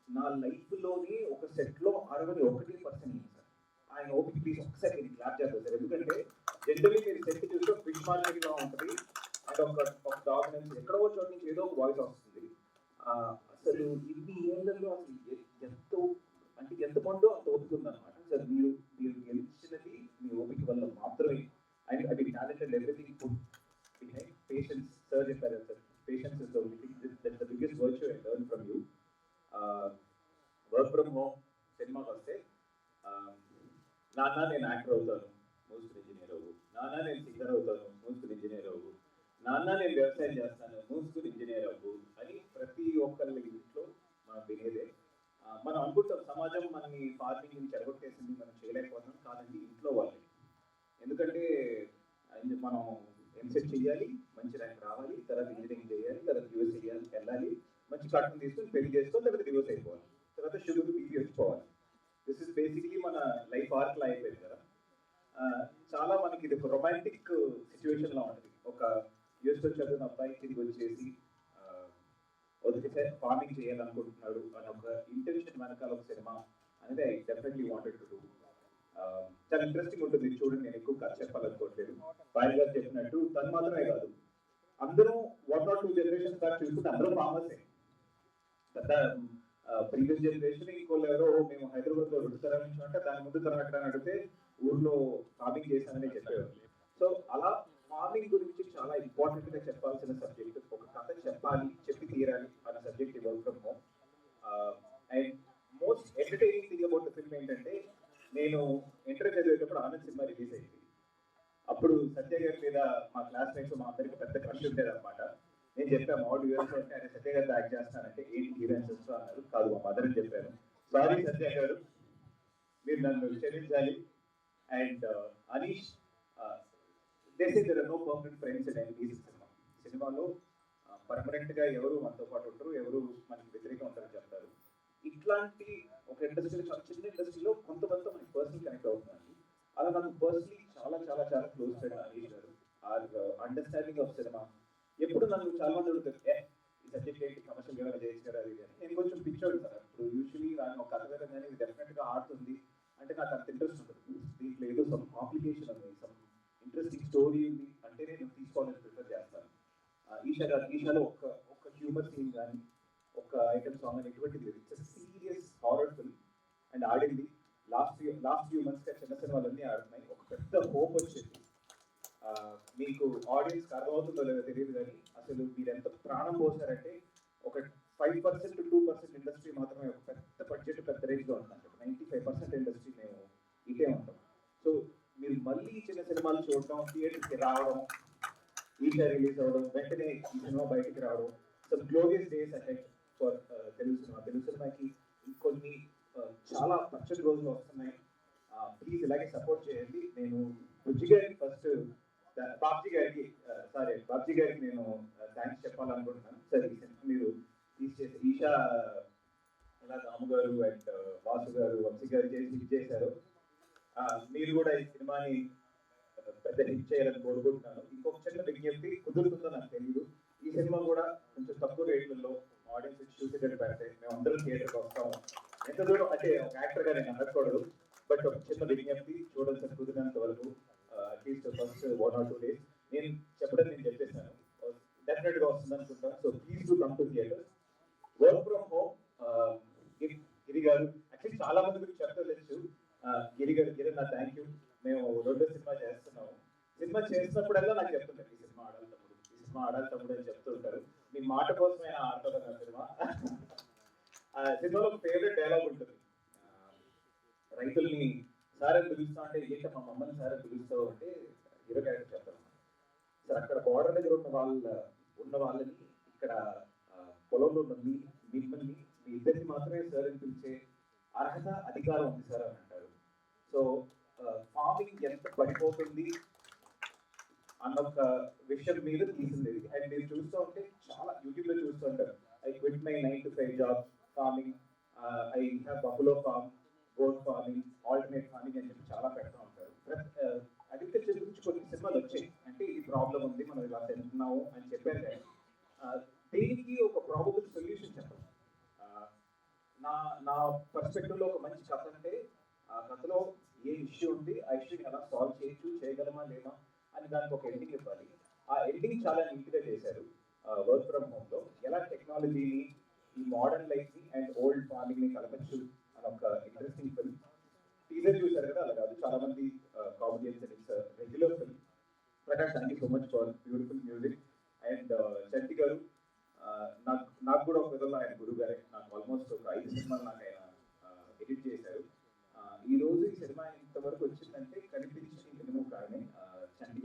నా లైఫ్లోని ఒక సెట్లో 61% సార్. ఆయన ఓపిక ప్లీజ్ ఒకసారి నేను క్లాప్ చేస్తాను సార్. ఎందుకంటే జనరల్లీ మీరు సెట్ చూస్తే ఫిష్ మార్కెట్గా ఉంటుంది. అండ్ ఒక డామినెన్స్ ఎక్కడో చోటు నుంచి ఏదో ఒక వాయిస్ వస్తుంది. అసలు ఇన్ని ఏళ్ళలో అసలు ఎంతో అంటే ఎంత పండో అంత ఓపిక ఉందన్నమాట సార్. మీరు గెలిచినది మీ ఓపిక వల్ల మాత్రమే. అండ్ అది talented everything food patience sir చెప్పారు సార్. Patience is the biggest virtue I learn from you. Work from home సినిమాకి వస్తే నాన్న నేను యాక్టర్ అవుతాను, నాన్న నేను సింగర్ అవుతాను, నువ్వు స్కూల్ ఇంజనీర్ అవ్వు, నాన్న నేను వ్యవసాయం చేస్తాను, నువ్వు స్కూల్ ఇంజనీర్ అవ్వు అని ప్రతి ఒక్కరి ఇంట్లో మనం వినేదే. మనం అనుకుంటాం సమాజం మనని ఫార్మింగ్ నుంచి చెడగొట్టేసింది, మనం చేయలేకపోతున్నాం. కాదండి, ఇంట్లో వాళ్ళే. ఎందుకంటే మనం ఎంసెట్ చేయాలి, మంచి ర్యాంక్ రావాలి, తర్వాత ఇంజనీరింగ్ చేయాలి, తర్వాత యూఎస్ చేయాలి, వెళ్ళాలి, మంచి కట్నం తీసుకొని పెళ్లి చేసుకోవాలి, తర్వాత డివోర్స్ అయిపోవాలి, తర్వాత షుగర్ బీపీ వచ్చిపోవాలి. దిస్ ఇస్ బేసిక్లీ మన లైఫ్ ఆర్క్లా అయిపోయింది కదా. చాలా మనకి ఇది ఒక రొమాంటిక్ సిచ్యువేషన్ లా ఉంటుంది. ఒక యూఎస్లో చదివిన అబ్బాయి తిరిగి వచ్చేసి వదిలితే ఫార్మింగ్ చేయాలనుకుంటున్నాడు అని ఒక ఇంటెన్షన్ వెనకాల ఒక సినిమా అనేది I definitely wanted to do. చాలా ఇంట్రెస్టింగ్ ఉంటుంది చూడండి. నేను ఎక్కువ కథ చెప్పాలనుకోవట్లేదు. బాయ్ గారు చెప్పినట్టు తను మాత్రమే కాదు, అందరూ 1 or 2 జనరేషన్స్ దాకా చూసుకుంటే అందరూ ఫార్మర్సే. ప్రీవియస్ జనరేషన్ ఇంకోళ్ళు ఎవరో మేము హైదరాబాద్లో 2 తరాల నుంచి అంటే దాని ముందు తరం ఎక్కడ అడిగితే ఊర్లో ఫార్మింగ్ చేశానని చెప్పేవారు. సో అలా ఫార్మింగ్ గురించి చాలా ఇంపార్టెంట్ గా చెప్పాల్సిన సబ్జెక్ట్, ఒక కథ చెప్పాలి, చెప్పి తీరాలి అన్న subject work from home. And most entertaining thing about the film ఏంటంటే, నేను ఇంటర్ చదివేటప్పుడు ఆనంద్ సినిమా రిలీజ్ అయింది. అప్పుడు సత్య గారి మీద మా క్లాస్మేట్స్ మా అందరికి పెద్ద క్రష్ ఉండేది అనమాట. నేను చెప్పాను ఆల్ యూఎస్ అంటే ఆయన సత్య గారితో యాక్ట్ చేస్తానంటే ఏంటి హీరోయిన్ సిస్టర్ అన్నారు. కాదు మా మదర్ అని చెప్పాను. సారీ సత్య గారు, మీరు నన్ను క్షమించాలి. And Anish, there are no permanent friends in any సినిమాలో. పర్మనెంట్ గా ఎవరు మనతో పాటు ఉంటారు, ఎవరు మనకి వ్యతిరేకంగా ఉంటారని చెప్తారు. ఇట్లాంటి ఒక ఇండస్ట్రీలో, చాలా చిన్న ఇండస్ట్రీలో కొంతమందితో మనకి పర్సనల్ కనెక్ట్ అవుతుంది. అలా నాకు పర్సనలీ చాలా చాలా చాలా క్లోజ్ ఫ్రెండ్ అనీష్ గారు. Our understanding of cinema. ఎప్పుడు నన్ను చాలా మంది అడుగుతారు, ఈ సబ్జెక్ట్ ఏంటి, కమర్షియల్ గా చేయొచ్చు కదా అది అని. నేను కొంచెం పిచ్చోడు సార్. ఇప్పుడు యూజువలీ దాన్ని ఒక కథ వేరే కానీ డెఫినెట్ గా ఆడుతుంది అంటే నాకు అంత ఇంట్రెస్ట్ ఉంటుంది. దీంట్లో ఏదో సమ్ కాంప్లికేషన్ ఉంది, సమ్ ఇంట్రెస్టింగ్ స్టోరీ ఉంది అంటే నేను తీసుకోవాలని ప్రిఫర్ చేస్తాను. ఈషాలో ఒక హ్యూమర్ సీన్ కానీ ఒక ఐటమ్ సాంగ్ అని ఎటువంటిది లేదు. It's serious horror film. And ఆడింది లాస్ట్ ఫ్యూ మంత్స్ గా చిన్న సినిమాలన్నీ ఆడుతున్నాయి. ఒక పెద్ద హోప్ వచ్చింది. మీకు ఆడియన్స్ అర్థమవుతుందో లేదో తెలియదు కానీ అసలు మీరు ఎంత ప్రాణం పోసారంటే, ఒక 5% to 2% ఇండస్ట్రీ మాత్రమే ఒక పెద్ద బడ్జెట్ పెద్ద రేంజ్లో ఉంటుంది. 95% ఇండస్ట్రీ మేము ఇటే ఉంటాం. సో మీరు మళ్ళీ చిన్న సినిమాలు చూడటం, థియేటర్కి రావడం, ఈషా రిలీజ్ అవ్వడం, వెంటనే ఈ సినిమా బయటికి రావడం, some glorious days ahead for Telugu cinema. Telugu సినిమాకి ఇంకొన్ని చాలా పచ్చటి రోజులు వస్తున్నాయి. ప్లీజ్ ఇలాగే సపోర్ట్ చేయండి. నేను బుజ్జి గారికి ఫస్ట్, బాబ్జీ గారికి నేను థ్యాంక్స్ చెప్పాలనుకుంటున్నాను. సార్ ఈ సినిమా మీరు తీసేసి ఈషా ఇలా రాము గారు అండ్ వాసు గారు, వంశీ గారు చేసి హిట్ చేశారు. మీరు కూడా ఈ సినిమాని పెద్ద హిట్ చేయాలని కోరుకుంటున్నాను. ఇంకొక చిన్న విజ్ఞప్తి, కుదురుతుందో నాకు తెలియదు, ఈ సినిమా కూడా కొంచెం తక్కువ రేట్లలో ఆడియన్స్ చూసేటట్టు పెడితే మేము అందరం థియేటర్కి వస్తాము. ఎంత దూరం అంటే ఒక యాక్టర్గా నేను అనకూడదు, బట్ ఒక చిన్న విజ్ఞప్తి, చూడాల్సిన కుదిరినంత వరకు అట్లీస్ట్ ఫస్ట్ 1 or 2 days నేను చెప్పేసాను, డెఫినెట్ గా వస్తుంది అనుకుంటాను. So please to come to theatre. Work from home. Giri గారు యాక్చువల్లీ చాలా మంది గురించి చెప్పలేదు. గిరి నా థ్యాంక్ యూ. మేము 2వ సినిమా చేస్తున్నాము. సినిమా చేసినప్పుడల్లా నాకు చెప్తుంటారు, ఈ సినిమా ఆడాలి తమ్ముడు అని చెప్తుంటారు. మీ మాట కోసమైనా ఆడతారు నా సినిమా. సినిమాలో ఒక ఫేవరెట్ డైలాగ్ ఉంటుంది, రైతుల్ని సార్ అని పిలుస్తా అంటే ఏంటో మా మమ్మల్ని సార్ అని పిలుస్తావు అంటే హీరో క్యారెక్టర్ చెప్తాను. సార్ అక్కడ బార్డర్ దగ్గర ఉన్న వాళ్ళని ఇక్కడ పొలంలో ఉన్న మిమ్మల్ని మీ ఇద్దరిని మాత్రమే సార్ అని పిలిచే అర్హత, అధికారం ఉంది సార్ అని అంటారు. సో ఫార్మింగ్ ఎంత పడిపోతుంది అన్న ఒక విషయం మీద తీసింది. అండ్ మీరు చూస్తూ ఉంటే చాలా యూట్యూబ్లో చూస్తూ ఉంటారు, I quit my 9 to 5 job, farming, I have buffalo farm, goat farming, alternate farming అని చెప్పి చాలా పెడతా ఉంటారు. అగ్రికల్చర్ గురించి కొన్ని సినిమాలు వచ్చాయి, అంటే ఈ ప్రాబ్లం ఉంది మనం ఇలా తింటున్నాము అని చెప్పారు. కానీ దీనికి ఒక ప్రాబబుల్ సొల్యూషన్ చెప్పండి. నా పర్స్పెక్టివ్లో ఒక మంచి కథ అంటే, ఆ కథలో ఏ ఇష్యూ ఉంది, ఆ ఇష్యూని ఎలా సాల్వ్ చేయగలమా లేమా అని దానికి ఒక ఎండింగ్ ఇవ్వాలి. ఆ ఎండింగ్ చాలా నీట్గా చేశారు. వర్క్ ఫ్రమ్ హోమ్లో ఎలా టెక్నాలజీని, ఈ మోడర్న్ లైఫ్ని అండ్ ఓల్డ్ ఫార్మింగ్ని కలపచ్చు అని ఒక ఇంట్రెస్టింగ్ ఫిల్మ్. టీజర్ చూశారు కదా, అలా కాదు, చాలా మంది comedians and it's regular film. Prakash, thank you so much for beautiful music. And Chanti గారు నాకు కూడా ఒక విధంగా ఆయన గురువు గారే. నాకు ఆల్మోస్ట్ ఒక 5 సినిమాలు నాకు ఆయన ఎడిట్ చేశారు. ఈ రోజు ఈ సినిమా ఇంతవరకు వచ్చిందంటే కనిపించిన వెనుకాడనే చంటి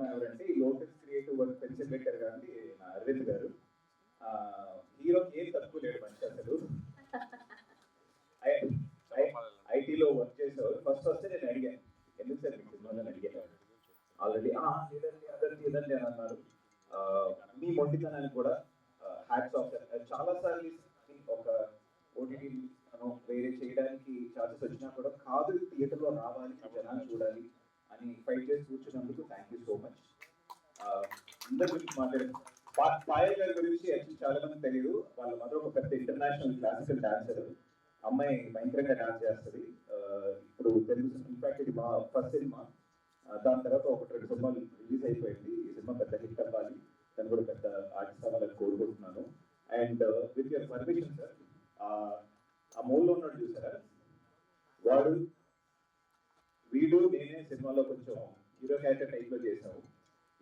కెమెరామ్యాన్ ఎవరంటే ఈ లోటస్ క్రియేటివ్ వర్క్ పెన్సిల్ పెట్టారు కాబట్టి నా అరవింద్ గారు. హీరోకి ఏం తక్కువ లేడు మనిషి అసలు. ఐటీలో వర్క్ చేసేవారు. ఫస్ట్ వస్తే నేను అడిగాను, ఎందుకు సార్ మీకు సినిమాలో అడిగాను. ఆల్రెడీ ఇదండి అని అన్నారు. మీ మొండితనానికి కూడా హ్యాట్స్ ఆఫ్ సార్. చాలాసార్లు ఒక ఓటీటీ వేరే చేయడానికి ఛాన్సెస్ వచ్చినా కూడా కాదు, థియేటర్లో రావాలి, జనాలు చూడాలి అని ఫైట్ చేసి కూర్చున్నందుకు థ్యాంక్ యూ సో మచ్. అందరి గురించి మాట్లాడారు. పాయల్ గారి గురించి యాక్చువల్లీ చాలా మంది తెలియదు. వాళ్ళ మదర్ ఒక పెద్ద ఇంటర్నేషనల్ క్లాసికల్ డాన్సర్. అమ్మాయి భయంకరంగా డాన్స్ చేస్తుంది. ఇప్పుడు తెలుగు ఇన్ఫాక్ట్ ఇది మా ఫస్ట్ సినిమా. దాని తర్వాత 1-2 సినిమాలు రిలీజ్ అయిపోయింది. ఈ సినిమా పెద్ద హిట్ అవ్వాలి, దాన్ని కూడా పెద్ద ఆర్టిస్ట్ అవ్వాలని కోరుకుంటున్నాను. And with your permission sir, ఆ మూల్లో ఉన్నాడు చూసారా, వీడు నేనే సినిమాలో కొంచెం హీరో క్యారెక్టర్ టైప్లో చేసాము.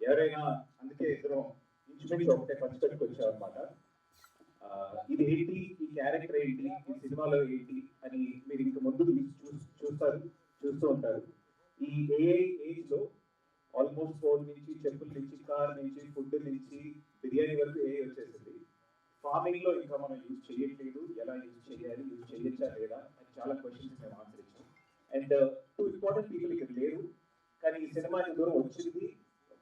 ఎవరైనా అందుకే ఇద్దరం ఇంచుమించు ఒకటే పంచుకట్టుకు వచ్చాం అనమాట. ఇది ఏంటి, ఈ క్యారెక్టర్ ఏంటి, ఈ సినిమాలో ఏంటి అని మీరు ఇంక ముందు చూస్తూ ఉంటారు. ఈ ఏఐ ఏజ్లో ఆల్మోస్ట్ ఫోన్ నుంచి, చెప్పుల నుంచి, కార్ నుంచి, ఫుడ్ నుంచి, బిర్యానీ వరకు ఏఐ వచ్చేసింది. ఫార్మింగ్ లో ఇంకా మనం యూజ్ చేయట్లేదు, ఎలా యూజ్ చేయాలి, యూజ్ చేయొచ్చా లేదా అని చాలా క్వశ్చన్స్ మేము ఆన్సర్ ఇచ్చాం. అండ్ 2 ఇంపార్టెంట్ పీపుల్ ఇక్కడ లేరు, కానీ ఈ సినిమా దూరం వచ్చింది.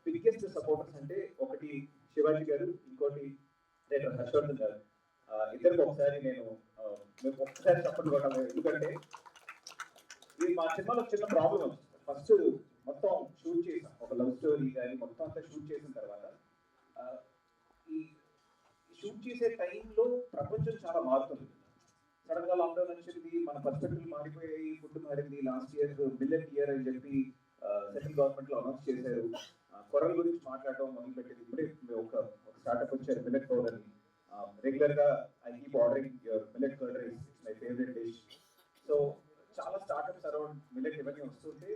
బిగ్గెస్ట్ సపోర్టర్స్ అంటే ఒకటి శివాజీ గారు, ఇంకోటి హర్షవర్ధన్ గారు. ఇద్దరికి ఒకసారి మేము ఒక్కసారి సపోర్ట్ కొట్టాలి. ఎందుకంటే ఇది మా సినిమాలో చిన్న ప్రాబ్లం వచ్చింది. ఫస్ట్ మొత్తం షూట్ చేసాం, ఒక లవ్ స్టోరీ కానీ మొత్తం అంతా షూట్ చేసిన తర్వాత ఈ షూట్ చేసే టైంలో ప్రపంచం చాలా మారుతుంది. సడన్ గా లాక్డౌన్ వచ్చింది, మన పర్స్పెక్టివ్ మారిపోయాయి, ఫుడ్ మారింది. లాస్ట్ ఇయర్ మిల్లెట్ ఇయర్ అని చెప్పి సెంట్రల్ గవర్నమెంట్ లో అనౌన్స్ చేశారు. కొరల గురించి మాట్లాడటం మొదలుపెట్టింది. ఇప్పుడే ఒక స్టార్ట్అప్ వచ్చారు, మిల్లెట్ పౌడర్ అని. రెగ్యులర్ గా I keep ordering your millet curd rice, my favourite dish. So చాలా స్టార్ట్అప్స్ అరౌండ్ మిల్లెట్ ఇవన్నీ వస్తుంటే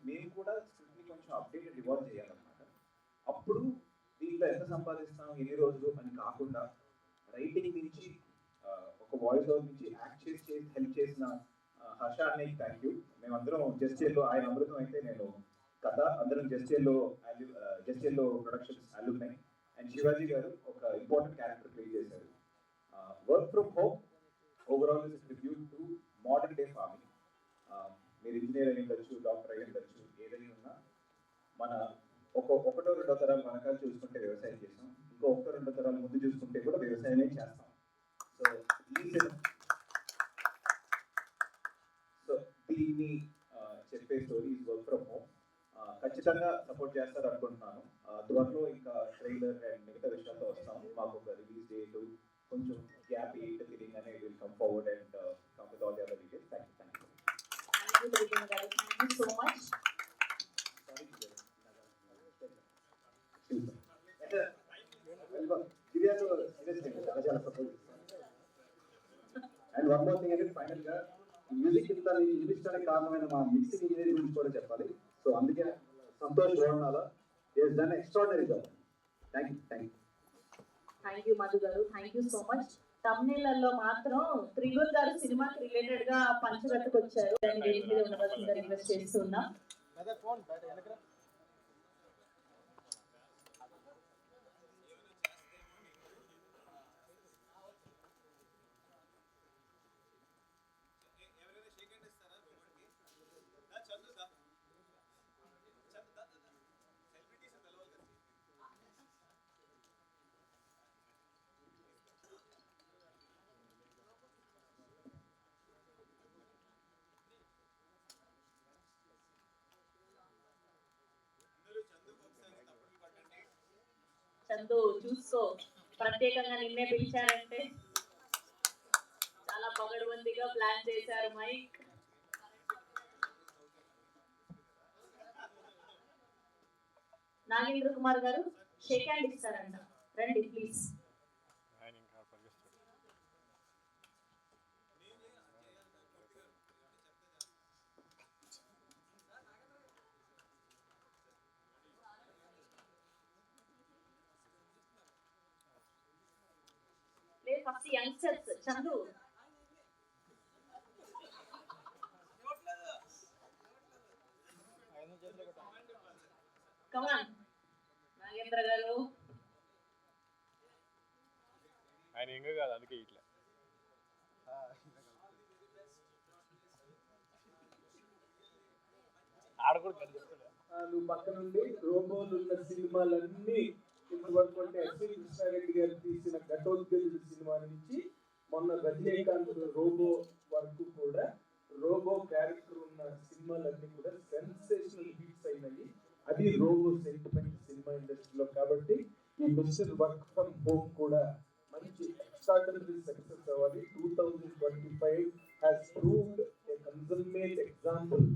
మేము కూడా స్క్రిప్ట్ని కొంచెం అప్డేట్ అండ్ ఇవాల్వ్ చేయాలన్నమాట. అప్పుడు దీంట్లో ఎంత సంపాదిస్తాం, ఎన్ని రోజులు అని కాకుండా రైటింగ్ నుంచి ఒక వాయిస్ ఓవర్ నుంచి యాక్ట్ చేసి హెల్ప్ చేసిన హర్ష అన్నయ్యకి థ్యాంక్ యూ. మేమందరం జస్టియల్లో, ఆయన అమృతం అయితే నేను కథ, అందరం జస్టియల్లో ప్రొడక్షన్స్ అల్లున్నాయి. అండ్ శివాజీ గారు ఒక ఇంపార్టెంట్ క్యారెక్టర్ ప్లే చేశారు. Work from home overall is tribute to modern day farming. మీరు ఇంజనీర్ అయి ఉండొచ్చు, డాక్టర్ అయి ఉండొచ్చు, ఏదైనా ఉన్నా మన ఒకటో రెండో తరాలు వెనకాల చూసుకుంటే వ్యవసాయం చేస్తాం, ఇంకో 1-2 తరాల ముందు చూసుకుంటే కూడా వ్యవసాయమే చేస్తాం. సో దీన్ని చెప్పే స్టోరీ వర్క్ ఫ్రమ్ హోమ్ ఖచ్చితంగా సపోర్ట్ చేస్తారు అనుకుంటున్నాను. త్వరలో ఇంకా ట్రైలర్ అండ్ మిగతా విషయాలతో వస్తాం. మాకు ఒక రిలీజ్ డేట్, కొంచెం గ్యాప్ ఏంటి ఫీలింగ్ అనేది will come forward and come with all the other details. Thank you so much. And one more thing అనేది ఫైనల్ గా మ్యూజిక్ ఇంత నిర్మించడానికి కారణమైన మా మిక్సింగ్ ఇంజనీర్ గురించి కూడా చెప్పాలి. సో అందుకే Santosh Godanala is done extraordinary job. Thank you Madhu గారు, థ్యాంక్ యూ సో మచ్. తమిళనాడులో మాత్రం త్రిగుల్ గారు సినిమాకి రిలేటెడ్ గా పంచగట్టుకొచ్చారు. దాన్ని వేరే మీద ఉండవలసిందిగా రిక్వెస్ట్ చేస్తున్నాం. చందు చూసుకో, ప్రత్యేకంగా నిన్నే పిలిచారంటే చాలా పగడబందిగా ప్లాన్ చేశారు. మైక్ నాగేంద్ర కుమార్ గారు షేక్ హ్యాండ్ ఇస్తారంట, రండి please. First youngsters Chandu. Come on. ఎంగ కాదు అందుకే ఇట్లా ఆడకూడదు. నువ్వు పక్క నుండి రోబోలు ఉన్న సినిమాలన్నీ ఇంతవరకు అంటే ఎస్వి కృష్ణారెడ్డి గారు తీసిన ఘటోత్కచుడు సినిమా నుంచి మొన్న రజనీకాంత్ రోబో వరకు కూడా రోబో క్యారెక్టర్ ఉన్న సినిమాలన్నీ కూడా సెన్సేషనల్ హిట్స్ అయినాయి. అది రోబో సెంటిమెంట్ సినిమా ఇండస్ట్రీలో. కాబట్టి ఈ మిస్టర్ వర్క్ ఫ్రమ్ హోమ్ కూడా మంచి ఎక్స్ట్రాడినరీ సక్సెస్ అవ్వాలి. 2025 హ్యాస్ ప్రూవ్డ్ ఏ కన్సల్మేట్ ఎగ్జాంపుల్.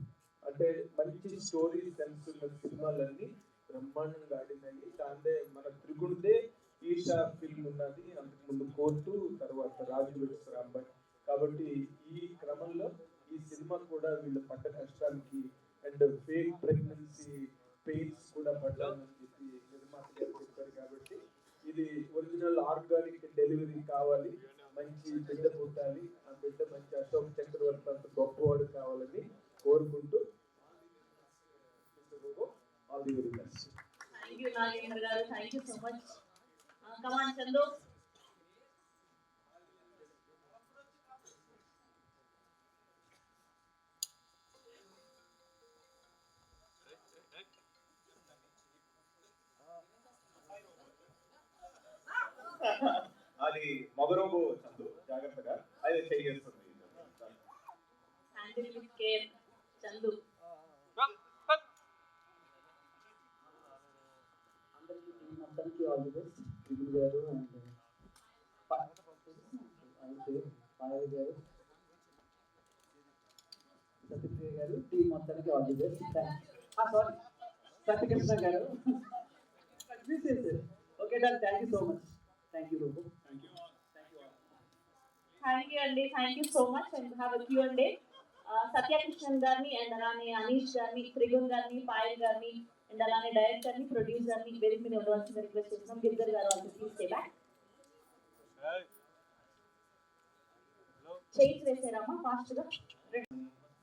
అంటే మంచి స్టోరీ సెన్స్ ఉన్న సినిమాలన్నీ బ్రహ్మాండంగా ఆడినాయి. దాందే మన త్రిగుణదే ఈషా ఫిల్మ్ ఉన్నది, అంతకుముందు కోర్టు, తర్వాత రాజు వెడ్స్ రాంబాయ్. కాబట్టి ఈ క్రమంలో ఈ సినిమా కూడా వీళ్ళు పడ్డ కష్టానికి అండ్ ఫేక్ ప్రెగ్నెన్సీ పెయిన్స్ కూడా పడ్డామని చెప్పి నిర్మాత గారు చెప్పారు. కాబట్టి ఇది ఒరిజినల్ ఆర్గానిక్ డెలివరీ కావాలి, మంచి బిడ్డ పుట్టాలి, ఆ బిడ్డ మంచి అశోక్ చక్రవర్తి అంత గొప్పవాడు కావాలని కోరుకుంటూ all the very best. Thank you, Nagendra garu. Thank you so much. Come on, Chandu. అది మగరోబో చందు జాగ్రత్తగా అది చేస్తుంది. Handle with care, Chandu. అందరికీ టీం మొత్తానికి ఆల్ ది బెస్ట్. త్రిగుణ్ గారు అండ్ అయితే పాయల్ గారు, సత్యప్రియ గారు, టీం మొత్తానికి all the best. Sorry Satyakrishna గారు. Okay done. Thank you so much. Thank you robo. Thank you. Thank you, Andy. Thank you so much. And have a Q&A. Satyakrishnan గారిని అండ్ అలానే అనీష్ గారిని, త్రిగుణ్ గారిని, పాయల్ గారిని అండ్ అలానే డైరెక్టర్ ని, ప్రొడ్యూసర్ ని వేదిక మీద ఉండవలసిందిగా రిక్వెస్ట్ చేస్తున్నాం. గిరిధర్ గారు also please stay back. Chairs వేసారమ్మా ఫాస్ట్ గా.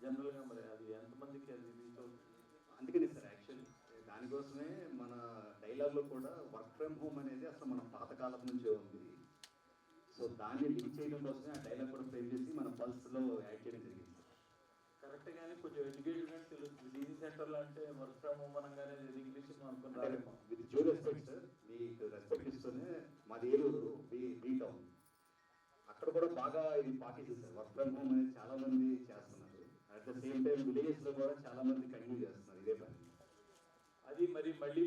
జనరల్గా మరి అది ఎంతమందికి అది రీచ్ అవుతుంది అందుకనే సార్ యాక్చువల్లీ దానికోసమే మన డైలాగ్లో కూడా వర్క్ ఫ్రమ్ హోమ్ అనేది అసలు మన పాతకాలం నుంచే ఉంది. సో దాన్ని లింక్ చేయడం కోసమే ఆ డైలాగ్ కూడా ఫ్రేమ్ చేసి మన పల్స్లో యాడ్ చేయడం జరిగింది. కరెక్ట్ గానీ కొంచెం ఎడ్యుకేషన్ తెలుస్తుంది. డీజీ సెంటర్లో అంటే వర్క్ ఫ్రమ్ హోమ్ అనగానే ఇంగ్లీష్ అనుకున్నారు. విత్ డ్యూ రెస్పెక్ట్ సార్, మీకు రెస్పెక్ట్ ఇస్తూనే మాది ఏలూరు బీ టౌన్, అక్కడ కూడా బాగా ఇది పాటిస్తుంది సార్. వర్క్ ఫ్రమ్ హోమ్ అనేది చాలా మంది చేస్తున్నారు. అట్ ద సేమ్ టైం విలేజెస్లో కూడా చాలా మంది కంటిన్యూ చేస్తున్నారు ఇదే పని. అది మరి మళ్ళీ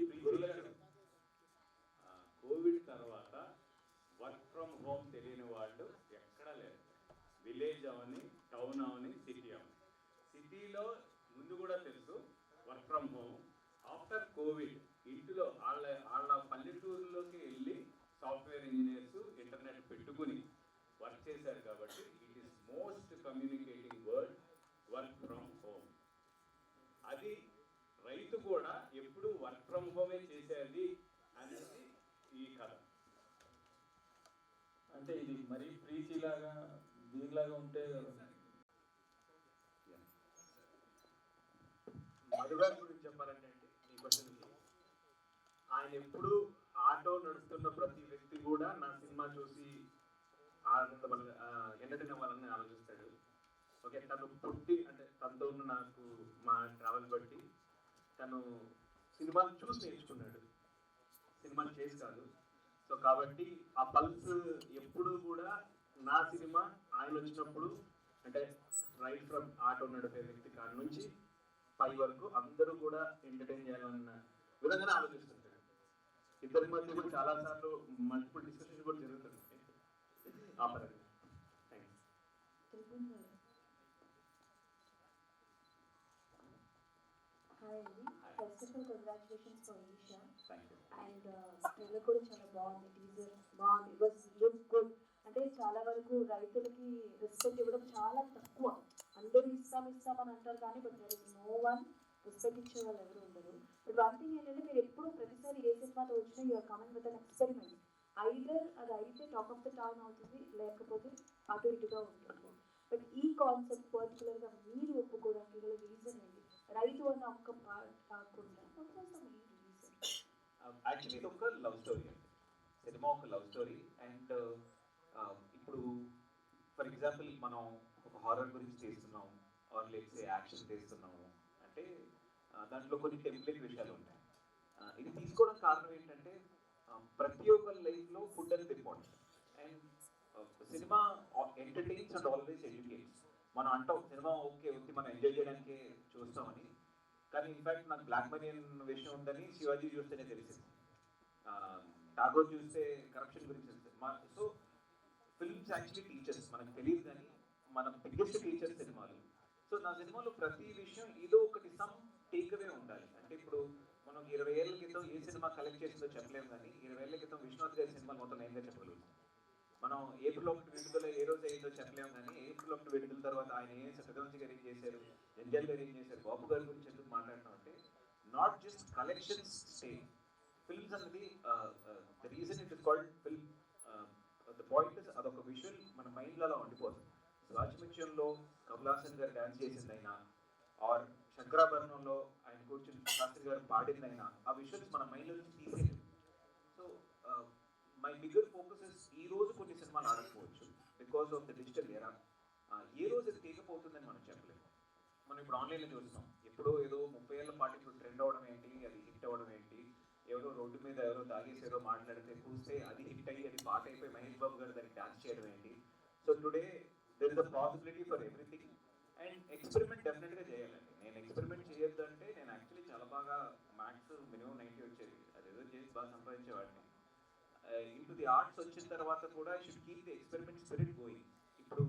కోవిడ్ తర్వాత వర్క్ ఫ్రమ్ హోమ్ తెలియని వాళ్ళు ఎక్కడా లేరు. విలేజ్ అవని, టౌన్ అవని, సిటీ అవని. సిటీలో ముందు కూడా తెలుసు work from home. After Covid ఇంటిలో వాళ్ళ పల్లెటూరులోకి వెళ్ళి సాఫ్ట్వేర్ ఇంజనీర్స్ ఇంటర్నెట్ పెట్టుకుని వర్క్ చేశారు. కాబట్టి it is most communicating word work from home. అది రైతు కూడా ఎప్పుడు వర్క్ ఫ్రమ్ హోమే చేసేది అనేది ఈ కథ. అంటే ఇది మరీ ప్రీతిలాగా దీనిలాగా ఉంటే మధుగారి గురించి చెప్పాలంటే ఈ క్వశ్చన్కి ఆయన ఎప్పుడు ఆటో నడుస్తున్న ప్రతి వ్యక్తి కూడా నా సినిమా చూసి ఎంటర్టైన్ అవ్వాలని ఆలోచిస్తాడు. ఓకే, తను పుట్టి అంటే తనతో ఉన్న నాకు మా ట్రావెల్ బట్టి తను సినిమాలు చూసి నేర్చుకున్నాడు, సినిమాలు చేసి కాదు. సో కాబట్టి ఆ పల్స్ ఎప్పుడు కూడా నా సినిమా ఆయన వచ్చినప్పుడు అంటే రైట్ ఫ్రమ్ ఆటో నడిపే వ్యక్తి కాడ నుంచి పై వరకు అందరూ కూడా ఎంటర్టైన్ చేయాలన్న విధంగానే ఆలోచిస్తుంటాడు. ఇద్దరి మధ్య కూడా చాలా సార్లు మల్టిపుల్ డిస్కషన్ కూడా జరుగుతుంది ఆ పరంగా. హాయ్ అండి. First of all congratulations for Eesha. And trailer కూడా చాలా బాగుంది, టీజర్ బాగుంది, ఇట్ వాజ్ లుక్ గుడ్. అంటే చాలా వరకు రైతులకి రెస్పెక్ట్ ఇవ్వడం చాలా తక్కువ. అందరూ ఇస్తామని అంటారు కానీ but there is no one respect ఇచ్చే వాళ్ళు ఎవరు ఉండరు. బట్ వన్ థింగ్ ఏంటంటే మీరు ఎప్పుడు ప్రతిసారి ఏ సినిమాతో వచ్చినా you are coming with an experiment. Either అది అయితే టాక్ ఆఫ్ ద టౌన్ అవుతుంది, లేకపోతే అటు ఇటుగా ఉంటుంది. బట్ ఈ కాన్సెప్ట్ పర్టికులర్గా మీరు ఒప్పుకోవడానికి గల రీజన్ ఏంటి? రైతు అన్న ఒక్క పార్ట్ కాకుండా యాక్చువల్లీ ఇది ఒక లవ్ స్టోరీ అండి. సినిమా ఒక లవ్ స్టోరీ. అండ్ ఇప్పుడు ఫర్ ఎగ్జాంపుల్ మనం ఒక హారర్ గురించి తీస్తున్నాం ఆర్ లెట్స్ యాక్షన్ తీస్తున్నాము అంటే దాంట్లో కొన్ని టెంప్లెట్ విషయాలు ఉంటాయి. ఇది తీసుకోవడం కారణం ఏంటంటే ప్రతి ఒక్కరి లైఫ్లో ఫుడ్ అనేది important and cinema entertains and always educates. మనం అంటాం సినిమా ఓకే వచ్చి మనం ఎంజాయ్ చేయడానికే చూస్తామని, కానీ ఇన్ఫాక్ట్ నాకు బ్లాక్ మనీ విషయం ఉందని శివాజీ చూస్తేనే తెలిసింది, టాగోర్ చూస్తే కరప్షన్ గురించి తెలుస్తుంది. సో ఫిల్మ్స్ యాక్చువల్లీ టీచర్స్ మనకు తెలియదు, కానీ మన బిగ్గెస్ట్ టీచర్స్ సినిమాలు. సో నా సినిమాలో ప్రతి విషయం ఏదో ఒకటి సమ్ టేక్అవే ఉండాలి. అంటే ఇప్పుడు మనం 20 ఏళ్ళ క్రితం ఏ సినిమా కలెక్ట్ చేసిందో చెప్పలేము, కానీ 20 ఏళ్ళ క్రితం విశ్వనాథ్ గారి సినిమాలు మొత్తం ఏంటో చెప్పగలుగుతాం. మనం ఏప్రిల్ 1 విడుదల ఏ రోజు అయిందో చెప్పలేము, కానీ ఏప్రిల్ 1 విడుదల తర్వాత ఆయన ఏం సత్యవంశి గారు ఏం చేశారు, జంజల్ గారు ఏం చేశారు, బాబు గారి గురించి ఎందుకు మాట్లాడటం అంటే not just collections stay films అనేది the reason it is called film. The point is అదొక విజువల్ మన మైండ్లో అలా ఉండిపోతుంది. రాజమిత్యంలో కమల్ హాసన్ గారు డాన్స్ చేసిందైనా ఆర్ శంకరాభరణంలో ఆయన కూర్చుని శాస్త్రి గారు పాడిందైనా ఆ విజువల్స్ మన మైండ్లో నుంచి తీసేది. So my bigger focus is ఈ రోజు కొన్ని సినిమాలు ఆడకపోవచ్చు because of the digital era. ఏ రోజు అది తీయకపోతుందని మనం చెప్పలేము. మనం ఇప్పుడు ఆన్లైన్లో చూస్తున్నాం, ఎప్పుడో ఏదో 30 ఏళ్ల పాటు ఇప్పుడు ట్రెండ్ అవ్వడం ఏంటి, అది హిట్ అవ్వడం ఏంటి, ఎవరో రోడ్డు మీద ఎవరో తాగేసేదో మాట్లాడితే చూస్తే అది హిట్ అయ్యి అది పాట అయిపోయి మహేష్ బాబు గారు దానికి డాన్స్ చేయడం ఏంటి. So today there is a possibility for everything and experiment డెఫినెట్గా చేయాలండి. నేను ఎక్స్పెరిమెంట్ చేయొద్దు అంటే నేను యాక్చువల్లీ చాలా బాగా మ్యాథ్స్ మినిమం 90 వచ్చేది, అదేదో చేసి బాగా సంపాదించేవాడిని. ఇంటూ ది ఆర్ట్స్ వచ్చిన తర్వాత కూడా I should keep the experiment spirit going. ఇప్పుడు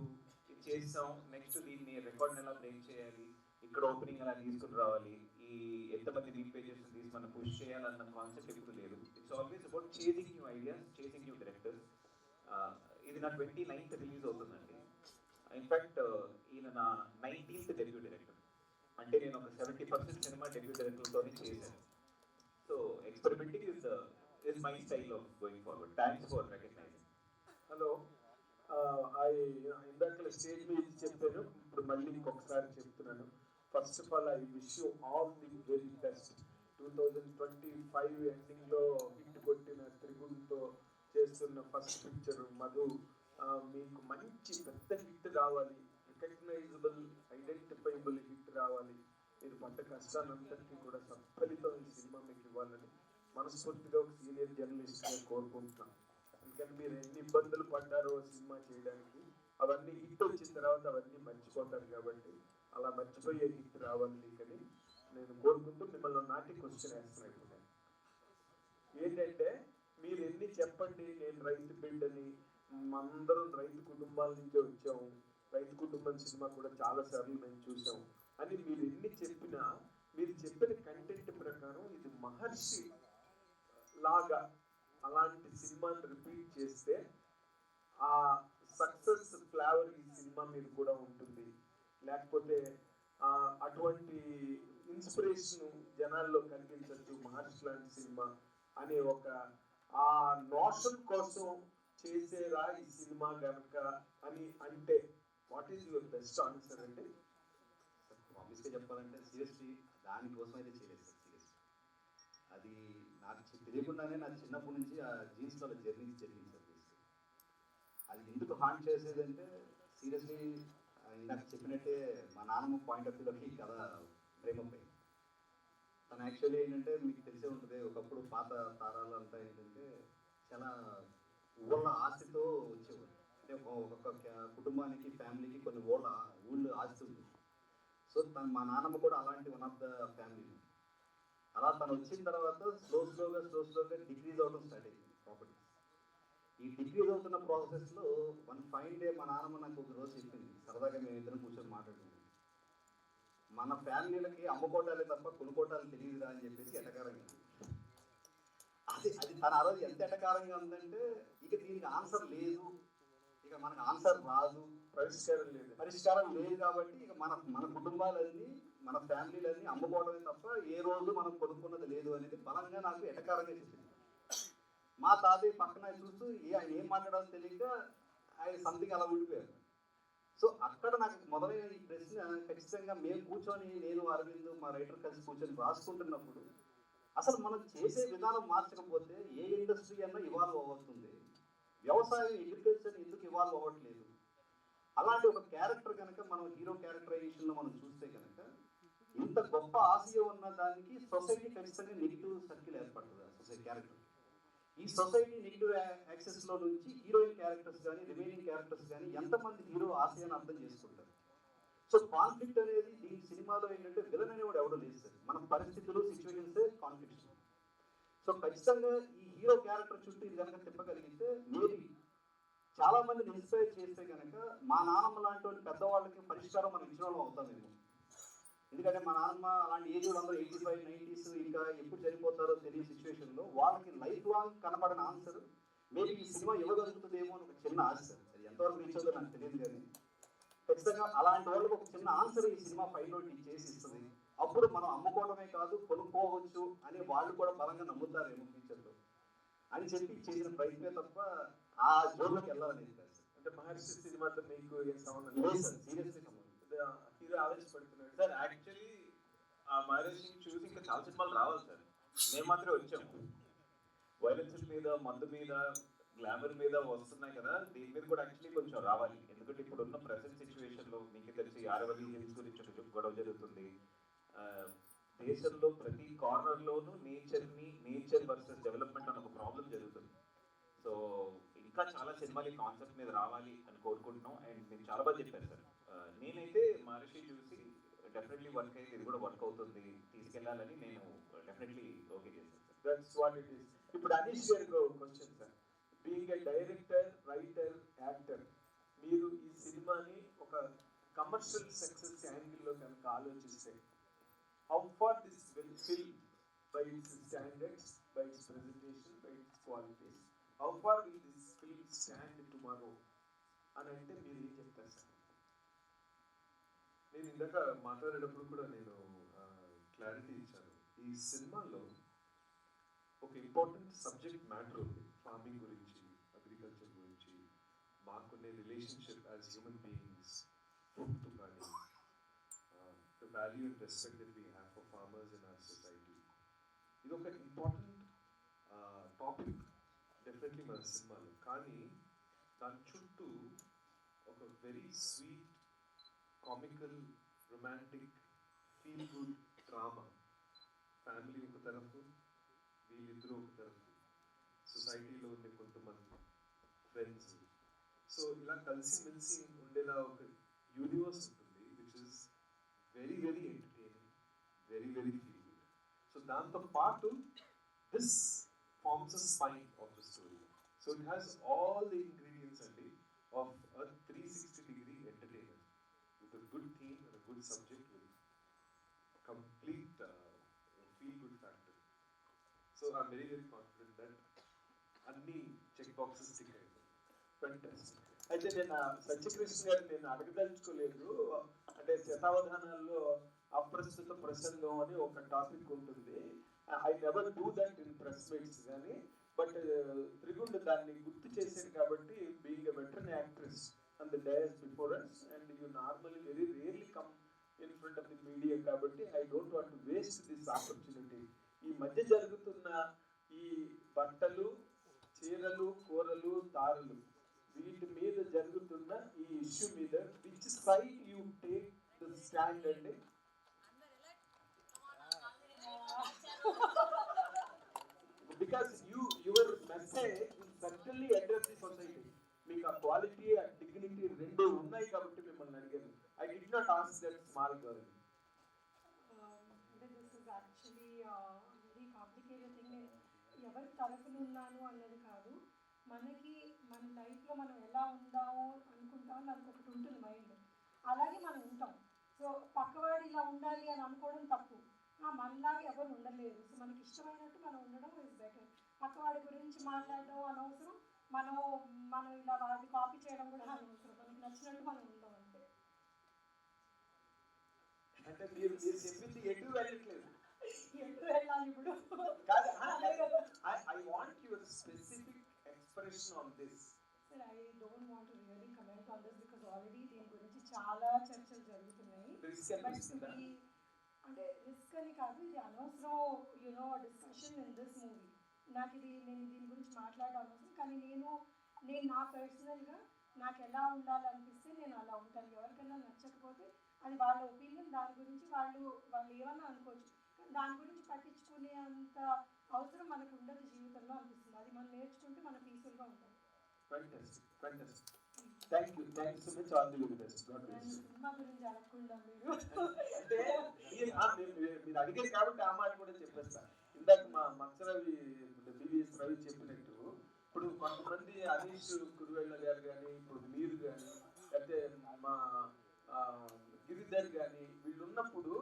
ఇది చేస్తాం, నెక్స్ట్ దీన్ని రికార్డ్ని ఎలా బ్రేక్ చేయాలి, ఇక్కడ ఓపెనింగ్ ఎలా తీసుకుని రావాలి, ఈ ఎంతమంది లీడ్ పేజెస్ తీసి మనం పుష్ చేయాలన్న కాన్సెప్ట్ ఇప్పుడు లేదు. It's always about chasing new ideas, chasing new directors. ఇది నా 29th రిలీజ్ అవుతుందండి. ఇన్ఫ్యాక్ట్ ఈయన నా 19th డెబ్యూ డైరెక్టర్. అంటే నేను ఒక 70% సినిమా డెబ్యూ డైరెక్టర్తోనే చేశాను. So experimenting is my style of going forward. Thanks for recognizing. Hello, ఇందాక స్టేజ్ మీద చెప్పాను, ఇప్పుడు మళ్ళీ ఇంకొకసారి చెప్తున్నాను. First of all I wish you all the very best. 2025 ఎండింగ్లో హిట్ కొట్టిన త్రిగుణ్తో చేస్తున్న ఫస్ట్ పిక్చర్ మధు, మీకు మంచి పెద్ద హిట్ రావాలి, రికగ్నైజబుల్ ఐడెంటిఫైబుల్ హిట్ రావాలి. మీరు పడ్డ కష్టాలందరికీ కూడా సత్ఫలితం ఈ సినిమా మీకు ఇవ్వాలని మనస్ఫూర్తిగా ఒక సీనియర్ జర్నలిస్ట్గా కోరుకుంటున్నాను. అందుకని మీరు ఎన్ని ఇబ్బందులు పడ్డారో సినిమా చేయడానికి, అవన్నీ హిట్ వచ్చిన తర్వాత అవన్నీ మర్చిపోతారు. కాబట్టి అలా మర్చిపోయే హిట్ రావాలి మీకని నేను కోరుకుంటూ మిమ్మల్ని నాటి క్వశ్చన్ వేస్తున్నాను. ఇప్పుడు ఏంటంటే మీరు ఎన్ని చెప్పండి, నేను రైతు బిడ్డని, అందరం రైతు కుటుంబాల నుంచే వచ్చాము, రైతు కుటుంబం సినిమా కూడా చాలా సార్లు మేము చూసాము అని మీరు ఎన్ని చెప్పినా, మీరు చెప్పిన కంటెంట్ ప్రకారం ఇది మహర్షి లాగా అలాంటి సినిమాని రిపీట్ చేస్తే ఆ సక్సెస్ ఫ్లేవర్ ఈ సినిమా మీద కూడా ఉంటుంది. లేకపోతే అటువంటి ఇన్స్పిరేషన్ జనాల్లో కనిపించచ్చు మహర్షి లాంటి సినిమా అనే ఒక ఆ నోషన్ కోసం చేసేరా ఈ సినిమా కనుక అని అంటే what is your best answer? అంటే ఆబ్వియస్గా చెప్పాలంటే సీరియస్లీ దానికోసం అయితే చేయలేదు సార్. సీరియస్లీ అది నాకు తెలియకుండానే నాకు చిన్నప్పటి నుంచి ఆ జీన్స్లో జర్నీ జరిగింది సార్. అది ఎందుకు హాంట్ చేసేదంటే సీరియస్లీ ఇందాక చెప్పినట్టే మా నాన్నమ్మ పాయింట్ ఆఫ్ వ్యూలోకి కథ ప్రేమపై తను యాక్చువల్లీ ఏంటంటే మీకు తెలిసే ఉంటుంది, ఒకప్పుడు పాత తారాలు అంతా ఏంటంటే చాలా ఊళ్ళ ఆస్తితో వచ్చేవారు. అంటే ఒక్కొక్క కుటుంబానికి ఫ్యామిలీకి కొన్ని ఊళ్ళో ఆస్తి ఉంది. సో మా నాన్నమ్మ కూడా అలాంటి వన్ ఆఫ్ ద ఫ్యామిలీ. అలా తను వచ్చిన తర్వాత స్లోగా డిక్రీజ్ అవడం స్టార్ట్ అయింది ప్రాపర్టీస్. ఈ డిక్రీజ్ అవుతున్న ప్రాసెస్లో వన్ ఫైన్ డే మా నాన్నమ్మ నాకు ఒక రోజు చెప్పింది, సరదాగా మేము ఇద్దరం కూర్చొని మాట్లాడుకున్నాం, మన ఫ్యామిలీలకి అమ్ముకోవటాలే తప్ప కొనుక్కోవటాలు తెలియదురా అని చెప్పేసి ఎటకారంగా. అది తన ఆ రోజు ఎంత ఎటకారంగా ఉందంటే ఇక దీనికి ఆన్సర్ లేదు, ఇక మనకు ఆన్సర్ రాదు, పరిష్కారం లేదు కాబట్టి ఇక మన కుటుంబాలన్నీ మన ఫ్యామిలీలన్నీ అమ్ముకోవడమే తప్ప ఏ రోజు మనం కొనుక్కున్నది లేదు అనేది బలంగా నాకు ఎటకారంగా చెప్పింది. మా తాతయ్య పక్కన చూస్తూ ఆయన ఏం మాట్లాడాలో తెలియక ఆయన సంథింగ్ అలా ఉండిపోయారు. సో అక్కడ నాకు మొదలైన ఈ ప్రశ్న ఖచ్చితంగా మేము కూర్చొని నేను అరవింద్ మా రైటర్ కలిసి కూర్చొని రాసుకుంటున్నప్పుడు అసలు మనం చేసే విధానం మార్చకపోతే ఏ ఇండస్ట్రీ అన్నా ఇవాల్వ్ అవుతుంది. వ్యవసాయం అగ్రికల్చర్ ఎందుకు ఇవాల్వ్ అవ్వట్లేదు? అలాంటి ఒక క్యారెక్టర్ కనుక మనం హీరో క్యారెక్టరైజేషన్లో మనం చూస్తే కనుక ఇంత గొప్ప ఆశయం ఉన్న దానికి సొసైటీ ఖచ్చితంగా నెగిటివ్ సర్కిల్ ఏర్పడుతుంది ఆ సొసైటీ క్యారెక్టర్. ఈ సొసైటీ నెగిటివ్ యాక్సెస్లో నుంచి హీరోయిన్ క్యారెక్టర్స్ కానీ రిమైనింగ్ క్యారెక్టర్స్ కానీ ఎంతమంది హీరో ఆశయాన్ని అర్థం చేసుకుంటారు. సో కాన్ఫ్లిక్ట్ అనేది దీని సినిమాలో ఏంటంటే విలన్ అనేవాడు ఎవడో లేదు సార్, మన పరిస్థితులు సిచ్యువేషన్సే కాన్ఫ్లిక్ట్స్. సో ఖచ్చితంగా ఈ హీరో క్యారెక్టర్ చుట్టూ ఇది కనుక తిప్పగలిగితే మేబీ చాలా మందిని ఇన్స్పైర్ చేస్తే కనుక మా నాన్నమ్మ లాంటి వాళ్ళు పెద్దవాళ్ళకి పరిష్కారం మనం ఇచ్చిన వాళ్ళం అవుతామేమో. ఎందుకంటే మా నాన్నమ్మ అలాంటి ఏజ్ అందరూ 85, 90s ఇంకా ఎప్పుడు చనిపోతారో తెలియని సిచ్యువేషన్లో వాళ్ళకి లైఫ్ లాంగ్ కనపడిన ఆన్సర్ మేబీ ఈ సినిమా ఇవ్వగలుగుతుందేమో అని ఒక చిన్న ఆశ సార్. అది ఎంతవరకు రీచ్ అవుతుందో నాకు తెలియదు, కానీ ఖచ్చితంగా అలాంటి వాళ్ళకి ఒక చిన్న ఆన్సర్ ఈ సినిమా ఫైనల్ చేసి ఇస్తుంది. అప్పుడు మనం అమ్ముకోవడమే కాదు కొనుక్కోవచ్చు అని వాళ్ళు కూడా బలంగా నమ్ముతారేమో ఫ్యూచర్లో అని చెప్పి చేసిన ప్రయత్నమే తప్ప ఆ జోన్లోకి వెళ్ళాలనేది కాదు. అంటే మహర్షి సినిమాతో మీకు ఏం సంబంధం లేదు సార్? సీరియస్లీ హీరో ఆలోచపడుతున్నాడు సార్. యాక్చువల్లీ ఆ మహర్షిని చూసి ఇంకా చాలా సినిమాలు రావాలి సార్. మేము మాత్రమే వచ్చాము. వైలెన్స్ మీద, మందు మీద, గ్లామర్ మీద వస్తున్నాయి కదా, దీని మీద కూడా యాక్చువల్లీ కొంచెం రావాలి. ఎందుకంటే ఇప్పుడు ఉన్న ప్రెసెంట్ సిచ్యువేషన్లో మీకు తెలిసి ఆరవల్లి హిల్స్ గురించి ఒక గొడవ జరుగుతుంది. దేశంలో ప్రతి కార్నర్లోనూ నేచర్ వర్సెస్ డెవలప్మెంట్ అనే ఒక ప్రాబ్లం జరుగుతుంది. సో ఇంకా చాలా సినిమాలు ఈ కాన్సెప్ట్ మీద రావాలి అని కోరుకుంటున్నాం. అండ్ మీరు చాలా బాగా చెప్పారు సార్. నేనైతే మహర్షి చూసి డెఫినెట్లీ వర్క్ అయితే ఇది కూడా వర్క్ అవుతుంది, తీసుకెళ్ళాలని నేను డెఫినెట్లీ ఓకే చేస్తాను sir. That's what it is. ఇప్పుడు అనీష్ గారికి ఒక question sir. Being a director, writer, actor, మీరు ఈ సినిమాని ఒక కమర్షియల్ సక్సెస్ యాంగిల్లో కనుక ఆలోచిస్తే how far this will fill by its standards, by its presentation, by its qualities, how far will this film stand tomorrow అని అంటే మీరు ఏం చెప్తారు సార్? నేను ఇందాక మాట్లాడేటప్పుడు కూడా నేను క్లారిటీ ఇచ్చాను. ఈ సినిమాలో ఒక ఇంపార్టెంట్ సబ్జెక్ట్ మ్యాటర్ ఉంది. ఫార్మింగ్ గురించి, అగ్రికల్చర్ గురించి, మాకునే రిలేషన్షిప్ యాజ్ హ్యూమన్ బీయింగ్స్, ఫుడ్తో కానీ, the value and respect that we have for farmers in our society. ఇది ఒక ఇంపార్టెంట్ టాపిక్ డెఫినెట్లీ మన సినిమాలో. కానీ దాని చుట్టూ ఒక very sweet, comical, romantic, feel good drama. Family ఒక తరఫు, వీళ్ళిద్దరూ ఒక తరఫు, సొసైటీలో ఉండే కొంతమంది ఫ్రెండ్స్. సో ఇలా కలిసిమెలిసి ఉండేలా ఒక యూనివర్స్ ఉంటుంది, which is very very entertaining, very very feel good. So danto paatu this forms a spine of the story. So it has all the ingredients of a 360-degree entertainment with a good theme and a good subject with complete feel good factor. So I'm very very confident that anni check boxes tick ayindi. Fantastic. అయితే నేను సత్యకృష్ణ గారు నేను అడగదలుచుకోలేదు. అంటే శతావధానాల్లో అప్రస్తుత ప్రసంగం అని ఒక టాపిక్ ఉంటుంది. I never do that in press meets కానీ, బట్ త్రిగుండ్ దాన్ని గుర్తు చేశాను కాబట్టి, being a veteran actress and the days before us and you normally very rarely come in front of the media కాబట్టి I don't want to waste this opportunity. ఈ మధ్య జరుగుతున్న ఈ బట్టలు, చీరలు, కూరలు, తారలు, వీటి మీద జరుగుతున్న ఈ ఇష్యూ మీద which side you take the stand అండి? Because your message will certainly address the society. మీకు ఆ క్వాలిటీ, ఆ డిగ్నిటీ రెండు ఉన్నాయి కాబట్టి మిమ్మల్ని అడిగాను. I did not ask that small girl. This is actually very complicated thing. ఎవరి తరఫున ఉన్నాను అన్నది కాదు, మనకి మన లైఫ్లో మనం ఎలా ఉందాము అనుకుంటామో మనకు ఒకటి ఉంటుంది మైండ్, అలాగే మనం ఉంటాం. సో పక్కవాడు ఇలా ఉండాలి అని అనుకోవడం తప్పు. మనలాగా ఎవరు ఉండలేరు. సో మనకి ఇష్టమైనట్టు మనం ఉండడం ఇస్ బెటర్. పక్కవాడి గురించి మాట్లాడడం అనవసరం, మనం ఇలా వాడిని కాపీ చేయడం కూడా అనవసరం. మనకి నచ్చినట్టు మనం ఉందాం అంతే. అంటే మీరు చెప్పింది ఎటు వెళ్ళట్లేదు. ఎటు వెళ్ళాలి ఇప్పుడు? I want your specific expression on this. Sir, I don't want to really comment on this because already దీని గురించి చాలా చర్చలు జరుగుతున్నాయి. అంటే రిస్క్ అని కాదు, ఇది అనవసరం డిస్కషన్ ఇన్ దిస్ మూవీ. నేను దీని గురించి మాట్లాడడం అనవసరం. కానీ నేను నేను నా పర్సనల్గా నాకు ఎలా ఉండాలనిపిస్తే నేను అలా ఉంటాను. ఎవరికైనా నచ్చకపోతే అది వాళ్ళ ఒపీనియన్, దాని గురించి వాళ్ళు ఏమన్నా అనుకోవచ్చు, కానీ దాని గురించి పట్టించుకునే అంత అవసరం మనకు ఉండదు జీవితంలో అనిపిస్తుంది. అది మనం నేర్చుకుంటే మనం పీస్ఫుల్గా ఉంటాం. Thank you so much. All the very best. Cinema గురించి అడగకుండా మీరు అంటే మీరు అడిగారు కాబట్టి ఆ మాట కూడా చెప్పేస్తా. ఇందాక మా మత్సరవి బివిఎస్ రవి చెప్పినట్టు ఇప్పుడు కొంతమంది అనీష్ కురువెళ్ళ గారు కానీ, ఇప్పుడు మీరు కానీ, లేకపోతే మా గిరిధర్ కానీ, వీళ్ళు ఉన్నప్పుడు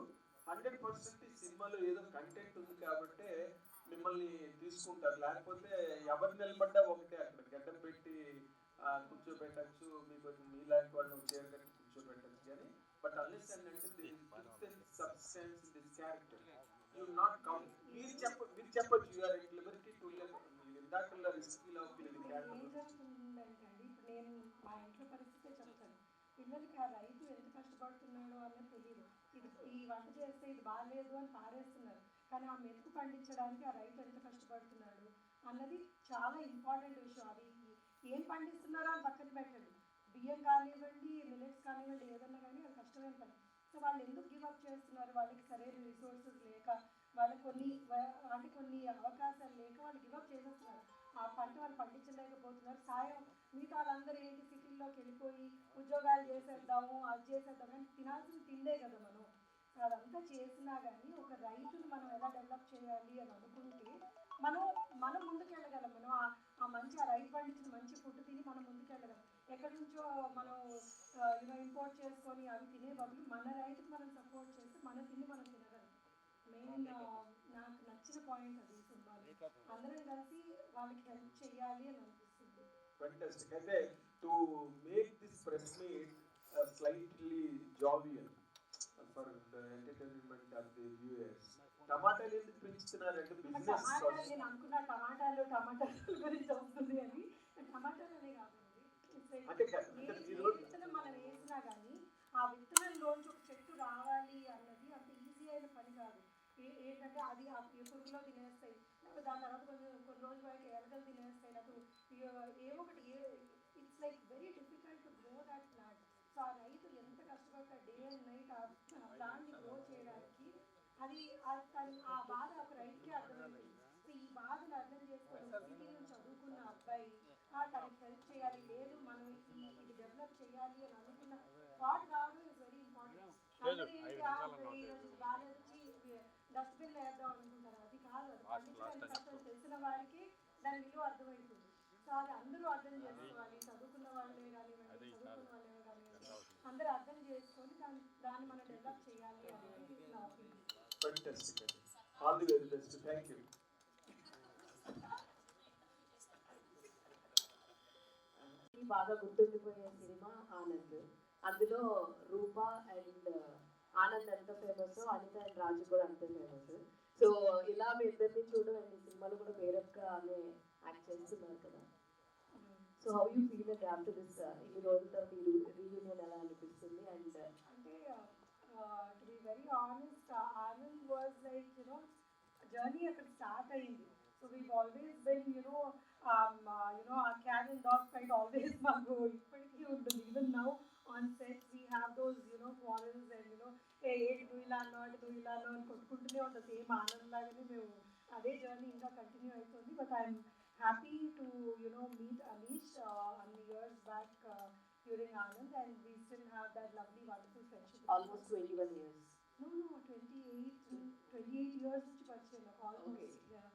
100% ఈ సినిమాలో ఏదో కంటెంట్ ఉంది కాబట్టి మిమ్మల్ని తీసుకుంటారు. లేకపోతే ఎవరు నిలబడ్డా ఒకటే, అక్కడ గడ్డం పెట్టి కూర్చోబెట్టచ్చు, మీకు మీలాంటి వాళ్ళు చైర్ కట్టి కూర్చోబెట్టచ్చు. కానీ but unless and until substance this character you not come. మీరు చెప్పచ్చు you are at liberty to ఇందాక రిస్క్ ఫీల్ అవుతుంది. ఏం జరుగుతుందంటే అండి, ఇప్పుడు నేను మా ఇంట్లో పరిస్థితే చెప్తాను. పిల్లలకి ఆ రైతు ఎంత కష్టపడుతున్నాడో అన్నది తెలియదు. ఈ వంట చేస్తే ఇది బాగాలేదు అని పారేస్తున్నారు, కానీ ఆ మెతుకు పండించడానికి ఆ రైతు ఎంత కష్టపడుతున్నాడు అన్నది చాలా ఇంపార్టెంట్ విషయం. అది ఏం పండిస్తున్నారో అని పక్కన పెట్టండి, బియ్యం కానివ్వండి, మిల్లెట్స్ కానివ్వండి, ఏదన్నా కానీ అది కష్టమైన పని. సో వాళ్ళు ఎందుకు గివప్ చేస్తున్నారు? వాళ్ళకి సరైన రిసోర్సెస్ లేక, వాళ్ళకి కొన్ని అవకాశాలు లేక వాళ్ళు గివప్ చేసేస్తున్నారు. ఆ పంట వాళ్ళు పండించలేకపోతున్నారు. సాయం మిగతా వాళ్ళందరూ ఏంటి, సిటీల్లోకి వెళ్ళిపోయి ఉద్యోగాలు చేసేద్దాము, అది చేసేద్దాం, కానీ తినాల్సిన తిండే కదా మనం. అదంతా చేసినా కానీ ఒక రైతును మనం ఎలా డెవలప్ చేయాలి అని అనుకుంటే మనం ముందుకెళ్ళగలం. మనం ఆ రైతు పండించిన మంచి ఫుడ్ తిని మనం ముందుకెళ్ళగలం. ఎక్కడి నుంచో మనం ఇంపోర్ట్ చేసుకొని అవి తినే బదులు మన రైతుకు మనం సపోర్ట్ చేస్తే మన తిని మనం తినగలం. మెయిన్ నాకు నచ్చిన పాయింట్ అది సినిమాలో. అందరం కలిసి వాళ్ళకి హెల్ప్ చేయాలి అని అనిపిస్తుంది. Fantastic. అంటే to make this press meet slightly jovial for the entertainment of the viewers. టమాటాలు ఎందుకు పెంచుతున్నారంటే బిజినెస్. నేను అనుకున్న టమాటాల గురించి వస్తుంది అని. టమాటాలనే కాదండి, విత్తనం మనం వేసినా కానీ ఆ విత్తనంలోంచి ఒక చెట్టు రావాలి అన్నది అంత ఈజీ అయిన పని కాదు. ఏంటంటే అది ఆ పురుగులో తినేస్తాయి, లేకపోతే దాని తర్వాత కొన్ని రోజుల వరకు ఎరగలు తినేస్తాయి, లేకపోతే ఏమో ఒకటి. It's like very difficult to grow that plant. So ఆ రైతు ఎంత కష్టపడతారు డే అండ్ నైట్ ఆ ప్లాంట్ని గ్రో చేయడానికి. అది ఆ బాధ ఒక రైతుకే అర్థమైంది. సో ఈ బాధను అర్థం చేసుకొని సిటీ నుంచి చదువుకున్న అబ్బాయి తనకి హెల్ప్ చేయాలి, లేదు మనం ఇది డెవలప్ చేయాలి అని అనుకున్న థాట్ రావడం ఇస్ వెరీ ఇంపార్టెంట్. అందరూ ఏంటి బాగాలొచ్చి డస్ట్బిన్ వేద్దాం అనుకుంటారు, అది కాదు. అది పండించడానికి కష్టం తెలిసిన వారికి దాని విలువ అర్థమవుతుంది. సో అది అందరూ అర్థం చేసుకోవాలి, చదువుకున్న వాళ్ళే కానివ్వండి, చదువుకున్న వాళ్ళే కానివ్వండి, అందరూ అర్థం చేసుకొని దాన్ని మనం డెవలప్ చేయాలి అనేది నా opinion. Fantastic. All the very best. Thank you. బాగా గుర్తుండిపోయే సినిమా ఆనంద్. అందులో రూప అండ్ ఆనంద్ ఎంత ఫేమస్, అనిత అండ్ రాజు కూడా అంతే ఫేమస్. సో ఇలా మీ ఇద్దరిని చూడడం అండ్ ఈ సినిమాలో కూడా పేరక్క ఆమె యాక్ట్ చేస్తున్నారు కదా. సో హౌ యూ ఫీల్ అంటే ఆఫ్టర్ దిస్ ఇన్ని రోజుల తర్వాత ఈ రీయూనియన్ ఎలా అనిపిస్తుంది? అండ్ అంటే to be very honest, Anand was like journey అక్కడ స్టార్ట్ అయింది. సో వీవ్ ఆల్వేస్ బీన్ ఆ cat and dog fight always మాకు ఇప్పటికీ ఉంటుంది. Even now on set we have those quarrels and ఏంటి నువ్వు ఇలా అన్నావు, నువ్వు ఇలా అన్నావు అని కొట్టుకుంటూనే ఉంటుంది. సేమ్ ఆనంద్ లాగానే మేము అదే జర్నీ ఇంకా కంటిన్యూ అవుతుంది. But I'm happy to meet Anish years back during Anand, and we still have that lovely wonderful friendship. Almost 21 years. No, 28 years నుంచి పరిచయం almost. Yeah.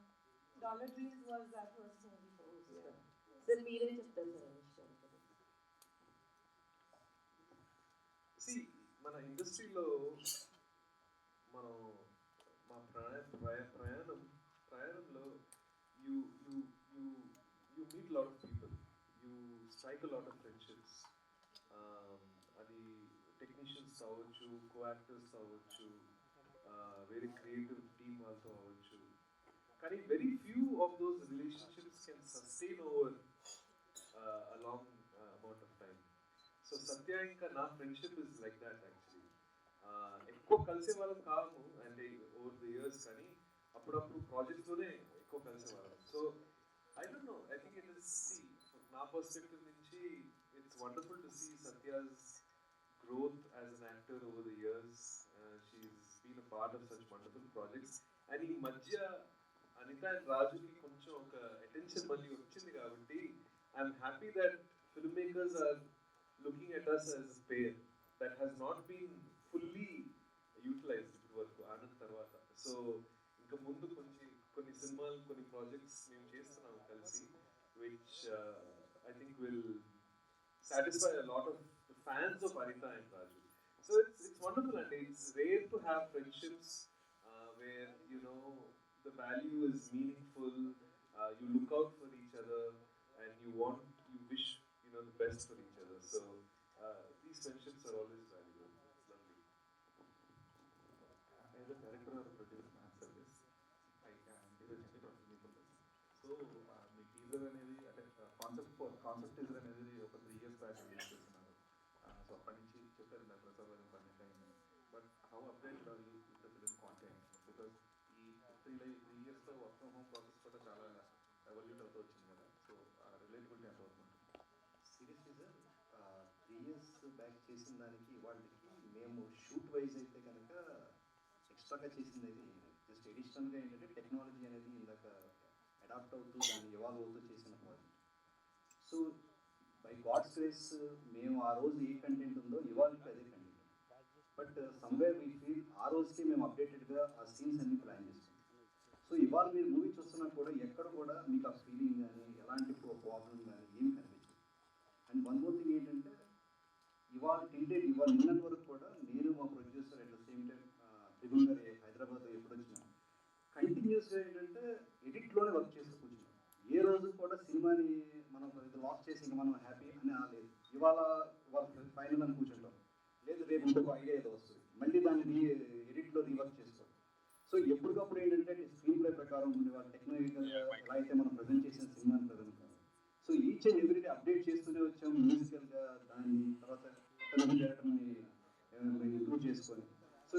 Dollar Dreams was that first movie. Sir, మీరేం చెప్తారు సార్ విషయం? మన ఇండస్ట్రీలో మనం మా ప్రయాణంలో you meet lot of people, you strike lot of friendships. అది టెక్నీషియన్స్ అవ్వచ్చు, కో యాక్టర్స్ అవ్వచ్చు, వెరీ క్రియేటివ్ టీమ్ వాళ్ళతో అవ్వచ్చు. కానీ very few of those relationships can sustain over a long amount of time. So Satya ఇంకా నా friendship is like that actually. ఎక్కువ కలిసే వాళ్ళం కాము అంటే ఓవర్ ది ఇయర్స్, కానీ అప్పుడప్పుడు ప్రాజెక్ట్స్లోనే ఎక్కువ కలిసే వాళ్ళం. So I don't know, I think it is నా పర్స్పెక్టివ్ నుంచి it's wonderful to see Satya's growth as an actor over the years. She's been a part of such wonderful projects. And ఈ మధ్య అనిత అండ్ రాజుకి కొంచెం ఒక అటెన్షన్ మళ్ళీ వచ్చింది కాబట్టి I'm happy that film makers are looking at us as a pair that has not been fully utilized ఇప్పటి వరకు ఆనంద్ తర్వాత. సో ఇంకా ముందు కొన్ని సినిమాలు కొన్ని ప్రాజెక్ట్స్ మేము చేస్తున్నాం కలిసి which I think will satisfy a lot of the fans of Anita and Raju. So it's wonderful, and it's rare to have friendships where you know the value is meaningful. You look out for each other, and you wish the best for each other. So these friendships are always valuable. It's lovely. As a director or producer, answer this. I can either generate or people. So మీ టీజర్ అనేది అంటే కాన్సెప్ట్ టీజర్ అనేది ఒక 3 years బ్యాక్ రిలీజ్ చేస్తున్నారు. సో అప్పటి నుంచి చెప్పారు నాకు ప్రసాదం పన్నెండు అయింది. But how updated are you with the film content? Because ఈ 3 yearsలో వర్క్ ఫ్రమ్ హోమ్ ప్రాసెస్ కూడా చాలా ఎవల్యూట్ అవుతూ వచ్చింది కదా. సో రిలేటబిలిటీ ఎంత అవుతుంది? సీరియస్లీ సార్ 3 years బ్యాక్ చేసిన దానికి వాళ్ళకి మేము షూట్ వైజ్ అయితే కనుక ఎక్స్ట్రాగా చేసింది అయితే జస్ట్ ఎడిషనల్గా ఏంటంటే టెక్నాలజీ అనేది ఇందాక అడాప్ట్ అవుతూ దాన్ని ఇవాల్వ్ అవుతూ చేసిన project. So by god's grace మేము ఆ రోజు ఏ కంటెంట్ ఉందో ఇవాల్వ్కి అదే content. But somewhere we feel ఆ రోజుకి మేము అప్డేటెడ్గా ఆ సీన్స్ అన్ని ప్లాన్ చేస్తాం. సో ఇవాళ మీరు మూవీ చూస్తున్నా కూడా ఎక్కడ కూడా మీకు ఆ ఫీలింగ్ కానీ ఎలాంటి ప్రాబ్లం కానీ ఏమి కనిపించదు. అండ్ వన్ మోర్ థింగ్ ఏంటంటే ఇవాళ నిన్నటి వరకు కూడా నేను మా producer at the same time Trigun గారు హైదరాబాద్ ఎప్పుడు వచ్చినా కంటిన్యూస్గా ఏంటంటే ఎడిట్లోనే వర్క్ చేస్తూ కూర్చున్నాం. ఏ రోజు కూడా సినిమాని మనం లాక్ చేసి ఇంకా మనం హ్యాపీ అని లేదు. ఇవాళ వర్క్ ఫైనల్ అని కూర్చుంటాం, లేదు రేపు ఇంకొక ఐడియా ఏదో వస్తుంది, మళ్ళీ దాన్ని ఎడిట్లో రీవర్క్ చేసుకోవాలి. సో ఎప్పటికప్పుడు ఏంటంటే స్క్రీన్ ప్లే ప్రకారం వాళ్ళ టెక్నాలజికల్గా ఎలా అయితే మనం ప్రజెంట్ చేసిన సినిమాని ప్రజెంట్ కాదు. So each and everyday update చేస్తూనే వచ్చాము మ్యూజికల్గా, దాన్ని తర్వాత డైరెక్టర్ని ఇంప్రూవ్ చేసుకొని. సో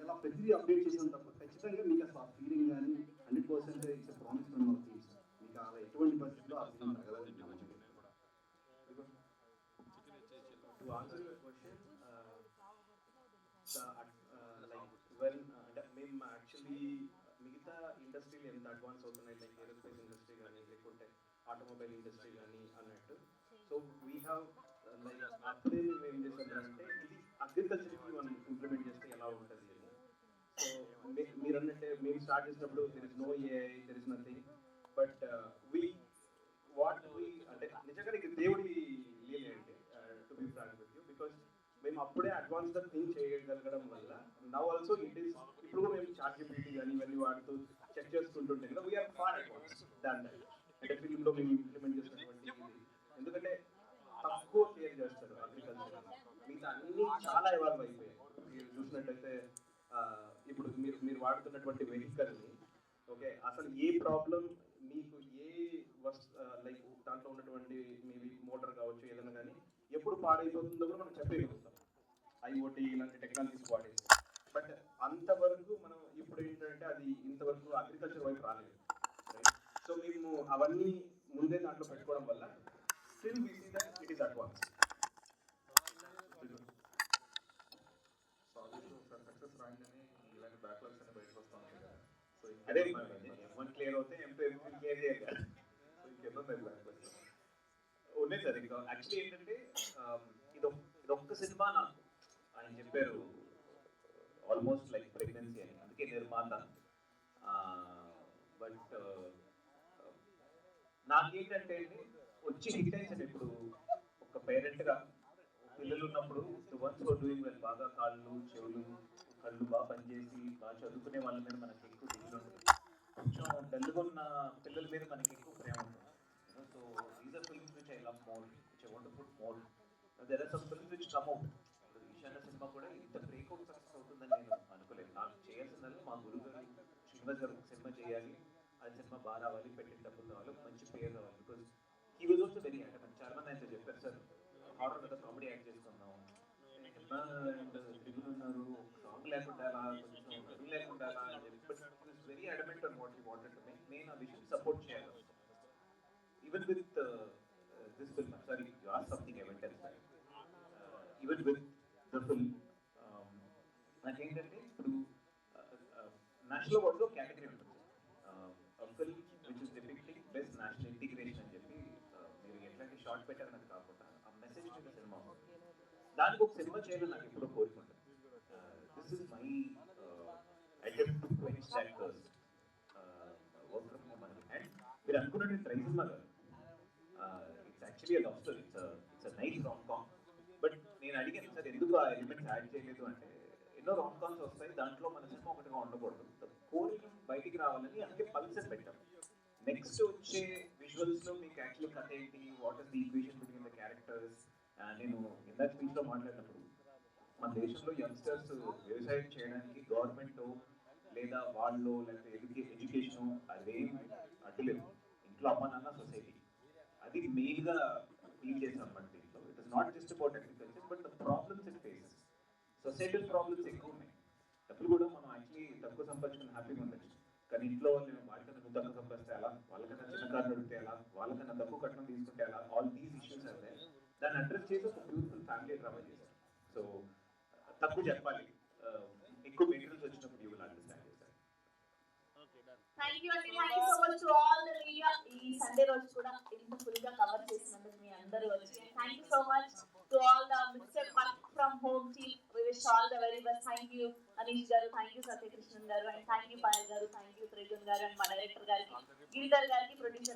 ఇలా ప్రతిదీ అప్డేట్ చేసాం తప్ప ఖచ్చితంగా మీకు అసలు ఆ ఫీలింగ్ కానీ 100% it's promise from our teams. మీకు అలా ఎటువంటి పరిస్థితుల్లో ఆ ఫీలింగ్ తగలని To answer your question, మేము యాక్చువల్లీ మిగతా ఇండస్ట్రీలు ఎంత అడ్వాన్స్ అవుతున్నాయి, లైక్ ఏరోస్పేస్ ఇండస్ట్రీ కానీ లేకుంటే ఆటోమొబైల్ ఇండస్ట్రీ కానీ అన్నట్టు. సో వీ హ్యావ్ లైక్ అప్పుడే మేము ఏం చేస్తామంటే ఇది అగ్రికల్చర్కి మనం ఇంప్లిమెంట్ చేస్తే ఎలా ఉంటుంది అని. సో మీరు అన్నట్టే మేము స్టార్ట్ చేసినప్పుడు there is no AI, there is nothing. But అంటే నిజంగా ఇది దేవుడి లీల అండి, to be frank with you. Because మేము అప్పుడే అడ్వాన్స్గా థింక్ చేయగలగడం వల్ల నవ్ ఆల్సో ఇట్ ఈస్ ఇప్పుడు మేము ChatGPT కానీ ఇవన్నీ వాడుతూ చెక్ చేసుకుంటుంటే కదా వీఆర్ ఫార్ అడ్వాన్స్ దాని అంటే ఫిల్మ్లో మేము ఇంప్లిమెంట్ చేసినటువంటి ఇది. ఎందుకంటే తక్కువ కేర్ చేస్తారు అగ్రికల్చర్, మిగతా అన్నీ చాలా ఇవాల్వ్ అయిపోయాయి. మీరు చూసినట్టయితే ఇప్పుడు మీరు వాడుతున్నటువంటి వెహికల్ని ఓకే అసలు ఏ ప్రాబ్లం మీకు లైక్ దాంట్లో ఉన్నటువంటి మేబీ మోటార్ కావచ్చు ఏదైనా కానీ ఎప్పుడు పాడైపోతుందో కూడా మనం చెప్పగలుగుతాం IoT ఇలాంటి టెక్నాలజీస్ వాడేసి. బట్ అంతవరకు మనం ఇప్పుడు ఏంటంటే అది ఇంతవరకు అగ్రికల్చర్ వైపు రాలేదు, రైట్? సో మేము అవన్నీ ముందే దాంట్లో పెట్టుకోవడం వల్ల still we see that it is advance. Success రాగానే ఇలాంటి బ్యాక్లాగ్స్ అన్ని బయటకు వస్తూ ఉంటాయి కదా. సో అదే M1 క్లియర్ అవుతే M2 క్లియర్ చేయాలి. సో ఇంకెన్నో బ్యాక్లాగ్స్ ఉన్నాయి సార్. ఇంకా యాక్చువల్లీ ఏంటంటే ఇదొక్క సినిమా నాకు ఆయన చెప్పారు ఆల్మోస్ట్ లైక్ ప్రెగ్నెన్సీ అని, అందుకే నిర్మాత. బట్ నాకేంటంటే వచ్చి హిట్ అయింది. ఇప్పుడు ఒక పేరెంట్గా పిల్లలు ఉన్నప్పుడు the once for doing well, బాగా కాళ్ళు చెవులు కళ్ళు బాగా పనిచేసి బాగా చదువుకునే వాళ్ళ మీద మనకి ఎక్కువ దిగులు ఉంటుంది. కొంచెం డల్గా ఉన్న పిల్లల మీద మనకి ఎక్కువ ప్రేమ ఉంటుంది. So these are films which I love more, which I want to put more. There are some films which come out. ఈశాన్య సినిమా కూడా ఇంత బ్రేక్అవుట్ సక్సెస్ అవుతుందని నేను అనుకోలేదు. నాకు చేయాల్సిందని మా గురువు గారు శ్రీనివాస్ గారు సినిమా చేయాలి, అది సినిమా బాగా రావాలి, పెట్టిన డబ్బులు రావాలి, మంచి పేరు రావాలి. Because he was also very అంటే చాలా మంది ఆయనతో చెప్పారు సార్ హారర్ కదా కామెడీ యాక్ట్ చేసుకున్నాం, అండ్ త్రిగులు ఉన్నారు, సాంగ్ లేకుండా కొంచెం అది లేకుండా అని చెప్పి. But he was very adamant on what he wanted to make. నేను ఆ విషయం సపోర్ట్ చేయాలి. Even with this film, I'm sorry, you asked something I went elsewhere. Even with the film, నాకేంటంటే ఇప్పుడు నేషనల్ అవార్డ్స్లో కేటగిరీ ఉంటుంది, film which is depicting best national integration అని చెప్పి మీరు ఎట్లాంటి షార్ట్ పెట్టారన్నది కాకుండా ఆ మెసేజ్ మీద సినిమా ఉంటుంది. దానికి ఒక సినిమా చేయాలని నాకు ఎప్పుడో కోరిక ఉంటుంది. This is my attempt to quench that thirst, work from home అని. అండ్ మీరు అనుకున్నట్టు ట్రై సినిమా కాదు, it's actually love story, it's nice rom com. But నేను అడిగాను సార్ ఎందుకు ఆ ఎలిమెంట్స్ యాడ్ చేయలేదు అంటే, ఎన్నో రామ్ కామ్స్ వస్తాయి, దాంట్లో మన సినిమా ఒకటిగా ఉండకూడదు, కోరిక బయటికి రావాలని అందుకే పల్సెస్ పెట్టాం. నెక్స్ట్ వచ్చే విజువల్స్లో మీకు యాక్చువల్లీ కథ ఏంటి, what is the equation between the characters. నేను ఇందాక స్పీచ్లో మాట్లాడినప్పుడు మన దేశంలో యంగ్స్టర్స్ వ్యవసాయం చేయడానికి గవర్నమెంట్ లేదా వాళ్ళు లేకపోతే ఎడ్యుకేషన్ అదేం అడ్డులేదు, ఇంట్లో అమ్మ నాన్న సొసైటీ, అది మెయిన్గా డీల్ చేసాం అన్నమాట దీంట్లో. It is not just about agriculture but the problems it faces. Societal problems ఎక్కువ ఉన్నాయి. డబ్బులు కూడా మనం యాక్చువల్లీ తక్కువ సంపాదించుకుని హ్యాపీగా ఉండొచ్చు, కానీ ఇంట్లో వాళ్ళు వాళ్ళకన్నా నువ్వు తక్కువ సంపాదిస్తే ఎలా, వాళ్ళకన్నా చిన్న కారు నడిపితే ఎలా, వాళ్ళకన్నా తక్కువ కట్నం తీసుకుంటే ఎలా, ఆల్ దీస్ ఇష్యూస్ అయితే దాన్ని అడ్రస్ చేసి ఒక బ్యూటిఫుల్ ఫ్యామిలీ డ్రామా చేశారు. సో తక్కువ చెప్పాలి, ఎక్కువ మెటీరియల్స్ వచ్చినప్పుడు యూ విల్ అండర్స్టాండ్ చేశారు. థ్యాంక్ యూ అండి, thank you so much to all the media. ఈ సండే రోజు కూడా ఇంత ఫుల్ గా కవర్ చేసినందుకు మీ అందరూ వచ్చి thank you so much to all the mister work from home team. We wish all the very best. Thank you Anish గారు, థ్యాంక్ యూ సత్యకృష్ణన్ గారు, అండ్ థ్యాంక్ యూ పాయల్ గారు, థ్యాంక్ యూ త్రిగుణ్ గారు, అండ్ మా డైరెక్టర్ గారికి, గిరిధర్ గారికి, ప్రొడ్యూసర్